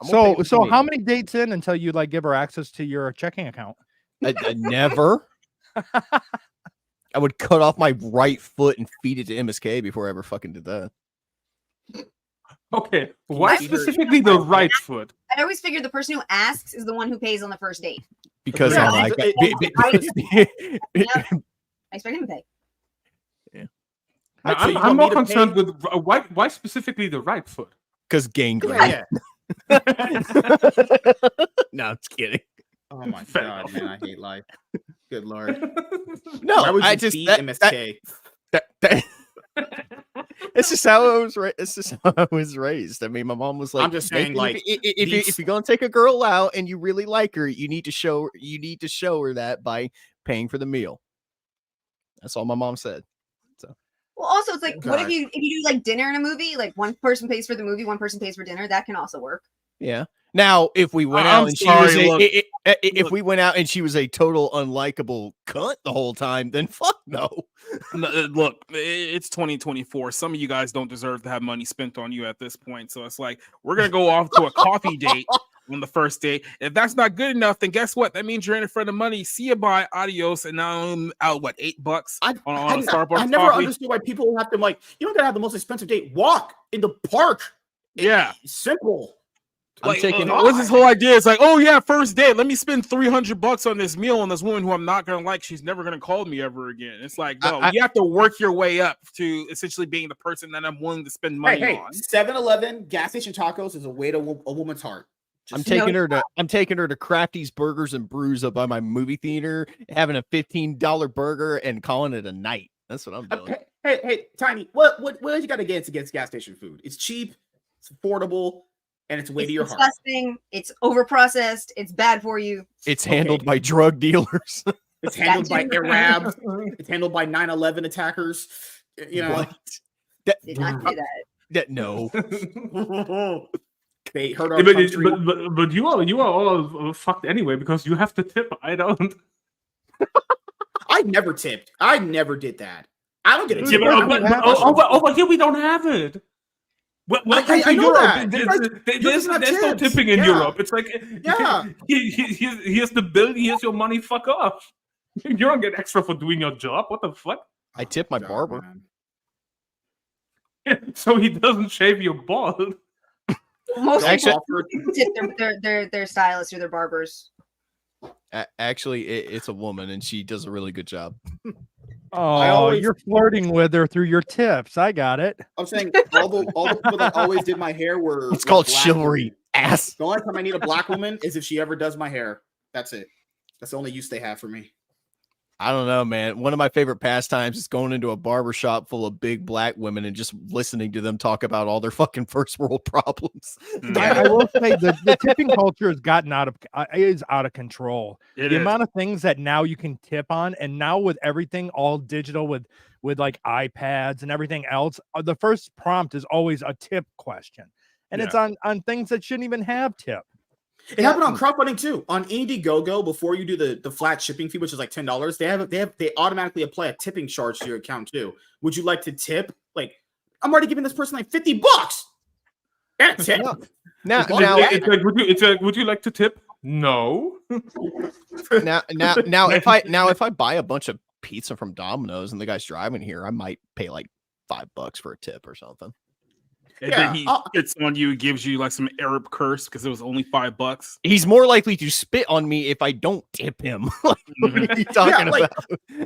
So how many dates in until you like give her access to your checking account? I never. I would cut off my right foot and feed it to MSK before I ever fucking did that. Okay, why specifically the right foot? I always figured the person who asks is the one who pays on the first date. Because I like it. I expect him to pay. Yeah. I'm more concerned with why specifically the right foot? Because gangrene. Yeah. No, I'm just kidding. Oh my god, man, I hate life. Good lord. No, I just beat MSK. It's just how I was. It's just how I was raised. I mean, my mom was like, I'm just saying, like, if you're gonna take a girl out and you really like her, you need to show her that by paying for the meal. That's all my mom said. So. Well, also, it's like, God. what if you do like dinner in a movie? Like one person pays for the movie, one person pays for dinner. That can also work. Yeah. Now, if we went out and if we went out and she was a total unlikable cunt the whole time, then fuck no. Look, it's 2024. Some of you guys don't deserve to have money spent on you at this point. So it's like, we're gonna go off to a coffee date on the first date. If that's not good enough, then guess what? That means you're in it for the money. See you, bye, adios. And now I'm out $8 on a Starbucks. I never understood why people have to, like, you don't gotta have the most expensive date. Walk in the park. Yeah, it's simple. Like, what's this whole idea? It's like, oh yeah, first date. Let me spend $300 on this meal on this woman who I'm not gonna like. She's never gonna call me ever again. It's like, no, you have to work your way up to essentially being the person that I'm willing to spend money on. 7-Eleven gas station tacos is a way to a woman's heart. I'm taking her to Crafty's Burgers and Brews up by my movie theater, having a $15 burger and calling it a night. That's what I'm doing. Hey, Tiny, what you got against gas station food? It's cheap, it's affordable, and it's way to your heart. It's overprocessed. It's bad for you. It's handled by drug dealers. It's handled by Arabs. It's handled by 9/11 attackers. You know, did not do that. No. They hurt our country. But you are all fucked anyway because you have to tip. I don't. I never tipped. I never did that. I don't get a tip. Over here we don't have it. Well, I know Europe, that. There's no tipping in Europe. It's like, here's the bill, here's your money, fuck off. You don't get extra for doing your job. What the fuck? I tip my barber. So he doesn't shave your bald. Most people tip their stylists or their barbers. Actually, it's a woman, and she does a really good job. Oh, you're flirting with her through your tips. I got it. I'm saying all the people that always did my hair were. It's called chivalry. Ass. The only time I need a black woman is if she ever does my hair. That's it. That's the only use they have for me. I don't know, man. One of my favorite pastimes is going into a barbershop full of big black women and just listening to them talk about all their fucking first world problems. I will say the tipping culture has gotten out of control. The amount of things that now you can tip on, and now with everything all digital with like iPads and everything else, the first prompt is always a tip question, and it's on things that shouldn't even have tip. It happened on crowdfunding too. On Indiegogo, before you do the flat shipping fee, which is like $10, they automatically apply a tipping charge to your account too. Would you like to tip? Like, I'm already giving this person like $50. That's it. Now, it's like, would you like to tip? No. now, if I buy a bunch of pizza from Domino's and the guy's driving here, I might pay like $5 for a tip or something. And then he spits on you, gives you like some Arab curse because it was only $5. He's more likely to spit on me if I don't tip him. Like, what are you talking about?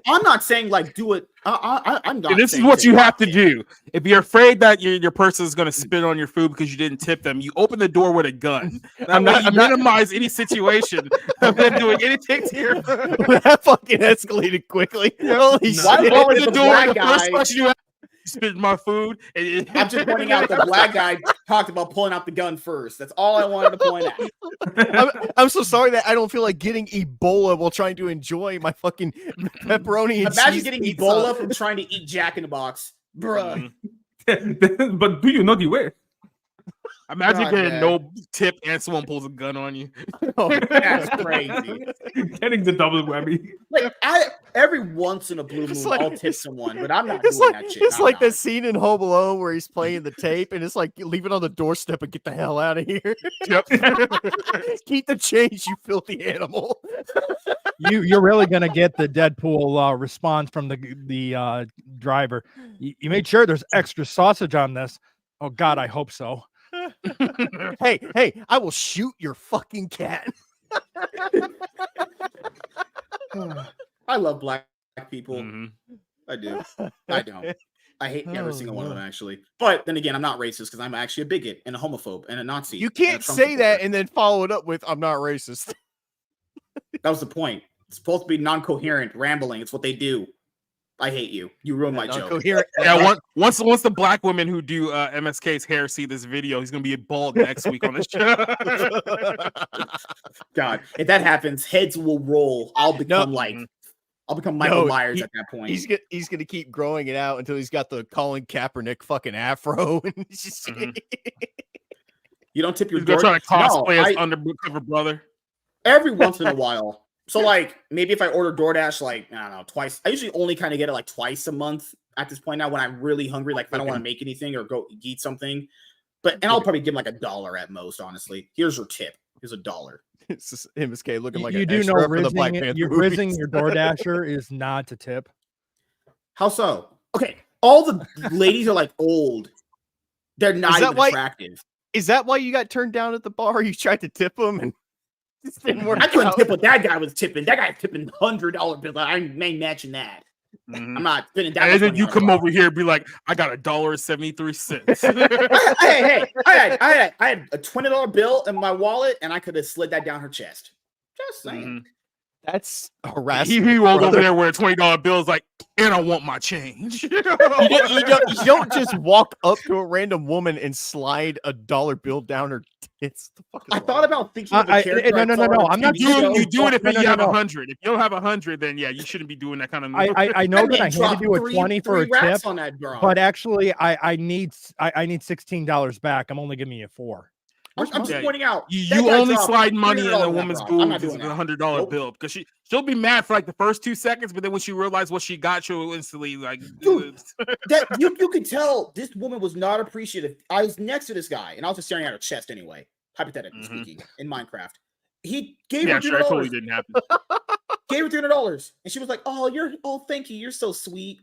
I'm not saying like do it. I'm not. This is what you have to do. If you're afraid that your person is going to spit on your food because you didn't tip them, you open the door with a gun. I'm not minimize any situation of them doing anything to you. That fucking escalated quickly. Holy shit! Why open the door? The first question you have. Spit my food. I'm just pointing out the black guy talked about pulling out the gun first. That's all I wanted to point out. I'm so sorry that I don't feel like getting Ebola while trying to enjoy my fucking pepperoni and Imagine cheese getting pizza. Ebola from trying to eat Jack in the Box, bruh. But do you know the way? Imagine getting no tip and someone pulls a gun on you. Oh, that's crazy. Getting the double whammy. Like every once in a blue moon, I'll tip someone, but I'm not doing that shit. It's like the scene in Home Alone where he's playing the tape, and it's like leave it on the doorstep and get the hell out of here. Yep. Keep the change, you filthy animal. You're really gonna get the Deadpool response from the driver. You made sure there's extra sausage on this. Oh God, I hope so. Hey, I will shoot your fucking cat. I love black people. Mm-hmm. I do. I don't. I hate every single one of them, actually. But then again, I'm not racist because I'm actually a bigot and a homophobe and a Nazi. You can't say that and then follow it up with "I'm not racist." That was the point. It's supposed to be non-coherent, rambling. It's what they do. I hate you. You ruined my joke. Yeah, once the black women who do MSK's hair see this video, he's gonna be bald next week on this show. God, if that happens, heads will roll. I'll become Michael Myers at that point. He's gonna keep growing it out until he's got the Colin Kaepernick fucking afro. You don't tip your He's gonna try to cosplay as undercover brother. Every once in a while. So like maybe if I order DoorDash like I don't know twice, I usually only kind of get it like twice a month at this point now when I'm really hungry, like if I don't want to make anything or go eat something. And I'll probably give him like $1 at most. Honestly, here's your tip. Here's $1. It's just MSK looking like you do know rizzing your DoorDasher is not a tip. How so? Okay, all the ladies are like old. They're not even attractive. Is that why you got turned down at the bar? You tried to tip them and it didn't work. I couldn't tip what that guy was tipping. That guy tipping $100 bill. I ain't matching that. I'm not spending that. And then you come over here and be like, I got $1.73. hey, I had a $20 bill in my wallet, and I could have slid that down her chest. Just saying. That's harassment. He rolled over there with a $20 bill. Is like, and I want my change. You don't just walk up to a random woman and slide $1 bill down her tits. I thought about thinking of a character. No. I'm not doing. You do it if you have 100. If you don't have 100, then yeah, you shouldn't be doing that kind of. I know that I handed you a 20 for a tip, on that but actually, I need $16 back. I'm only giving you $4. I'm just pointing out you only slide money in a woman's boobs with a $100 bill because she'll be mad for like the first 2 seconds, but then when she realizes what she got, she'll instantly like. Dude, that you could tell this woman was not appreciative. I was next to this guy, and I was just staring at her chest anyway, hypothetically speaking, in Minecraft. He gave her $300. Sure, it totally didn't happen. Gave her $300, and she was like, thank you, you're so sweet."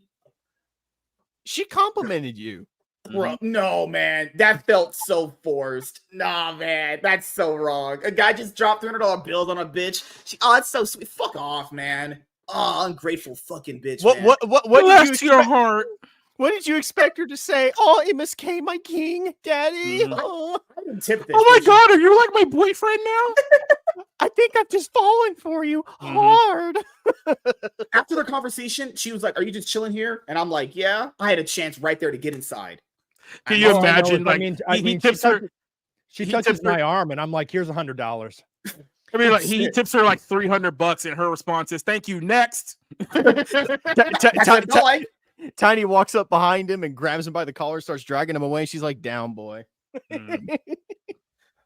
She complimented you. Bro, no, man, that felt so forced. Nah, man, that's so wrong. A guy just dropped $300 bills on a bitch. That's so sweet. Fuck off, man. Oh, ungrateful fucking bitch. What did you expect? Your heart? What did you expect her to say? Oh, MSK, my king, daddy. Oh, I didn't tip this. Oh my god, are you like my boyfriend now? I think I've just fallen for you hard. After the conversation, she was like, "Are you just chilling here?" And I'm like, "Yeah." I had a chance right there to get inside. Can you imagine? He tips her. She touches my arm, and I'm like, "Here's $100." I mean, like he tips her like $300, and her response is, "Thank you." Next. Tiny walks up behind him and grabs him by the collar, starts dragging him away. She's like, "Down, boy."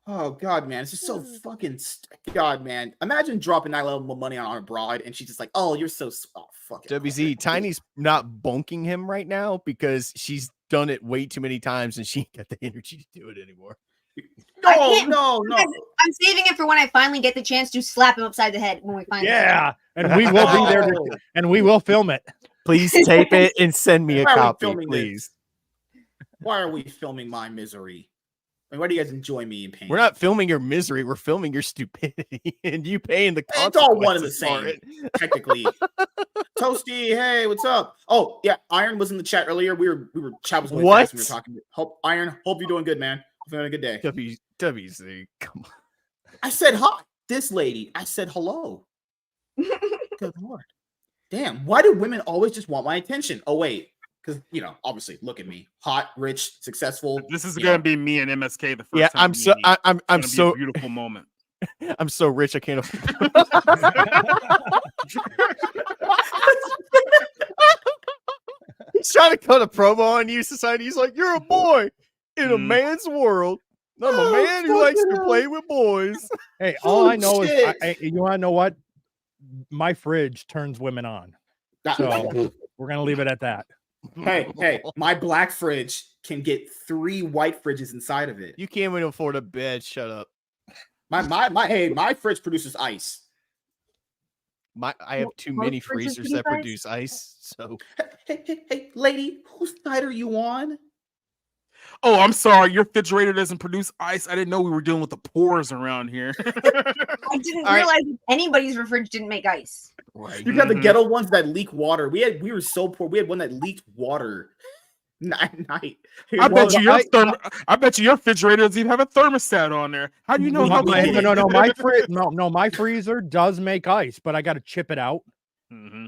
Oh God, man, it's just so fucking God, man. Imagine dropping that level of money on a broad, and she's just like, "Oh, you're so fuck it." WZ, Tiny's not bonking him right now because she's done it way too many times, and she ain't got the energy to do it anymore. No. I'm saving it for when I finally get the chance to slap him upside the head when we finally. Yeah, and we will be there, and we will film it. Please tape it and send me a copy, please. Why are we filming my misery? I mean, why do you guys enjoy me in pain? We're not filming your misery. We're filming your stupidity and you paying the consequences. It's all one and the same, technically. Toasty, hey, what's up? Oh, yeah, Iron was in the chat earlier. We were chat was going fast when we were talking. Iron, hope you're doing good, man. Hope you're having a good day. WC, come on. I said hi. This lady. I said hello. Good Lord. Damn, why do women always just want my attention? Oh, wait. Because, obviously, look at me. Hot, rich, successful. This is going to be me and MSK the first time. I'm so a beautiful moment. I'm so rich, I can't afford. He's trying to cut a promo on you, society. He's like, "You're a boy in a man's world. I'm a man who likes to play with boys." Hey, all I know is, you want to know what? My fridge turns women on. So we're going to leave it at that. Hey, my black fridge can get 3 white fridges inside of it. You can't even afford a bed. Shut up. My fridge produces ice. I have too many freezers that produce ice. So hey, lady, whose side are you on? Oh, I'm sorry. Your refrigerator doesn't produce ice. I didn't know we were dealing with the pores around here. I didn't realize anybody's fridge didn't make ice. Right. You got the ghetto ones that leak water. We were so poor. We had one that leaked water at night. I bet you your refrigerator doesn't even have a thermostat on there. How do you know? My freezer does make ice, but I got to chip it out. Mm-hmm.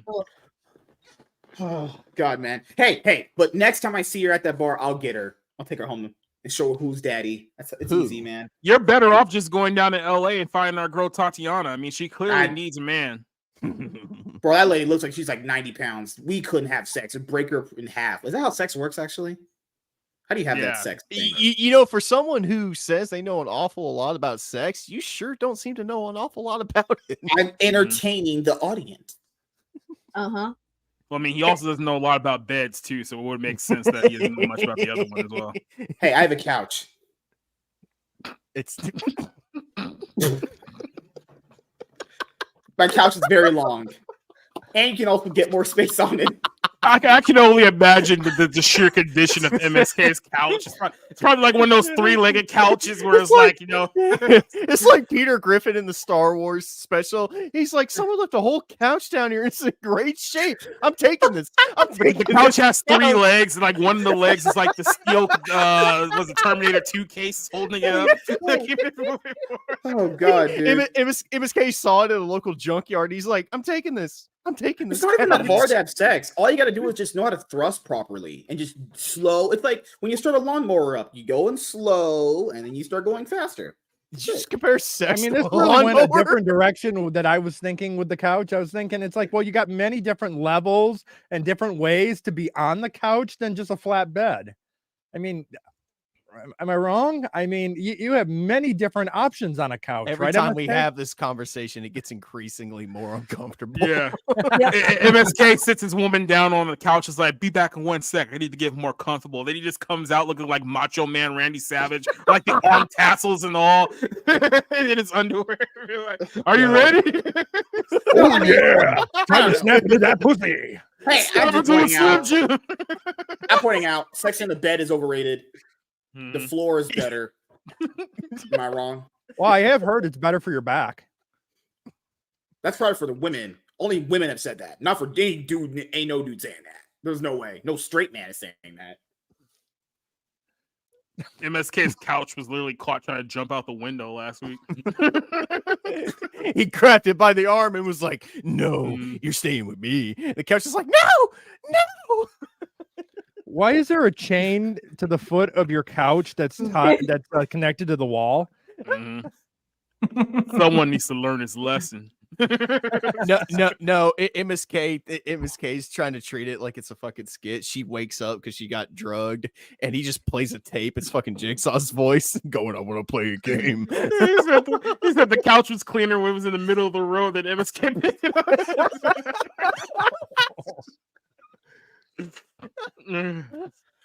Oh God, man. Hey, but next time I see her at that bar, I'll get her. I'll take her home and show her who's daddy. It's easy, man. You're better off just going down to LA and finding our girl Tatiana. I mean, she clearly needs a man. Bro, that lady looks like she's like 90 pounds. We couldn't have sex and break her in half. Is that how sex works, actually? How do you have that sex thing? You know, for someone who says they know an awful lot about sex, you sure don't seem to know an awful lot about it. I'm entertaining the audience. Uh-huh. Well, I mean, he also doesn't know a lot about beds, too, so it would make sense that he doesn't know much about the other one as well. Hey, I have a couch. It's my couch is very long. And you can also get more space on it. I can only imagine the sheer condition of MSK's couch. It's probably like one of those 3-legged couches where it's like, you know. It's like Peter Griffin in the Star Wars special. He's like, someone left a whole couch down here. It's in great shape. I'm taking this. The couch has 3 legs, and like one of the legs is like the steel, was it Terminator 2 case holding it up. Oh, God, dude. MSK saw it at a local junkyard. He's like, I'm taking this. It's not even that hard to have sex. All you got to do is just know how to thrust properly and just slow. It's like when you start a lawnmower up, you go in slow and then you start going faster. Just compare sex. I mean, this really went a different direction that I was thinking with the couch. I was thinking it's like, well, you got many different levels and different ways to be on the couch than just a flat bed. I mean, am I wrong? I mean, you have many different options on a couch. Every right? time we have this conversation, it gets increasingly more uncomfortable. Yeah. MSK sits his woman down on the couch. Is like, be back in 1 sec. I need to get more comfortable. Then he just comes out looking like Macho Man Randy Savage, like the arm tassels and all, in his underwear. Like, are you ready? Oh yeah, time to snap into that pussy. Hey, I'm pointing out, sex in the bed is overrated. The floor is better. Am I wrong? Well, I have heard it's better for your back. That's probably for the women. Only women have said that. Not for any dude. Ain't no dude saying that. There's no way. No straight man is saying that. MSK's couch was literally caught trying to jump out the window last week. He grabbed it by the arm and was like, no, you're staying with me. The couch is like, no. Why is there a chain to the foot of your couch that's connected to the wall? Someone needs to learn his lesson. No. MSK is trying to treat it like it's a fucking skit. She wakes up because she got drugged, and he just plays a tape. It's fucking Jigsaw's voice going, I want to play a game. He said the couch was cleaner when it was in the middle of the road that MSK picked it up.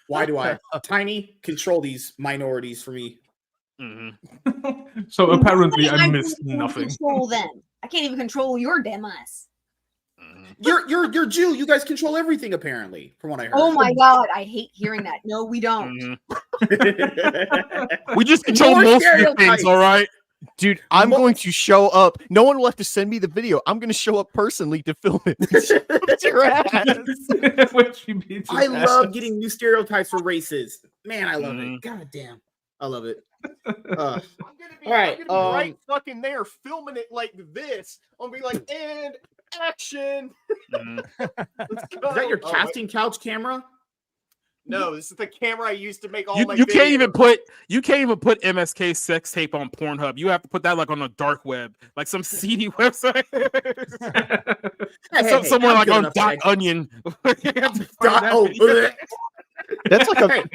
Why do I? Tiny, control these minorities for me. So apparently I missed nothing. Control them. I can't even control your damn ass. You're Jew. You guys control everything, apparently, from what I heard. Oh my God, I hate hearing that. No, we don't. We just control most of the things, all right? Dude, I'm going to show up. No one will have to send me the video. I'm going to show up personally to film it. Your ass. I love getting new stereotypes for races. Man, I love it. God damn. I love it. I'm gonna be right fucking there filming it like this. I'm gonna be like, and action. Is that your casting couch camera? No, this is the camera I used to make all my you can't videos. even put MSK sex tape on Pornhub. You have to put that like on the dark web, like some seedy website. Somewhere like on .onion. That's like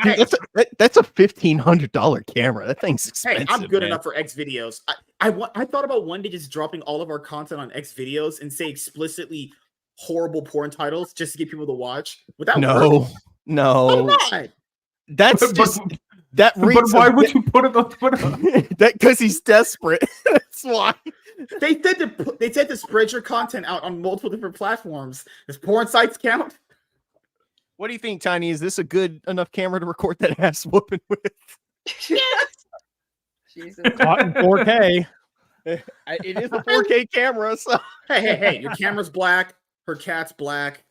that's a $1,500 camera. That thing's expensive. Hey, I'm good enough for X videos. I thought about one day just dropping all of our content on X videos and say explicitly horrible porn titles just to get people to watch. Would that work? No. Why not? That's just that. But why would you put it on Twitter? That because he's desperate. That's why. They said to spread your content out on multiple different platforms. Does porn sites count? What do you think, Tiny? Is this a good enough camera to record that ass whooping with? Yes. Jesus. Caught in 4K. It is a 4K camera, so hey, your camera's black, her cat's black.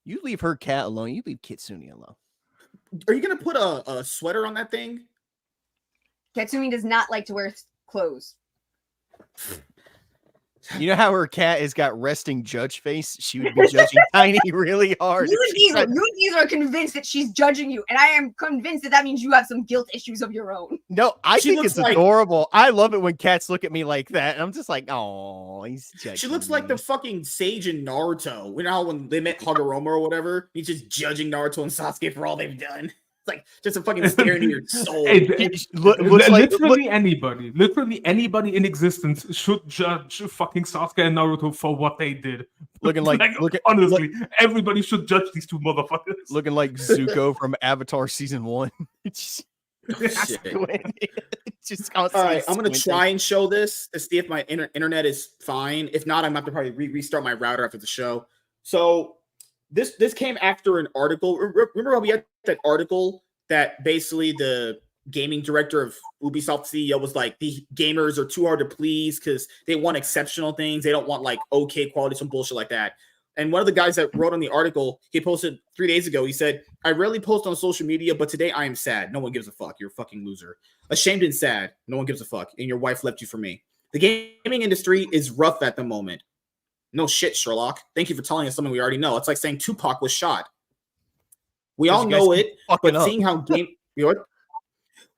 You leave her cat alone. You leave Kitsune alone. Are you gonna put a sweater on that thing? Katsumi does not like to wear clothes. You know how her cat has got resting judge face? She would be judging Tiny really hard. You and Diesel are convinced that she's judging you, and I am convinced that means you have some guilt issues of your own. No, I think it's adorable. I love it when cats look at me like that, and I'm just like, oh, he's judging. She looks like the fucking sage in Naruto. You know how when they met Hagoromo or whatever, he's just judging Naruto and Sasuke for all they've done. It's like just a fucking staring at your soul. Literally anybody in existence should judge fucking Sasuke and Naruto for what they did. Honestly, everybody should judge these two motherfuckers. Looking like Zuko from Avatar season 1. All right, I'm gonna try and show this to see if my internet is fine. If not, I'm gonna have to probably restart my router after the show. So this came after an article. Remember how we had that article that basically the gaming director of Ubisoft CEO was like, the gamers are too hard to please because they want exceptional things. They don't want like okay quality, some bullshit like that. And one of the guys that wrote on the article, he posted 3 days ago. He said, I rarely post on social media, but today I am sad. No one gives a fuck. You're a fucking loser. Ashamed and sad. No one gives a fuck. And your wife left you for me. The gaming industry is rough at the moment. No shit, Sherlock. Thank you for telling us something we already know. It's like saying Tupac was shot. We all know it, but seeing how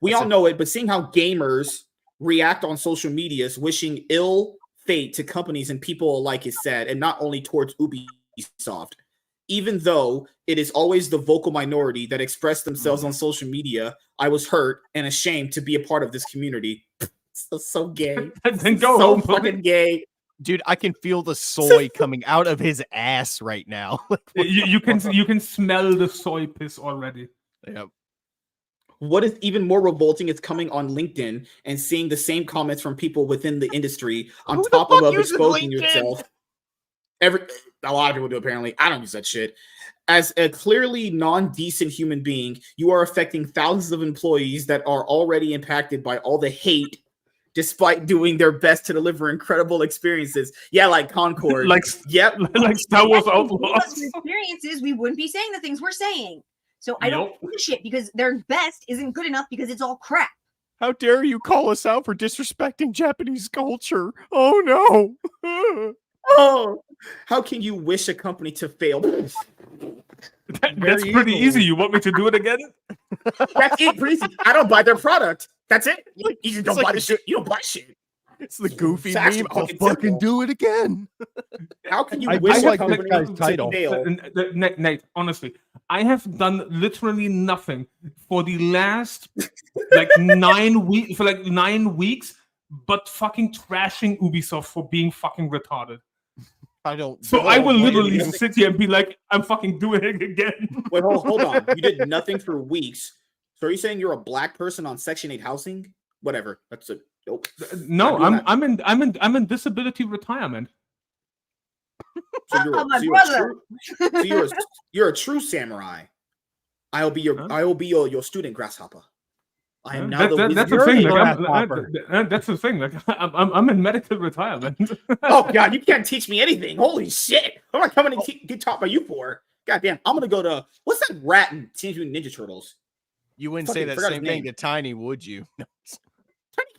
we all know it, but seeing how gamers react on social medias, wishing ill fate to companies and people alike is sad, and not only towards Ubisoft. Even though it is always the vocal minority that express themselves on social media, I was hurt and ashamed to be a part of this community. so gay. Then go home, fucking gay. Dude, I can feel the soy coming out of his ass right now. you can smell the soy piss already. Yep. What is even more revolting is coming on LinkedIn and seeing the same comments from people within the industry on top of exposing yourself. A lot of people do, apparently. I don't use that shit. As a clearly non-decent human being, you are affecting thousands of employees that are already impacted by all the hate, despite doing their best to deliver incredible experiences. Yeah, like Concord. like Star Wars Outlaws. Experiences, we wouldn't be saying the things we're saying. So I don't give a shit because their best isn't good enough because it's all crap. How dare you call us out for disrespecting Japanese culture? Oh no. Oh, how can you wish a company to fail? That's pretty easy. You want me to do it again? That's it, pretty easy. I don't buy their product. That's it. You just don't buy the shit. You don't buy shit. It's the goofy meme. I'll fucking do it again. How can you wish like this guy's title? Nate, honestly, I have done literally nothing for the last 9 weeks, 9 weeks, but fucking trashing Ubisoft for being fucking retarded. I will literally sit here and be like, I'm fucking doing it again. Wait, hold on. You did nothing for weeks. So are you saying you're a black person on Section 8 housing? Whatever. That's it. Nope. No, I'm in disability retirement. So you're a true samurai. I'll be your student grasshopper. I am now that's the thing. That's the thing. Like I'm in medical retirement. Oh God, you can't teach me anything. Holy shit! What am I coming to get taught by you for? Goddamn, I'm gonna go to what's that rat in Teenage Mutant Ninja Turtles? You wouldn't say that same thing to Tiny, would you?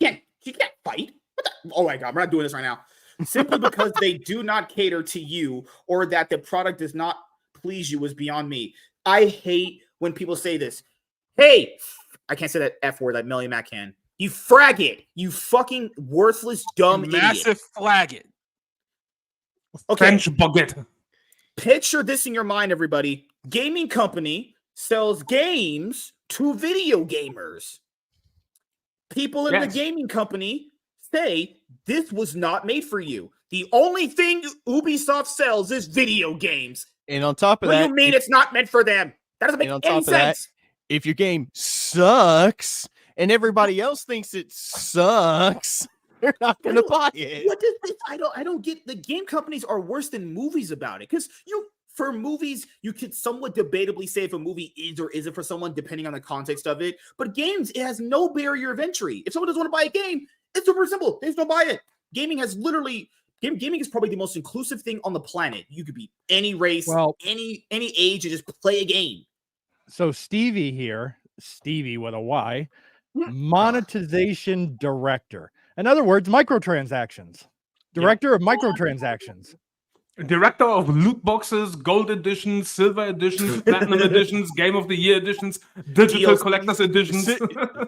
Tiny can't fight. Oh my God, we're not doing this right now. Simply because they do not cater to you or that the product does not please you is beyond me. I hate when people say this. Hey, I can't say that F word that Melly Mac can. You fraggot. You fucking worthless, dumb massive idiot. flaggot. Okay. French baguette. Picture this in your mind, everybody. Gaming company sells games to video gamers. People in the gaming company say this was not made for you. The only thing Ubisoft sells is video games. And on top of that, what do you mean it's not meant for them? That doesn't make any sense. If your game sucks and everybody else thinks it sucks, they're not going to buy it. What is this? I don't get. The game companies are worse than movies about it because for movies, you could somewhat debatably say if a movie is or isn't for someone, depending on the context of it. But games, it has no barrier of entry. If someone doesn't want to buy a game, it's super simple. They just don't buy it. Gaming has literally, gaming is probably the most inclusive thing on the planet. You could be any race, any age, and just play a game. So Stevie here, Stevie with a Y, monetization director. In other words, microtransactions. Director of microtransactions. Director of loot boxes, gold editions, silver editions, platinum editions, game of the year editions, digital DLCs. collector's editions.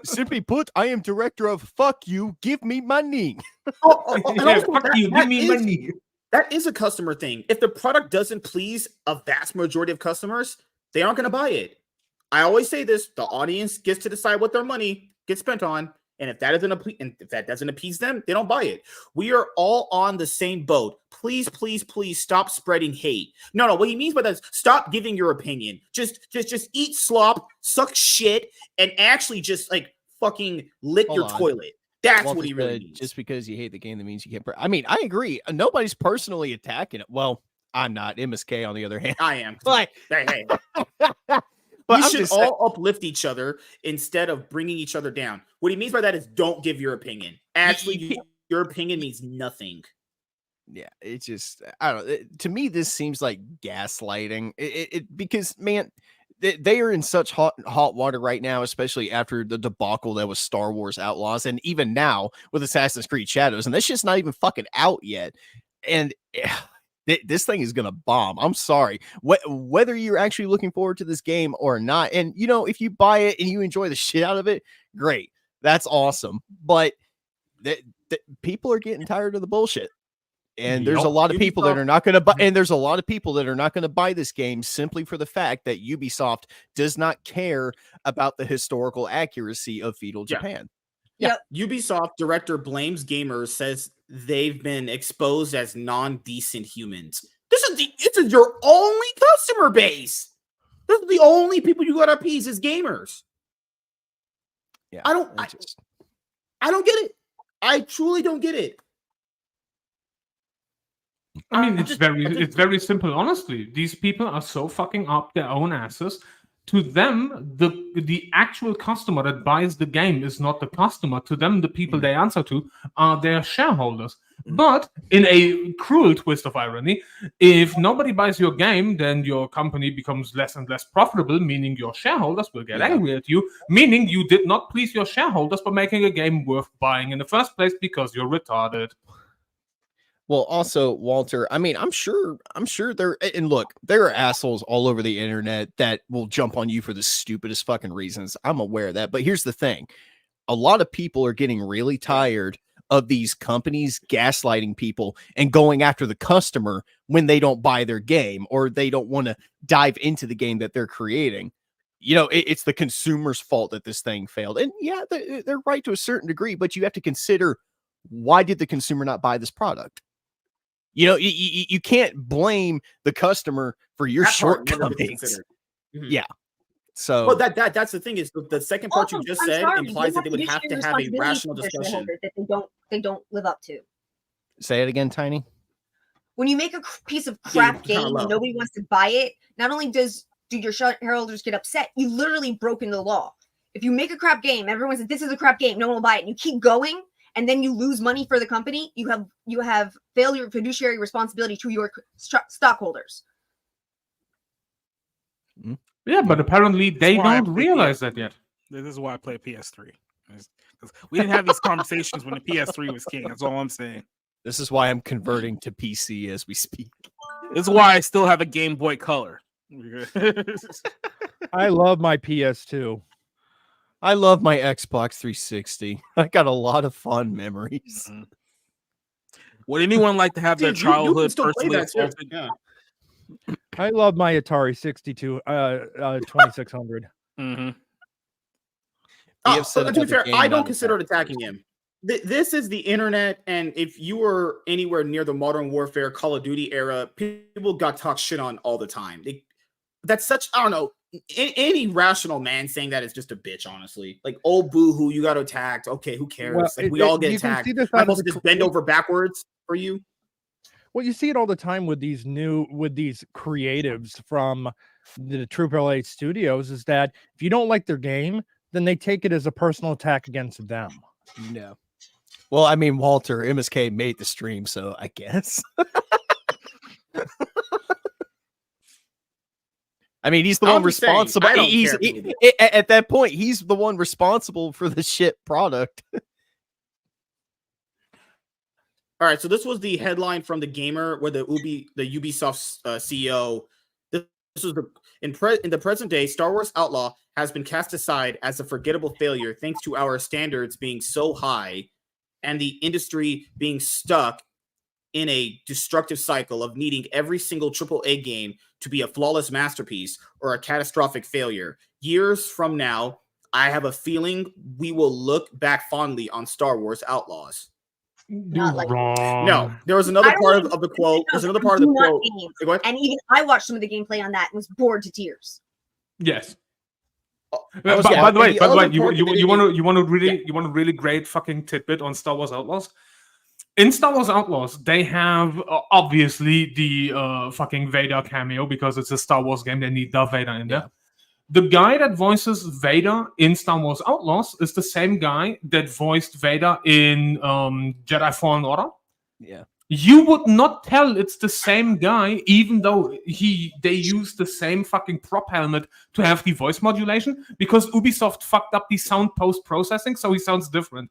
Simply put, I am director of fuck you, give me money. And Yeah, also, fuck you, give me money. That is a customer thing. If the product doesn't please a vast majority of customers, they aren't going to buy it. I always say this: the audience gets to decide what their money gets spent on, and if that doesn't appease them, they don't buy it. We are all on the same boat. Please, please, please stop spreading hate. No. What he means by that is stop giving your opinion. Just eat slop, suck shit, and actually just like fucking lick your toilet. That's Walter what he really said, means. Just because you hate the game, that means you can't. I mean, I agree. Nobody's personally attacking it. Well, I'm not. MSK, on the other hand, I am. Like, Hey. but We I'm should just all uplift each other instead of bringing each other down. What he means by that is don't give your opinion. Actually, your opinion means nothing. Yeah, it's just, I don't know. To me, this seems like gaslighting. Because, man, they are in such hot water right now, especially after the debacle that was Star Wars Outlaws, and even now with Assassin's Creed Shadows, and that's just not even fucking out yet. And this thing is gonna bomb. I'm sorry. Whether you're actually looking forward to this game or not, and you know, if you buy it and you enjoy the shit out of it, great. That's awesome. But people are getting tired of the bullshit. And there's a lot of people that are not going to buy, and there's a lot of people that are not going to buy this game simply for the fact that Ubisoft does not care about the historical accuracy of feudal Japan. Yeah. Ubisoft director blames gamers, says they've been exposed as non-decent humans. This is your only customer base. This is the only people you got to appease is gamers. Yeah, I don't get it. I truly don't get it. I mean, it's very simple. Honestly, these people are so fucking up their own asses. To them, the actual customer that buys the game is not the customer. To them, the people they answer to are their shareholders. But in a cruel twist of irony, if nobody buys your game, then your company becomes less and less profitable, meaning your shareholders will get angry at you, meaning you did not please your shareholders by making a game worth buying in the first place because you're retarded. Well, also, Walter, I mean, I'm sure there are assholes all over the internet that will jump on you for the stupidest fucking reasons. I'm aware of that. But here's the thing. A lot of people are getting really tired of these companies gaslighting people and going after the customer when they don't buy their game or they don't want to dive into the game that they're creating. You know, it's the consumer's fault that this thing failed. And yeah, they're right to a certain degree, but you have to consider, why did the consumer not buy this product? You know, you can't blame the customer for your shortcomings. Yeah. So, well, that's the thing is the second part you just said implies that they would have to have a rational discussion that they don't live up to. Say it again, Tiny. When you make a piece of crap game and nobody wants to buy it, not only do your shareholders get upset, you literally broken the law. If you make a crap game, everyone says this is a crap game, no one will buy it, and you keep going, and then you lose money for the company, you have failed your fiduciary responsibility to your stockholders. Yeah, but apparently they don't realize that yet. This is why I play PS3. We didn't have these conversations when the PS3 was king. That's all I'm saying. This is why I'm converting to PC as we speak. This is why I still have a Game Boy Color. I love my PS2. I love my Xbox 360. I got a lot of fond memories. Mm-hmm. Would anyone like to have their childhood personally assaulted? Yeah. I love my Atari 62, 2600. Mm-hmm. To be fair, I don't consider it attacking him. This is the internet, and if you were anywhere near the Modern Warfare, Call of Duty era, people got talked shit on all the time. That's such, I don't know, any rational man saying that is just a bitch, honestly. Like, oh, boo-hoo, you got attacked. Okay, who cares? Well, like, we all get attacked. I'm supposed to just bend over backwards for you? Well, you see it all the time with these creatives from the AAA studios, is that if you don't like their game, then they take it as a personal attack against them. No. Well, I mean, Walter, MSK made the stream, so I guess. I mean, he's the one responsible. At that point, he's the one responsible for the shit product. All right, so this was the headline from the Gamer, where the Ubisoft CEO. This was in the present day, Star Wars Outlaw has been cast aside as a forgettable failure thanks to our standards being so high, and the industry being stuck in a destructive cycle of needing every single AAA game to be a flawless masterpiece or a catastrophic failure. Years from now, I have a feeling we will look back fondly on Star Wars Outlaws. Not like Wrong. No, there was another part of the quote. There's another part of the quote. Games. And even I watched some of the gameplay on that and was bored to tears. Yes. By the way, you want a really great fucking tidbit on Star Wars Outlaws? In Star Wars Outlaws, they have obviously the fucking Vader cameo because it's a Star Wars game. They need Darth Vader in there. The guy that voices Vader in Star Wars Outlaws is the same guy that voiced Vader in Jedi Fallen Order. Yeah. You would not tell it's the same guy, even though they use the same fucking prop helmet to have the voice modulation, because Ubisoft fucked up the sound post-processing, so he sounds different.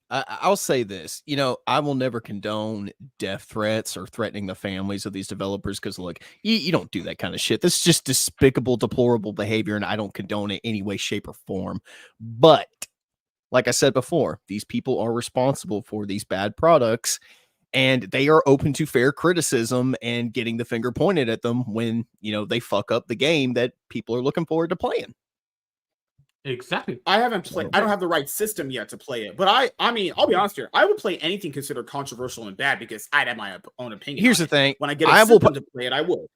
I'll say this, I will never condone death threats or threatening the families of these developers because, look, you don't do that kind of shit. This is just despicable, deplorable behavior, and I don't condone it any way, shape, or form. But, like I said before, these people are responsible for these bad products, and they are open to fair criticism and getting the finger pointed at them when, they fuck up the game that people are looking forward to playing. Exactly. I haven't played. I don't have the right system yet to play it, but I mean, I'll be honest here. I would play anything considered controversial and bad because I'd have my own opinion. Here's the thing: when I get a system to play it, I will.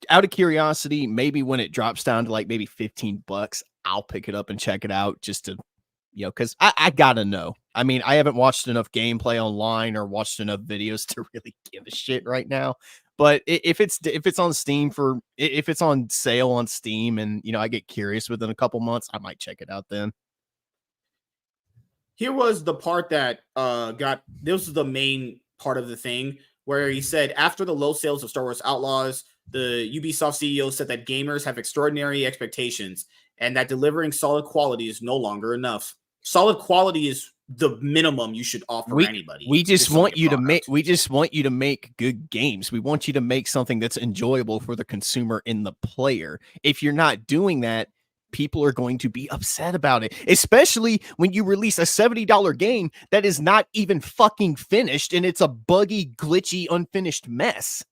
Out of curiosity, maybe when it drops down to like maybe $15, I'll pick it up and check it out just to, because I gotta know. I mean, I haven't watched enough gameplay online or watched enough videos to really give a shit right now. But if it's on Steam if it's on sale on Steam and I get curious within a couple months, I might check it out then. Here was the part that this is the main part of the thing where he said after the low sales of Star Wars Outlaws, the Ubisoft CEO said that gamers have extraordinary expectations and that delivering solid quality is no longer enough. Solid quality is the minimum you should offer anybody. We just want you to make good games. We want you to make something that's enjoyable for the consumer and the player. If you're not doing that, people are going to be upset about it, especially when you release a $70 game that is not even fucking finished and it's a buggy, glitchy, unfinished mess.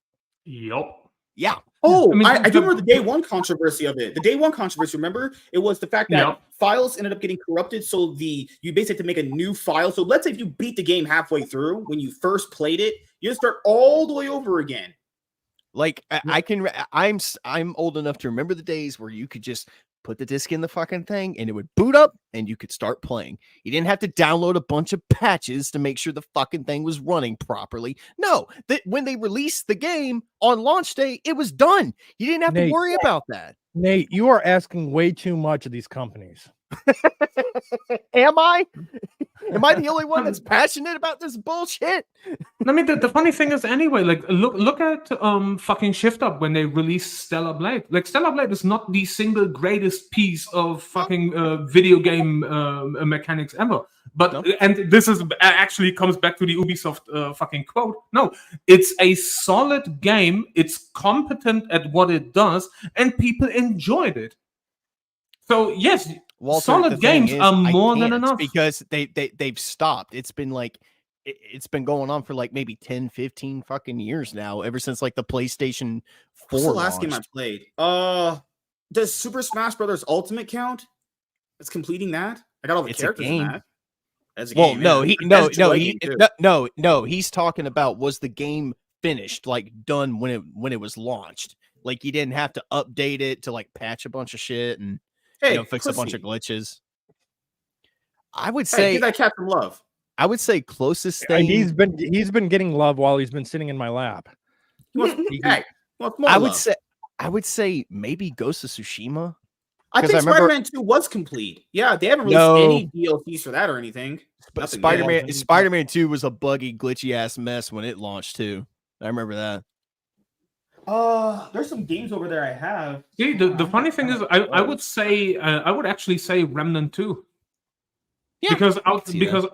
Yup. Yeah. Oh, I do remember the day one controversy of it. The day one controversy, remember? It was the fact that files ended up getting corrupted. So you basically have to make a new file. So let's say if you beat the game halfway through when you first played it, you start all the way over again. Like I'm old enough to remember the days where you could just put the disc in the fucking thing and it would boot up and you could start playing. You didn't have to download a bunch of patches to make sure the fucking thing was running properly. No, when they released the game on launch day, it was done. You didn't have to worry about that. Nate, you are asking way too much of these companies. Am I? Am I the only one that's passionate about this bullshit? I mean, the funny thing is, anyway, like look at fucking Shift Up when they released Stellar Blade. Like Stellar Blade is not the single greatest piece of fucking video game mechanics ever. But and this is actually comes back to the Ubisoft fucking quote. No, it's a solid game. It's competent at what it does, and people enjoyed it. So yes. Walter, solid games are more than enough because they've stopped. It's been going on for like maybe 10, 15 fucking years now, ever since like the PlayStation 4. What's the last game I played? Does Super Smash Brothers Ultimate count? It's completing that. I got all the characters in that. As a game. No. He's talking about was the game finished, like done when it was launched. Like you didn't have to update it to like patch a bunch of shit and fix a bunch of glitches. I would say give that cat some love. I would say closest thing. He's been getting love while he's been sitting in my lap. I would say maybe Ghost of Tsushima. I think Spider-Man 2 was complete. Yeah, they haven't released any DLCs for that or anything. But Spider-Man 2 was a buggy, glitchy ass mess when it launched too. I remember that. There's some games over there I have. See, the funny thing is, I would actually say Remnant 2. Yeah, because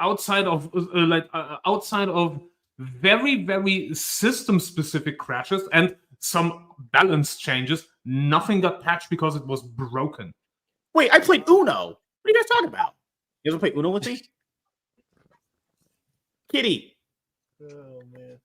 outside of very, very system-specific crashes and some balance changes. Nothing got patched because it was broken. Wait, I played Uno. What are you guys talking about? You guys want to play Uno with me? Kitty. Oh, man.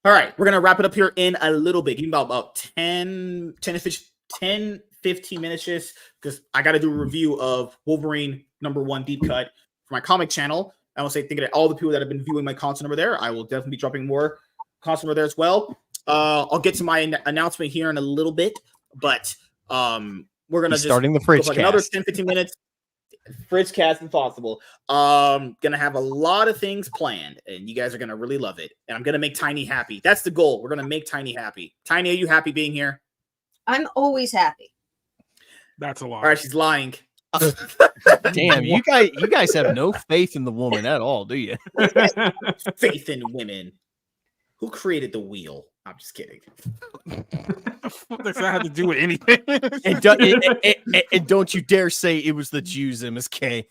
All right, we're going to wrap it up here in a little bit. Give me about 10, 15 minutes just because I got to do a review of Wolverine #1 Deep Cut for my comic channel. I want to say thank you to all the people that have been viewing my content over there. I will definitely be dropping more content over there as well. I'll get to my announcement here in a little bit, but we're going to just starting the Fridgecast. Like another 10, 15 minutes. Fridgecast impossible. Gonna have a lot of things planned, and you guys are gonna really love it. And I'm gonna make Tiny happy. That's the goal. We're gonna make Tiny happy. Tiny, are you happy being here? I'm always happy. That's a lie. All right, she's lying. Damn, you guys have no faith in the woman at all, do you? Faith in women. Who created the wheel? I'm just kidding. What does that have to do with anything? And don't you dare say it was the Jews, MSK.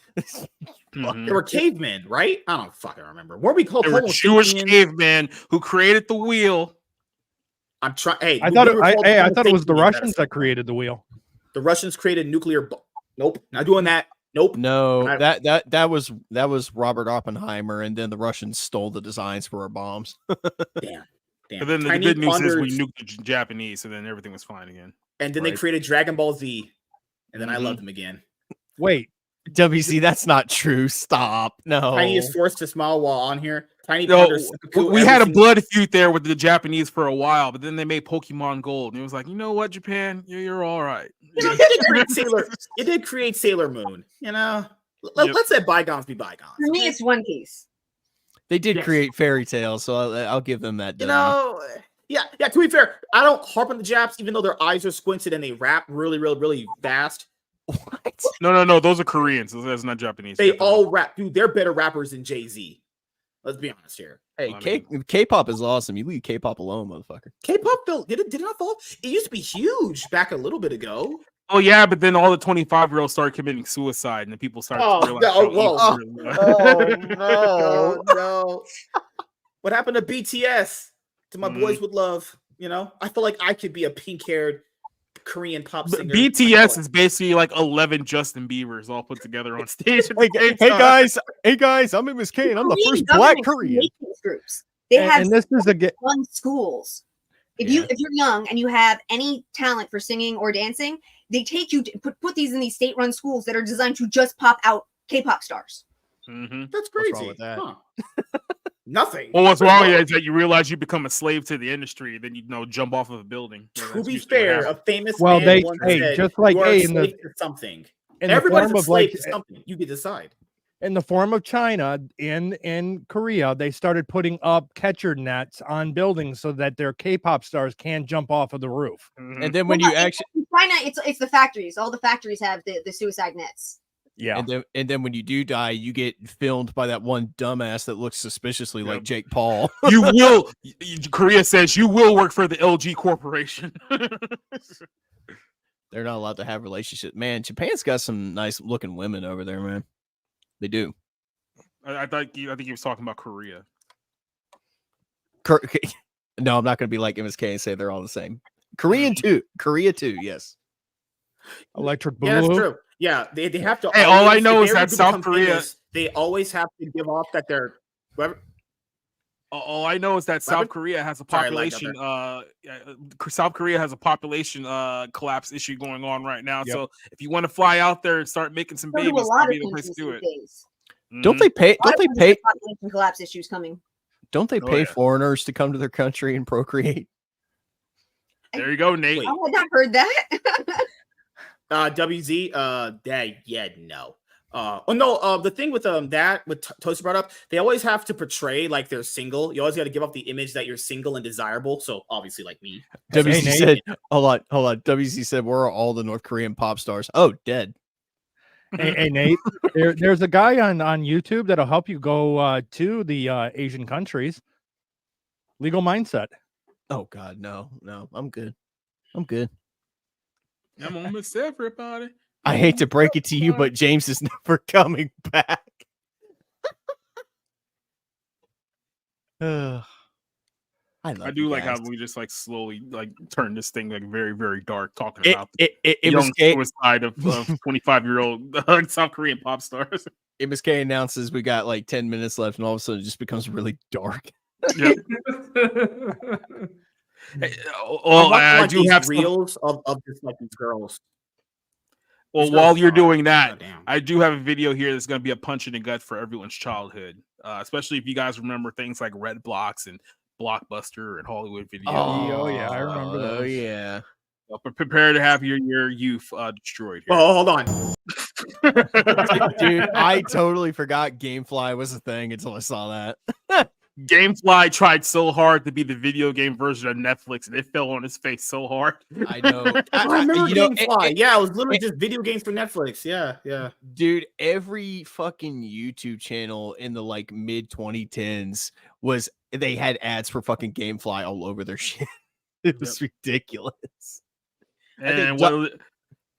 They were cavemen, right? I don't fucking remember. What were we called? They were Jewish cavemen who created the wheel. I'm trying. Hey, I thought it was the Russians that created the wheel. The Russians created nuclear. Nope, not doing that. Nope. No, that was Robert Oppenheimer, and then the Russians stole the designs for our bombs. Damn. But then the good news is we nuked the Japanese, so then everything was fine again. And then they created Dragon Ball Z, and then I loved them again. Wait, WC, that's not true. Stop. No. Tiny is forced to smile while on here. Tiny we had a blood feud there with the Japanese for a while, but then they made Pokemon Gold, and it was like, you know what, Japan, you're all right. You did create Sailor Moon. You know, let's let bygones be bygones. For me, it's One Piece. They did create fairy tales, so I'll give them that. You know, yeah. To be fair, I don't harp on the Japs, even though their eyes are squinted and they rap really, really, really fast. What? No. Those are Koreans. That's not Japanese. They all rap, dude. They're better rappers than Jay-Z. Let's be honest here. Hey, K-pop is awesome. You leave K-pop alone, motherfucker. K-pop did it not fall? It used to be huge back a little bit ago. Oh yeah, but then all the 25-year-olds started committing suicide, and then people started to realize. No. What happened to BTS? To my boys with love, you know? I feel like I could be a pink-haired Korean pop singer. BTS is basically like 11 Justin Biebers all put together on stage. Hey guys, I'm MSK, and I'm the first Black Korean. Groups. They have and this is fun schools. If you're young and you have any talent for singing or dancing, they take you to put these in these state-run schools that are designed to just pop out K-pop stars. Mm-hmm. That's crazy. What's wrong with that? Huh. Nothing. Well, what's wrong is that you realize you become a slave to the industry, then you jump off of a building. To be fair, a famous man they once said, just like in the something. Everybody's a slave to something. You can decide. In the form of China, in Korea, they started putting up catcher nets on buildings so that their K-pop stars can't jump off of the roof. Mm-hmm. And then when you actually in China, it's the factories. All the factories have the suicide nets. Yeah. And then when you do die, you get filmed by that one dumbass that looks suspiciously like Jake Paul. You will. Korea says you will work for the LG Corporation. They're not allowed to have relationships. Man, Japan's got some nice looking women over there, man. They do. I think you were talking about Korea. No, I'm not going to be like MSK and say they're all the same. Korea too. Yes. Electric Boogaloo. Yeah, that's true. Yeah, they have to. Hey, all I know is that South Korea. Famous, they always have to give off that they're. All I know is that South Korea has a population. South Korea has a population collapse issue going on right now. Yep. So if you want to fly out there and start making some babies, that'd be the place to do it. Don't they pay? Population collapse issues coming. Don't they pay foreigners to come to their country and procreate? There you go, Nate. Oh, I not heard that. WZ, no. The thing with that with Toast brought up, they always have to portray like they're single. You always got to give off the image that you're single and desirable. So obviously, like me, WZ said, "Hold on." WZ said, "We're all the North Korean pop stars." Oh, dead. Hey Nate, there's a guy on YouTube that'll help you go to the Asian countries. Legal Mindset. Oh God, no, I'm good. I'm almost everybody. I hate to break it to you, but James is never coming back. I do like how we just like slowly like turn this thing like very, very dark, talking about the young suicide of 25-year-old South Korean pop stars. MSK announces we got like 10 minutes left, and all of a sudden it just becomes really dark. Yeah. Well, I do have reels of just like these girls. Well, while you're doing that, I do have a video here that's going to be a punch in the gut for everyone's childhood, especially if you guys remember things like Red Blocks and Blockbuster and Hollywood Video. Oh yeah, I remember those. Oh yeah. But prepare to have your youth destroyed here. Oh, hold on. Dude, I totally forgot GameFly was a thing until I saw that. GameFly tried so hard to be the video game version of Netflix, and it fell on his face so hard. I know. I remember GameFly. Yeah, it was literally just video games for Netflix. Yeah. Dude, every fucking YouTube channel in the like mid 2010s they had ads for fucking GameFly all over their shit. It was ridiculous. And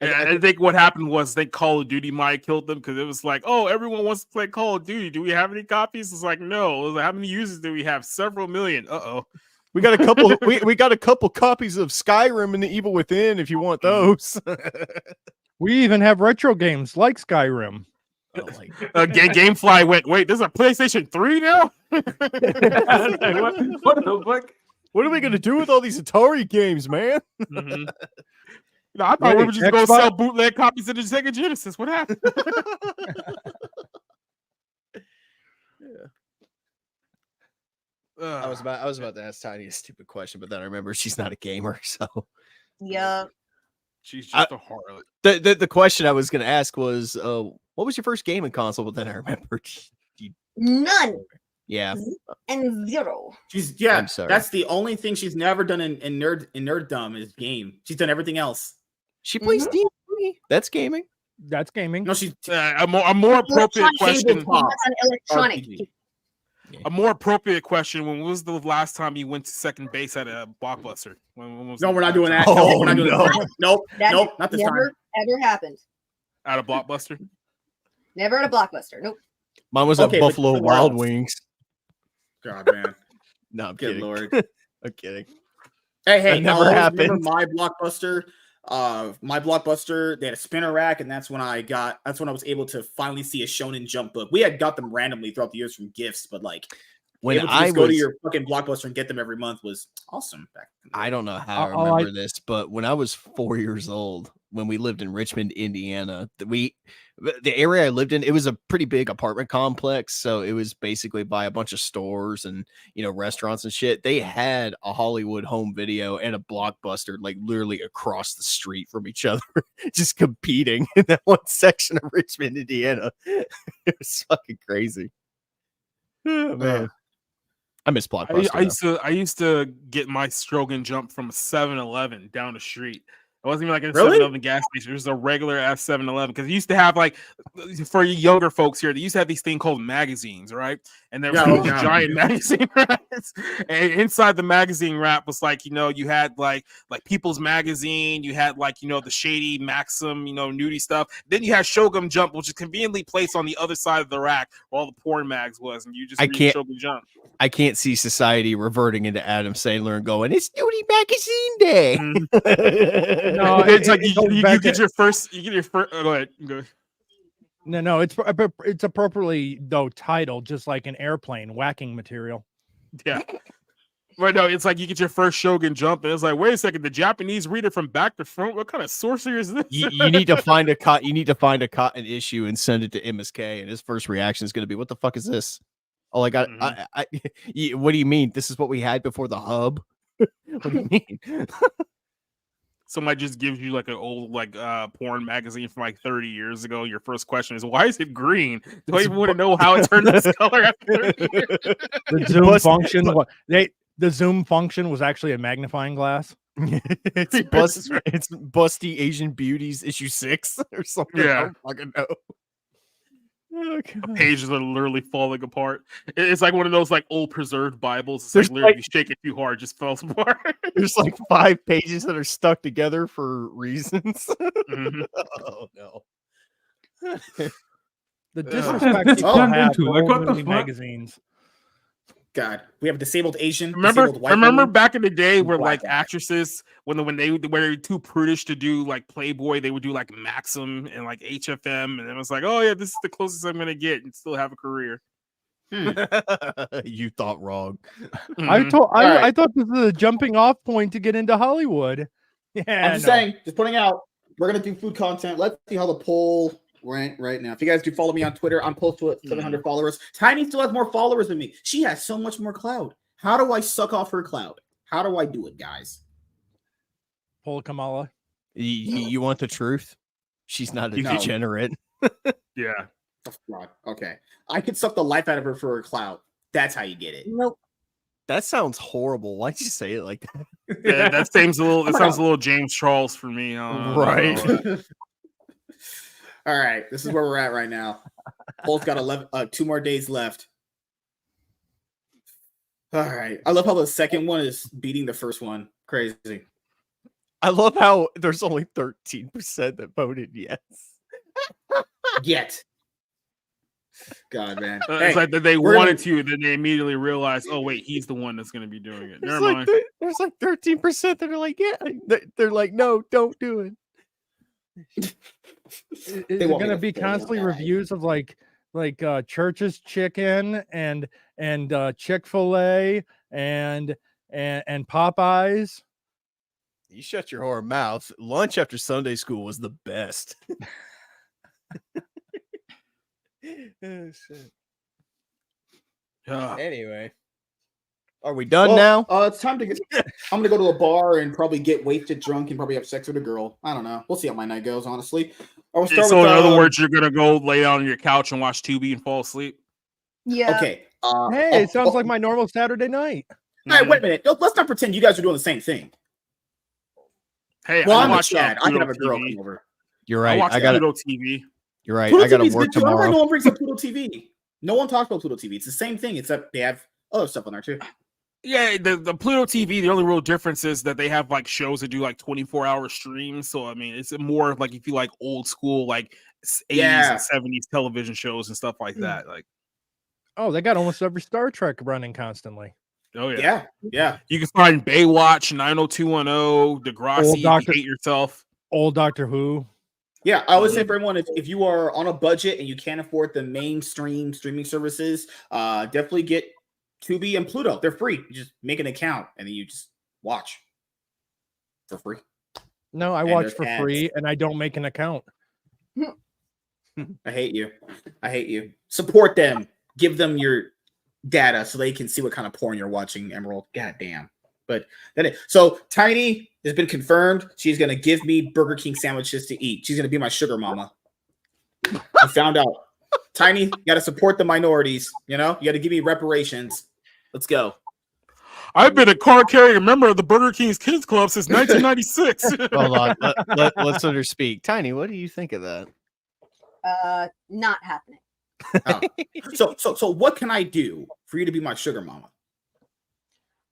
I think what happened was Call of Duty might have killed them because it was like, oh, everyone wants to play Call of Duty. Do we have any copies? It's like, no. It was like, how many users do we have? Several million. Uh-oh. We got a couple. we got a couple copies of Skyrim and The Evil Within if you want those. We even have retro games like Skyrim. GameFly went, wait, there's a PlayStation 3 now? What the fuck? What are we gonna do with all these Atari games, man? Mm-hmm. No, I thought we were just going to sell bootleg copies of the Sega Genesis. What happened? I was about to ask Tiny a stupid question, but then I remember she's not a gamer, so yeah, she's just a harlot. The question I was going to ask was, what was your first gaming console? But then I remembered none. Yeah, and zero. I'm sorry. That's the only thing she's never done in nerddom is game. She's done everything else. She plays D&D. That's gaming. That's gaming. No, she's a more appropriate question. Electronic. A more appropriate question: when was the last time you went to second base at a Blockbuster? When no, we're not doing that. Oh, no, we're not doing that. Nope, not this time. Never ever happened. At a Blockbuster? Never at a Blockbuster. Nope. Mine was at Buffalo Wild Wings. God, man. No, I'm Good kidding. Lord. I'm kidding. Hey, never happened. Remember my Blockbuster? They had a spinner rack, and that's when I was able to finally see a Shonen Jump book. We had got them randomly throughout the years from gifts, but like when I go to your fucking Blockbuster and get them every month was awesome back then. I don't know how I remember this, but when I was 4 years old, when we lived in Richmond, Indiana, the area I lived in, it was a pretty big apartment complex. So it was basically by a bunch of stores and, restaurants and shit. They had a Hollywood Home Video and a Blockbuster, like literally across the street from each other, just competing in that one section of Richmond, Indiana. It was fucking crazy. Oh, man. I miss Blockbuster. I used to get my Strogan Jump from a 7-Eleven down the street. It wasn't even like a Really? 7-Eleven gas station. It was a regular ass 7-Eleven because it used to have for you younger folks here, they used to have these thing called magazines, right? And there was these giant magazine wraps. And inside the magazine wrap was you had like People's Magazine, you had the Shady Maxim, nudie stuff. Then you had Shogun Jump, which is conveniently placed on the other side of the rack where all the porn mags was, and you just read Shogun Jump. I can't see society reverting into Adam Sandler and going, "It's Nudie Magazine Day." Mm-hmm. No, it's like you get your first. Go ahead. No, it's appropriately though titled, just like an airplane whacking material. Yeah. Right, no, it's like you get your first Shogun Jump, and it's like, wait a second, the Japanese read it from back to front. What kind of sorcery is this? You need to find a cotton issue and send it to MSK, and his first reaction is going to be, "What the fuck is this?" Oh, I got. Mm-hmm. What do you mean? This is what we had before the hub? What do you mean? Somebody just gives you an old porn magazine from 30 years ago. Your first question is, why is it green? Do I even want to know how it turned this color after 30 years? The zoom function. The zoom function was actually a magnifying glass. It's Busty Asian Beauties issue 6 or something. Yeah. I don't fucking know. Oh, pages are literally falling apart. It's like one of those old preserved Bibles. It's literally you shake it too hard, it just falls apart. There's 5 pages that are stuck together for reasons. Mm-hmm. Oh no. The disrespect people have for magazines. God, we have disabled Asian. Remember disabled white women, back in the day where black like guy. actresses when they were too prudish to do like Playboy, they would do like Maxim and like HFM, and it was like, oh yeah, this is the closest I'm gonna get and still have a career. You thought wrong. I Right. thought this was a jumping off point to get into Hollywood. Yeah, I'm just saying, just putting out. We're gonna do food content. Let's see how the poll went right now. If you guys do follow me on Twitter, I'm close to 700 followers. Tiny still has more followers than me. She has so much more clout. How do I suck off her clout? How do I do it, guys? Pull Kamala. You want the truth? She's not a degenerate. Yeah. Oh, God. Okay, I could suck the life out of her for her clout. That's how you get it. Nope. That sounds horrible. Why'd you say it like that? Yeah, that sounds a little. It sounds a little James Charles for me. Right. All right, this is where we're at right now. Poll's got 2 more days left. All right, I love how the second one is beating the first one. Crazy. I love how there's only 13% that voted yes. Yet. God, man. It's like that they wanted to, then they immediately realized, oh wait, he's the one that's going to be doing it. Never mind. There's like 13% that are like, yeah. They're like, no, don't do it. Is it going to be constantly reviews of like Church's chicken and Chick-fil-A and Popeyes? You shut your whore mouth. Lunch after Sunday school was the best. Oh, shit. Anyway, are we done now? It's time to get. I'm gonna go to a bar and probably get wasted, drunk, and probably have sex with a girl. I don't know. We'll see how my night goes. Honestly, so in other words, you're gonna go lay down on your couch and watch Tubi and fall asleep. Yeah. Okay. Hey, it sounds like my normal Saturday night. All right, wait a minute. Let's not pretend you guys are doing the same thing. Hey, well, I I'm a watch Chad. I can have a TV. girl come over. You're right. I got Pluto TV. You're right. Pluto I got to TV's work good too. I don't know why tomorrow. no one brings up Pluto TV. No one talks about Pluto TV. It's the same thing, except they have other stuff on there too. Yeah, the Pluto TV, the only real difference is that they have like shows that do like 24-hour streams. So I mean, it's more like if you like old school like 80s and 70s television shows and stuff like that. Like, oh, they got almost every Star Trek running constantly. Oh yeah. Yeah. You can find Baywatch, 90210, Degrassi, if you hate yourself. Old Doctor Who. Yeah, I would say for everyone, if you are on a budget and you can't afford the mainstream streaming services, definitely get Tubi and Pluto. They're free. You just make an account and then you just watch for free. No, I watch for free and I don't make an account. I hate you. I hate you. Support them. Give them your data so they can see what kind of porn you're watching, Emerald. God damn. But so Tiny has been confirmed. She's gonna give me Burger King sandwiches to eat. She's gonna be my sugar mama. I found out. Tiny, you gotta support the minorities. You know, you gotta give me reparations. Let's go. I've been a card-carrying member of the Burger King's Kids Club since 1996. Hold on, let's let her speak. Tiny, what do you think of that? Not happening. Oh. So what can I do for you to be my sugar mama?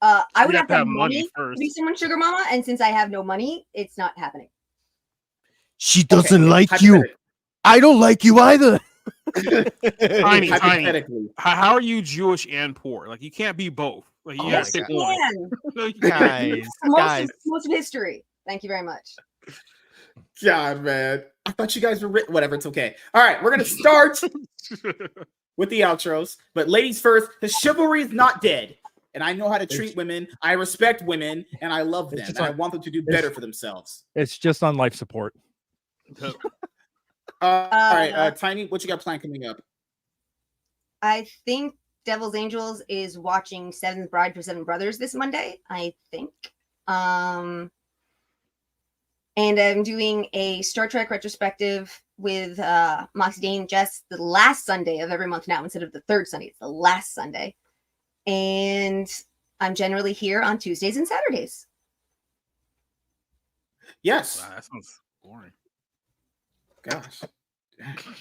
I would have to have money to be someone's sugar mama, and since I have no money, it's not happening. She doesn't like you. I don't like you either. Tiny. How are you Jewish and poor? Like you can't be both. Like you gotta pick one. Guys. Most of history. Thank you very much. God, man. I thought you guys were written. Whatever, it's okay. All right, we're gonna start with the outros. But ladies first, the chivalry is not dead. And I know how to treat women. I respect women, and I love them. And I want them to do better for themselves. It's just on life support. All right, Tiny, what you got planned coming up? I think Devil's Angels is watching Seventh Bride for Seven Brothers this Monday, I think. And I'm doing a Star Trek retrospective with Moxie Dane Jess the last Sunday of every month now instead of the third Sunday. It's the last Sunday. And I'm generally here on Tuesdays and Saturdays. Yes. Wow, that sounds boring. Gosh.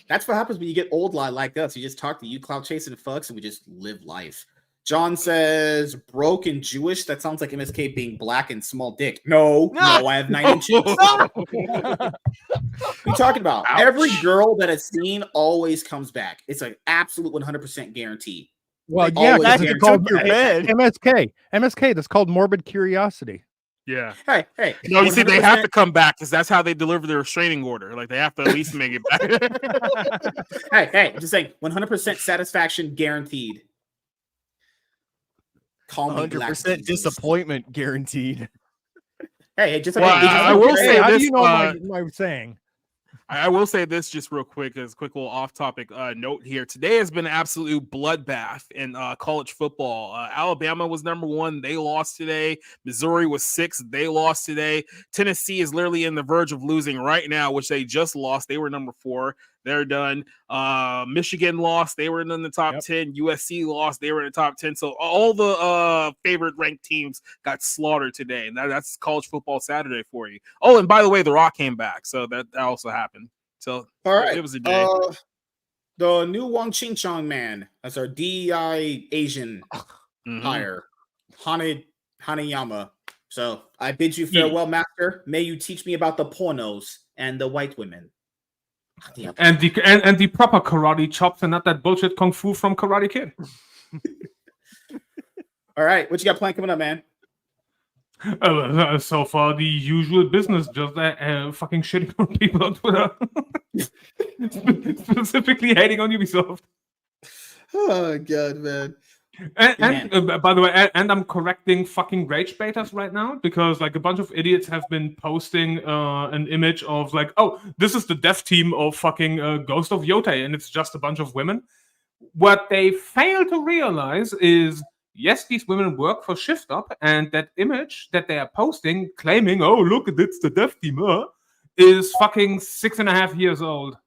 That's what happens when you get old like us. You just talk to you clout chasing fucks and we just live life. John says broke and Jewish. That sounds like MSK being black and small dick. No, I have 9 inches. What are you talking about? Ouch. Every girl that I've seen always comes back. It's an absolute 100% guarantee. Well, They yeah, always that's guarantee called your bed. MSK. That's called morbid curiosity. Yeah. Hey. No, you see, they 100%. have to come back because that's how they deliver their restraining order. Like they have to at least make it back. Hey, I'm just saying, 100% satisfaction guaranteed. Call me Black 100% Jesus. disappointment guaranteed. Hey, just Well, I will Hey, say how this. do you know my saying? I will say this just real quick, as a quick little off-topic note here. Today has been an absolute bloodbath in college football. Alabama was number 1. They lost today. Missouri was 6. They lost today. Tennessee is literally in the verge of losing right now, which they just lost. They were number 4. They're done. Michigan lost. They were in the top 10. USC lost. They were in the top 10. So all the favorite ranked teams got slaughtered today. And that's college football Saturday for you. Oh, and by the way, The Rock came back. So that also happened. So all right. It was a day. The new Wang Ching Chong man. That's our DEI Asian hire. Hanayama. So I bid you farewell, master. May you teach me about the pornos and the white women. And the proper karate chops and not that bullshit kung fu from Karate Kid. All right, what you got planned coming up, man? So far, the usual business, just fucking shitting on people on Twitter. Specifically hating on Ubisoft. Oh, God, man. And by the way, and I'm correcting fucking rage betas right now because like a bunch of idiots have been posting an image of like, oh, this is the dev team of fucking Ghost of Yotei, and it's just a bunch of women. What they fail to realize is, yes, these women work for Shift Up, and that image that they are posting, claiming, oh, look, it's the dev team, is fucking 6.5 years old.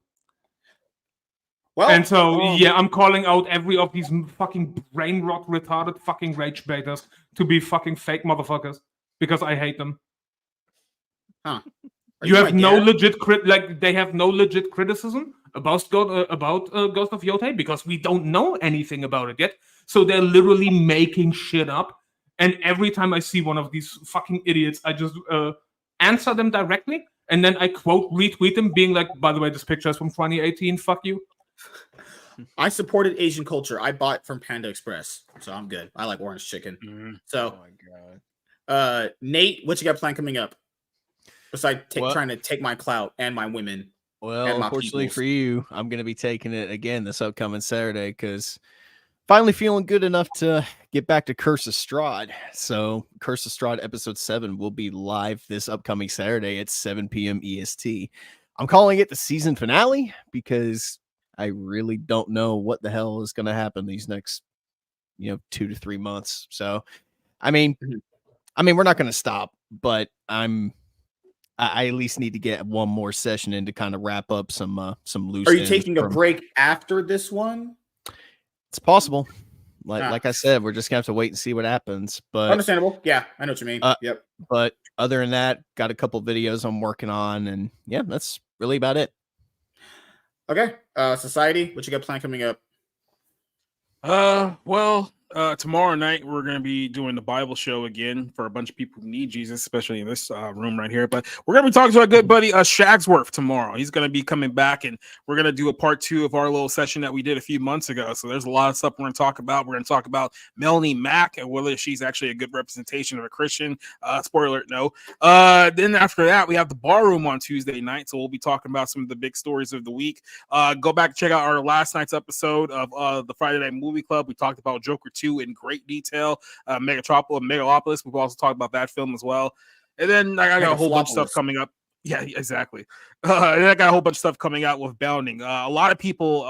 Well, and so, yeah, I'm calling out every of these fucking brain rot retarded fucking rage betas to be fucking fake motherfuckers because I hate them. Huh? You have no legit they have no legit criticism about Ghost of Yotei because we don't know anything about it yet. So they're literally making shit up. And every time I see one of these fucking idiots, I just answer them directly, and then I quote retweet them, being like, "By the way, this picture is from 2018. Fuck you." I supported Asian culture. I bought from Panda Express, so I'm good. I like orange chicken. Mm-hmm. So, oh my God. Nate, what you got planned coming up? Besides trying to take my clout and my women. Well, unfortunately for you, I'm going to be taking it again this upcoming Saturday because finally feeling good enough to get back to Curse of Strahd. So, Curse of Strahd episode 7 will be live this upcoming Saturday at 7 p.m. EST. I'm calling it the season finale because I really don't know what the hell is going to happen these next, 2 to 3 months. So, I mean, we're not going to stop, but I at least need to get one more session in to kind of wrap up some loose. Are you taking a break after this one? It's possible. Like I said, we're just gonna have to wait and see what happens. But understandable. Yeah, I know what you mean. Yep. But other than that, got a couple videos I'm working on, and yeah, that's really about it. Okay. Society, what you got planned coming up? Tomorrow night we're going to be doing the Bible show again for a bunch of people who need Jesus, especially in this room right here. But we're going to be talking to our good buddy Shagsworth tomorrow. He's going to be coming back, and we're going to do a part 2 of our little session that we did a few months ago. So there's a lot of stuff we're going to talk about. We're going to talk about Melanie Mack and whether she's actually a good representation of a Christian. Spoiler alert, no. Then after that, we have the bar room on Tuesday night. So we'll be talking about some of the big stories of the week. Go back and check out our last night's episode of the Friday Night Movie Club. We talked about Joker 2 in great detail. Megalopolis. We've also talked about that film as well. And then I got a whole bunch of stuff coming up. Yeah, exactly. And I got a whole bunch of stuff coming out with Bounding. A lot of people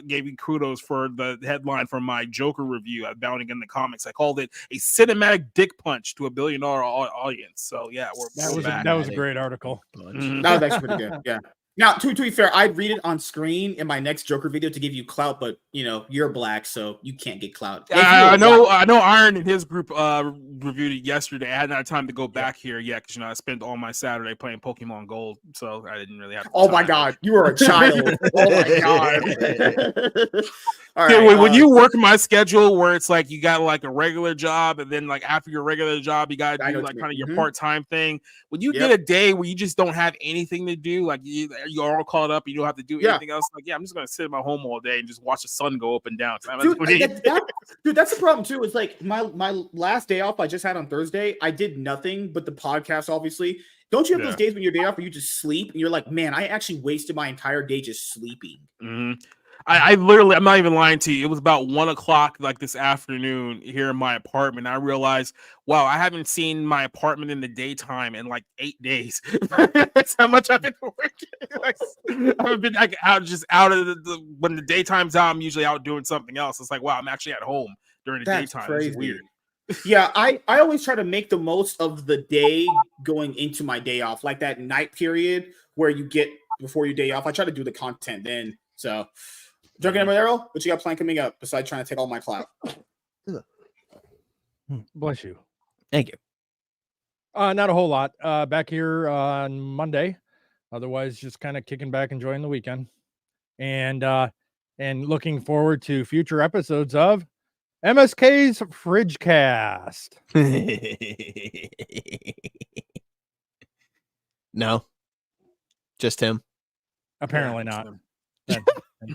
gave me kudos for the headline from my Joker review at Bounding in the Comics. I called it a cinematic dick punch to $1 billion audience. So yeah, that was a great article. Mm-hmm. That was actually pretty good. Yeah. Now, to be fair, I'd read it on screen in my next Joker video to give you clout, but you're black, so you can't get clout. I know Iron and his group reviewed it yesterday. I hadn't had time to go back here yet because I spent all my Saturday playing Pokemon Gold, so I didn't really have. Oh my God, you are a child! Oh my God! All right, when you work my schedule where it's like you got like a regular job, and then like after your regular job, you got to do like kind of your part-time thing. When you get a day where you just don't have anything to do, like you're all caught up. You don't have to do anything else. Like, I'm just gonna sit at my home all day and just watch the sun go up and down. Dude, that's the problem too. It's like my last day off I just had on Thursday. I did nothing but the podcast. Obviously, don't you have those days when your day off where you just sleep and you're like, man, I actually wasted my entire day just sleeping. Mm-hmm. I literally, I'm not even lying to you. It was about 1:00 like this afternoon here in my apartment. I realized, wow, I haven't seen my apartment in the daytime in like 8 days. That's how much I've been working. I've been like out of the when the daytime's out, I'm usually out doing something else. It's like, wow, I'm actually at home during the daytime. Crazy. It's weird. Yeah, I always try to make the most of the day going into my day off, like that night period where you get before your day off. I try to do the content then. So, Drunken Amarero, what you got planned coming up besides trying to take all my clout? Bless you. Thank you. Not a whole lot. Back here on Monday. Otherwise, just kind of kicking back, enjoying the weekend, and looking forward to future episodes of MSK's Fridgecast. No, just him. Apparently not.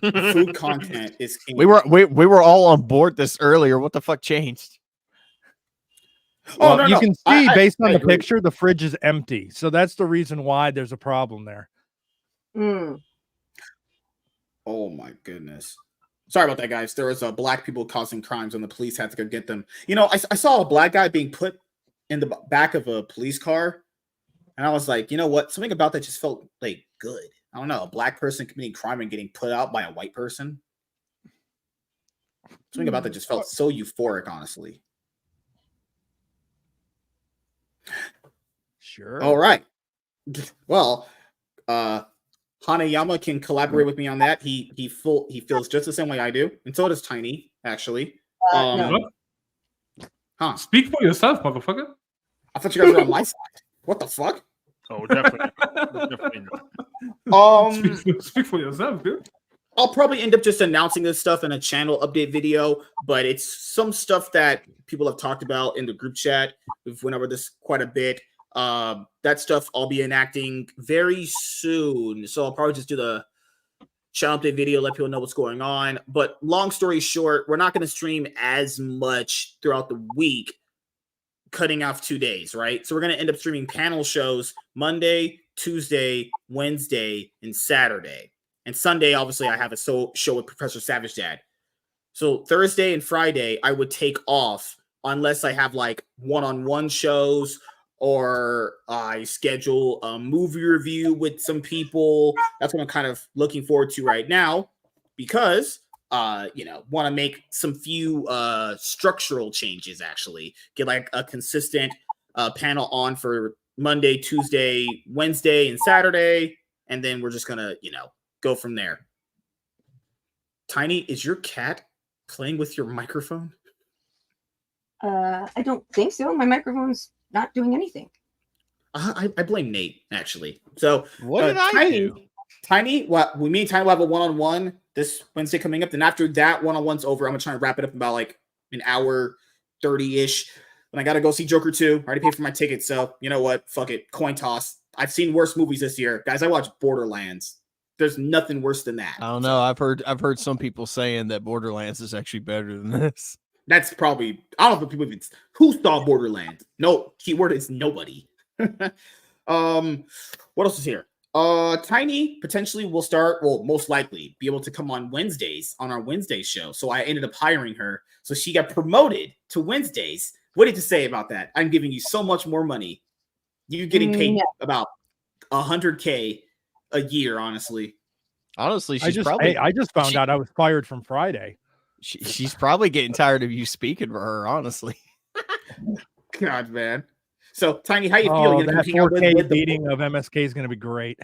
Food content is king. We were all on board this earlier. What the fuck changed? Oh, well, you can see based on the picture, the fridge is empty. So that's the reason why there's a problem there. Oh my goodness. Sorry about that, guys. There was black people causing crimes and the police had to go get them. You know, I saw a black guy being put in the back of a police car. And I was like, you know what? Something about that just felt like good. I don't know. A black person committing crime and getting put out by a white person. Something about that just felt so euphoric, honestly. Sure. All right. Well, Hanayama can collaborate with me on that. He feels just the same way I do, and so does Tiny, actually. No. Huh? Speak for yourself, motherfucker. I thought you guys were on my side. What the fuck? Oh, definitely. Definitely not. Speak for yourself, dude. I'll probably end up just announcing this stuff in a channel update video, but it's some stuff that people have talked about in the group chat. We've went over this quite a bit. That stuff I'll be enacting very soon. So I'll probably just do the channel update video, let people know what's going on. But long story short, we're not going to stream as much throughout the week, cutting off 2 days, right? So we're going to end up streaming panel shows Monday, Tuesday, Wednesday, and Saturday. And Sunday, obviously, I have a show with Professor Savage Dad. So Thursday and Friday, I would take off unless I have like one-on-one shows or I schedule a movie review with some people. That's what I'm kind of looking forward to right now because, want to make some few structural changes, actually. Get like a consistent panel on for Monday, Tuesday, Wednesday, and Saturday. And then we're just going to, go from there. Tiny, is your cat playing with your microphone? I don't think so. My microphone's not doing anything. I blame Nate, actually. So what did I do? Tiny, me and Tiny will have a one-on-one this Wednesday coming up. Then after that one-on-one's over, I'm gonna try and wrap it up in about like an hour 30-ish. And I gotta go see Joker 2. I already paid for my ticket, so you know what? Fuck it. Coin toss. I've seen worse movies this year. Guys, I watched Borderlands. There's nothing worse than that. I don't know. I've heard some people saying that Borderlands is actually better than this. That's probably, I don't know if people even, who saw Borderlands? No, keyword is nobody. What else is here? Tiny potentially will start, most likely be able to come on Wednesdays on our Wednesday show. So I ended up hiring her. So she got promoted to Wednesdays. What did you say about that? I'm giving you so much more money. You're getting paid about $100K a year, honestly. Honestly, I just found out I was fired from Friday. She's probably getting tired of you speaking for her, honestly. God, man. So, Tiny, how you feel? That 4K beating of MSK is going to be great.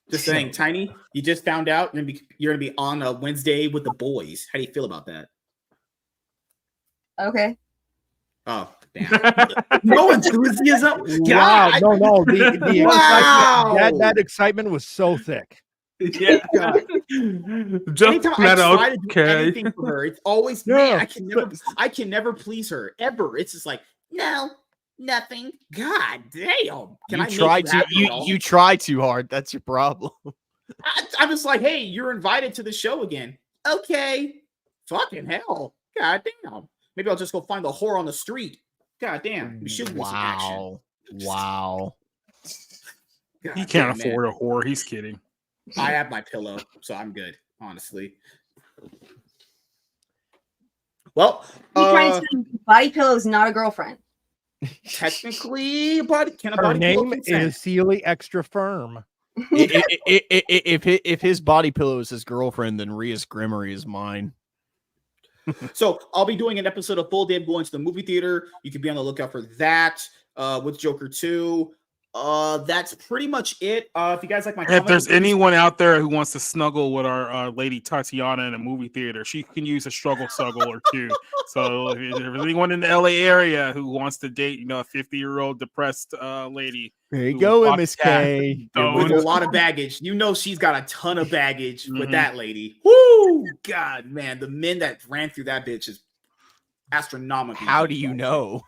Just saying, Tiny, you just found out you're gonna be on a Wednesday with the boys. How do you feel about that? Okay. Oh, damn. No enthusiasm. Wow. No. The wow. Excitement, that excitement was so thick. Yeah. Just flat out. Anything for her, it's always man. I can never please her ever. It's just like no, nothing. God damn. You try too hard. That's your problem. I'm just like, hey, you're invited to the show again. Okay. Fucking hell. God damn. Maybe I'll just go find the whore on the street. God damn. We should do some action. Wow. God He can't damn, afford man. a whore. He's kidding. I have my pillow, so I'm good, honestly. Well, body pillow is not a girlfriend. Technically, can a Her body pillow name consent? is Sealy Extra Firm. If his body pillow is his girlfriend, then Rhea's Grimmery is mine. So I'll be doing an episode of Full Day of going to the movie theater. You can be on the lookout for that with Joker 2. That's pretty much it. If you guys like my if there's anyone out there who wants to snuggle with our lady Tatiana in a movie theater, she can use a struggle or two. So if there's anyone in the LA area who wants to date, a 50-year-old depressed lady, there you go, MSK. With a lot of baggage. She's got a ton of baggage with that lady. Woo! God, man, the men that ran through that bitch is astronomical. How do you know?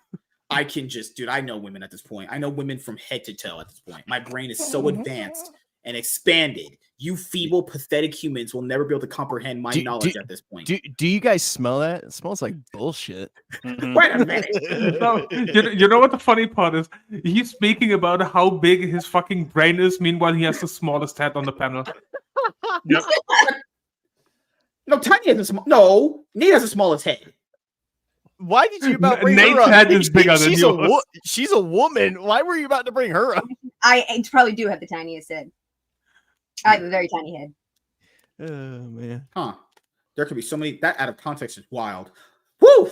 I can I know women at this point. I know women from head to toe at this point. My brain is so advanced and expanded. You feeble, pathetic humans will never be able to comprehend my knowledge at this point. Do you guys smell that? It smells like bullshit. Wait a minute. No, you know what the funny part is? He's speaking about how big his fucking brain is. Meanwhile, he has the smallest head on the panel. Yep. No, Tiny has no. Nate has the smallest head. Why did you about bring Nate's her up? head is bigger than yours. She's a woman. Why were you about to bring her up? I probably do have the tiniest head. I have a very tiny head. Oh man. Huh. There could be so many. That out of context is wild. Woo!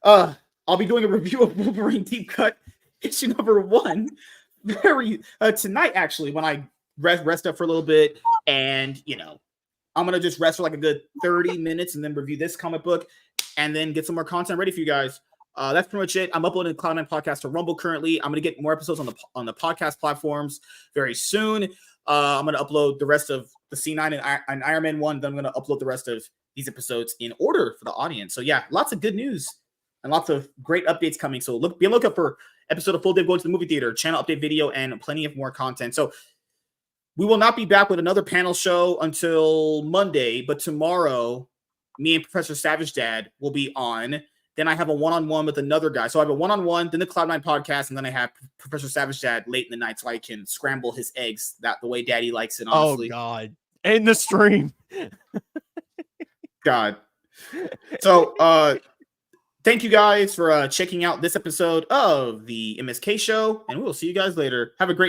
I'll be doing a review of Wolverine Deep Cut issue number 1 tonight, actually, when I rest up for a little bit. And, I'm going to just rest for like a good 30 minutes and then review this comic book and then get some more content ready for you guys. That's pretty much it. I'm uploading the Cloud9 podcast to Rumble currently. I'm going to get more episodes on the podcast platforms very soon. I'm going to upload the rest of the C9 and Iron Man 1. Then I'm going to upload the rest of these episodes in order for the audience. So yeah, lots of good news and lots of great updates coming. So be on lookout for episode of Full Day going to the movie theater, channel update video, and plenty of more content. So we will not be back with another panel show until Monday, but tomorrow, me and Professor Savage Dad will be on. Then I have a one-on-one with another guy. So I have a one-on-one, then the Cloud9 podcast, and then I have Professor Savage Dad late in the night so I can scramble his eggs the way Daddy likes it, honestly. Oh, God. In the stream. God. So, thank you guys for checking out this episode of the MSK Show, and we will see you guys later. Have a great night.